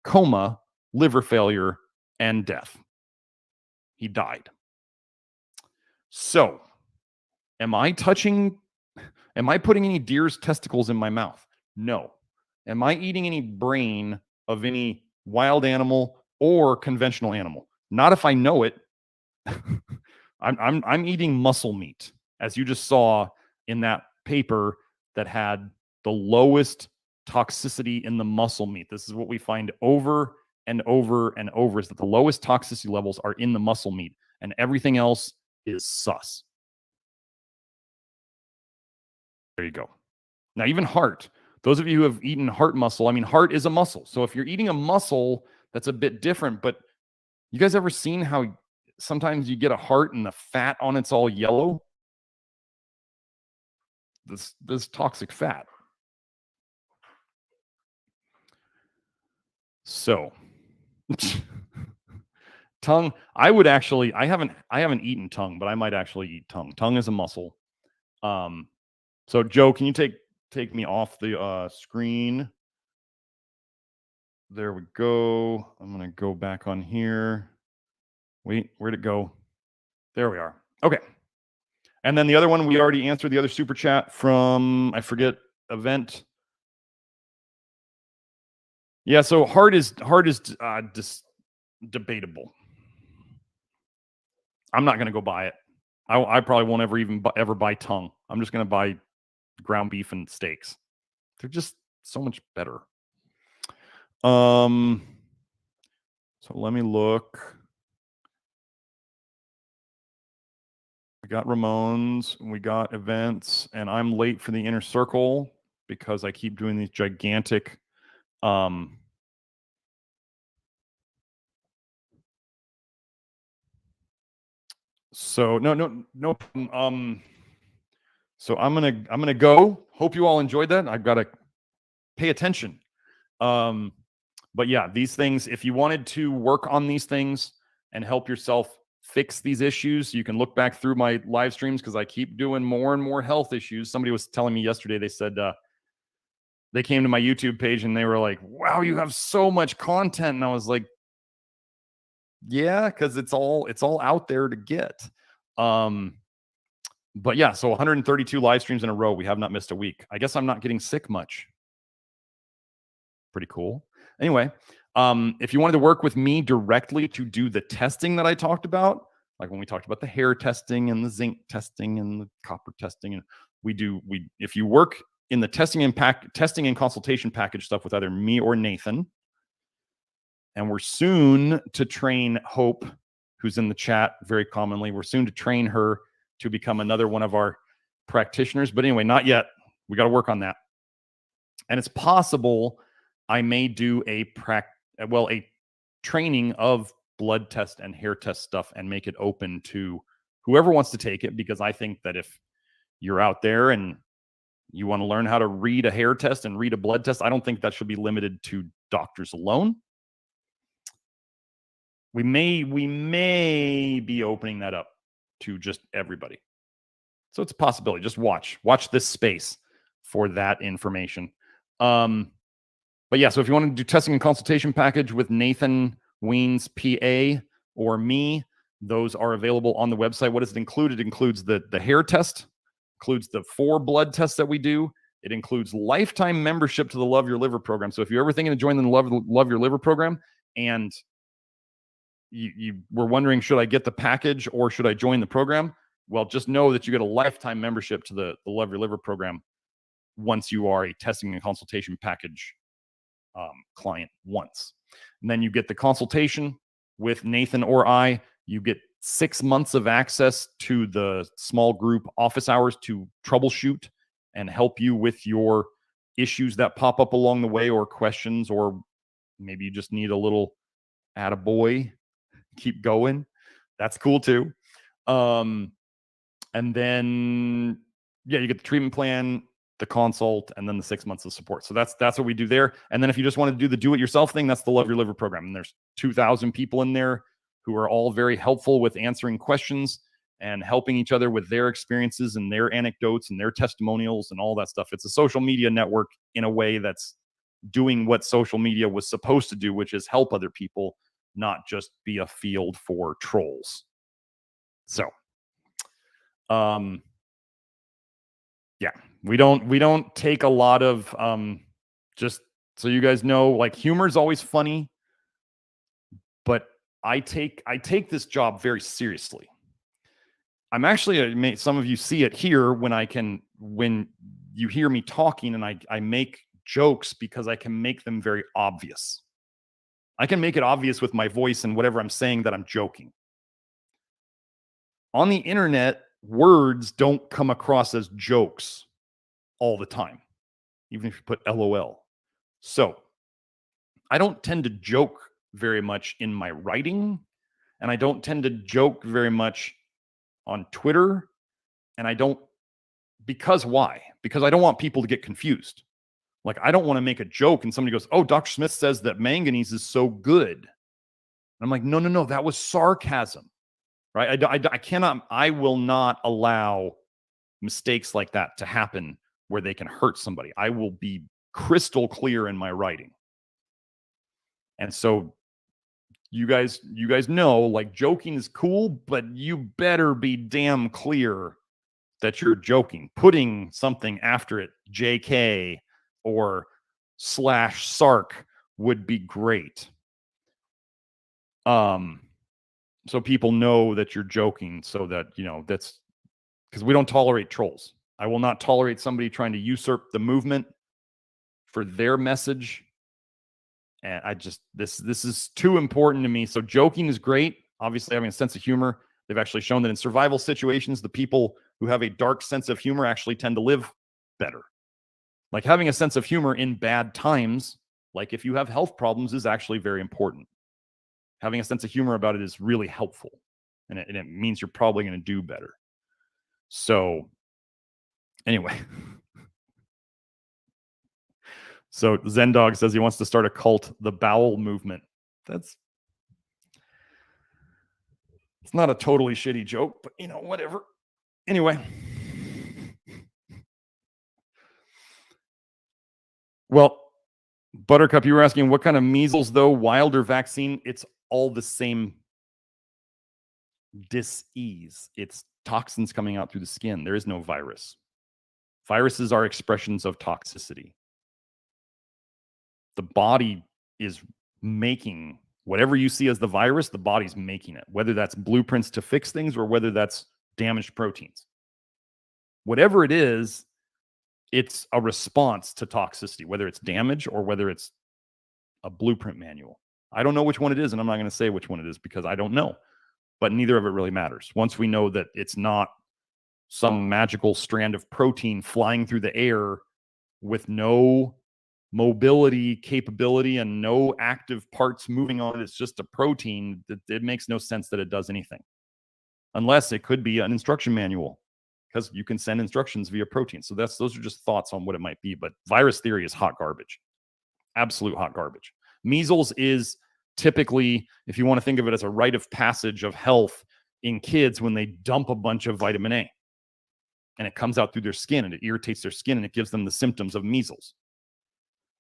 Coma, liver failure, and death. He died. So, am I putting any deer's testicles in my mouth? No. Am I eating any brain of any wild animal or conventional animal? Not if I know it. I'm eating muscle meat, as you just saw in that paper that had the lowest toxicity in the muscle meat. This is what we find over and over and over, is that the lowest toxicity levels are in the muscle meat, and everything else is sus. There you go. Now, even heart. Those of you who have eaten heart muscle, I mean, heart is a muscle. So if you're eating a muscle, that's a bit different. But you guys ever seen how sometimes you get a heart and the fat on it's all yellow? This toxic fat. So tongue, I haven't eaten tongue, but I might actually eat tongue. Tongue is a muscle. So Joe, can you take me off the screen? There we go. I'm going to go back on here. Wait, where'd it go? There we are. Okay. And then the other one, we already answered the other super chat from, I forget, event. Yeah, so heart is debatable. I'm not going to go buy it. I probably won't ever buy tongue. I'm just going to buy ground beef and steaks. They're just so much better. So let me look. We got Ramones, we got events, and I'm late for the inner circle because I keep doing these gigantic so no so I'm gonna go. Hope you all enjoyed that. I've got to pay attention. But yeah, these things, if you wanted to work on these things and help yourself fix these issues, you can look back through my live streams because I keep doing more and more health issues. Somebody was telling me yesterday, they said they came to my YouTube page and they were like, wow, you have so much content. And I was like, yeah, because it's all out there to get. But yeah, so 132 live streams in a row. We have not missed a week. I guess I'm not getting sick much. Pretty cool. Anyway, if you wanted to work with me directly to do the testing that I talked about, like when we talked about the hair testing and the zinc testing and the copper testing, and if you work in the testing and consultation package stuff with either me or Nathan, and we're soon to train Hope, who's in the chat very commonly. We're soon to train her to become another one of our practitioners. But anyway, not yet. We got to work on that. And it's possible I may do a training of blood test and hair test stuff and make it open to whoever wants to take it, because I think that if you're out there and you want to learn how to read a hair test and read a blood test, I don't think that should be limited to doctors alone. We may be opening that up to just everybody. So it's a possibility. Just watch this space for that information. But yeah, so if you want to do testing and consultation package with Nathan Weens, PA, or me, Those are available on the website. What does it include? It includes the hair test, includes the 4 blood tests that we do. It includes lifetime membership to the Love Your Liver program. So if you're ever thinking of joining the Love Your Liver program and you were wondering, should I get the package or should I join the program? Well, just know that you get a lifetime membership to the Love Your Liver program once you are a testing and consultation package client once. And then you get the consultation with Nathan or I. You get 6 months of access to the small group office hours to troubleshoot and help you with your issues that pop up along the way, or questions, or maybe you just need a little attaboy, keep going. That's cool too. And then, yeah, you get the treatment plan, the consult, and then the 6 months of support. So that's what we do there. And then if you just want to do the do-it-yourself thing, that's the Love Your Liver program. And there's 2,000 people in there who are all very helpful with answering questions and helping each other with their experiences and their anecdotes and their testimonials and all that stuff. It's a social media network in a way that's doing what social media was supposed to do, which is help other people, not just be a field for trolls. So, yeah, we don't take a lot of, just so you guys know, like, humor is always funny, but I take this job very seriously. I'm actually, some of you see it here when you hear me talking and I make jokes, because I can make them very obvious. I can make it obvious with my voice and whatever I'm saying that I'm joking. On the internet, words don't come across as jokes all the time, even if you put LOL. So I don't tend to joke very much in my writing, and I don't tend to joke very much on Twitter. And why? Because I don't want people to get confused. Like, I don't want to make a joke and somebody goes, "Oh, Dr. Smith says that manganese is so good." And I'm like, no, that was sarcasm, right? I will not allow mistakes like that to happen where they can hurt somebody. I will be crystal clear in my writing. And so you guys know, like, joking is cool, but you better be damn clear that you're joking. Putting something after it, JK or /sarc, would be great. So people know that you're joking, so that, that's because we don't tolerate trolls. I will not tolerate somebody trying to usurp the movement for their message. And this is too important to me. So joking is great. Obviously, having a sense of humor. They've actually shown that in survival situations, the people who have a dark sense of humor actually tend to live better. Like, having a sense of humor in bad times, like if you have health problems, is actually very important. Having a sense of humor about it is really helpful. And it means you're probably going to do better. So anyway. So Zen Dog says he wants to start a cult, the bowel movement. It's not a totally shitty joke, but whatever. Anyway. Well, Buttercup, you were asking what kind of measles, though, Wilder vaccine. It's all the same disease. It's toxins coming out through the skin. There is no virus. Viruses are expressions of toxicity. The body is making whatever you see as the virus, the body's making it, whether that's blueprints to fix things or whether that's damaged proteins. Whatever it is, it's a response to toxicity, whether it's damage or whether it's a blueprint manual. I don't know which one it is, and I'm not going to say which one it is because I don't know. But neither of it really matters. Once we know that it's not some magical strand of protein flying through the air with no mobility capability and no active parts moving on it, it's just a protein, it makes no sense that it does anything. Unless it could be an instruction manual, because you can send instructions via protein. So those are just thoughts on what it might be. But virus theory is hot garbage. Absolute hot garbage. Measles is typically, if you want to think of it as a rite of passage of health in kids, when they dump a bunch of vitamin A and it comes out through their skin and it irritates their skin and it gives them the symptoms of measles.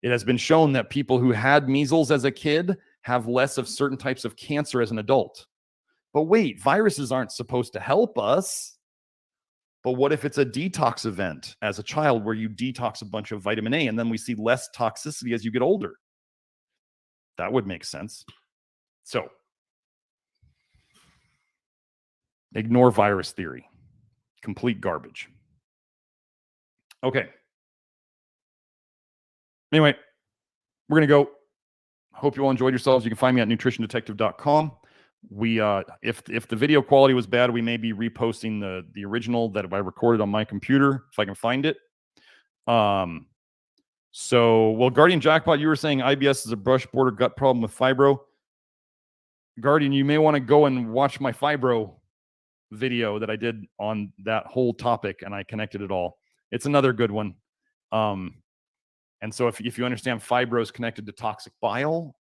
It has been shown that people who had measles as a kid have less of certain types of cancer as an adult. But wait, viruses aren't supposed to help us. But what if it's a detox event as a child where you detox a bunch of vitamin A and then we see less toxicity as you get older? That would make sense. So ignore virus theory. Complete garbage. Okay. Anyway, we're going to go. Hope you all enjoyed yourselves. You can find me at nutritiondetective.com. We if the video quality was bad, we may be reposting the original that I recorded on my computer if I can find it. So, well, Guardian Jackpot, you were saying IBS is a brush border gut problem with fibro. Guardian, you may want to go and watch my fibro video that I did on that whole topic, and I connected it all. It's another good one. And so if you understand fibro is connected to toxic bile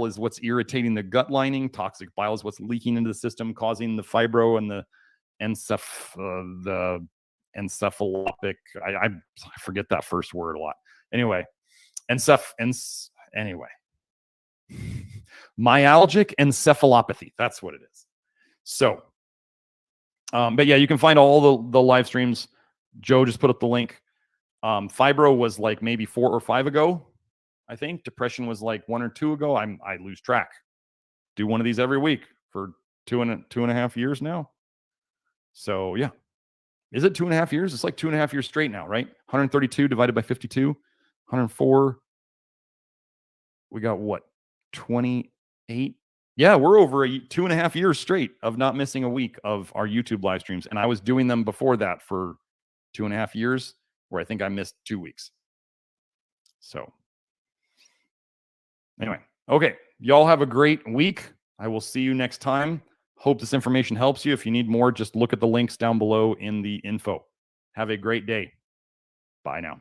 is what's irritating the gut lining. Toxic bile is what's leaking into the system, causing the fibro and the encephalopic. I forget that first word a lot. Anyway, myalgic encephalopathy. That's what it is. So, but yeah, you can find all the live streams. Joe just put up the link. Fibro was like maybe 4 or 5 ago, I think. Depression was like 1 or 2 ago. I lose track. Do one of these every week for two and a half years now. So yeah, is it 2.5 years? It's like 2.5 years straight now, right? 132 divided by 52, 104. We got what? 28. Yeah, we're over 2.5 years straight of not missing a week of our YouTube live streams, and I was doing them before that for 2.5 years. Where I think I missed 2 weeks. So anyway, okay. Y'all have a great week. I will see you next time. Hope this information helps you. If you need more, just look at the links down below in the info. Have a great day. Bye now.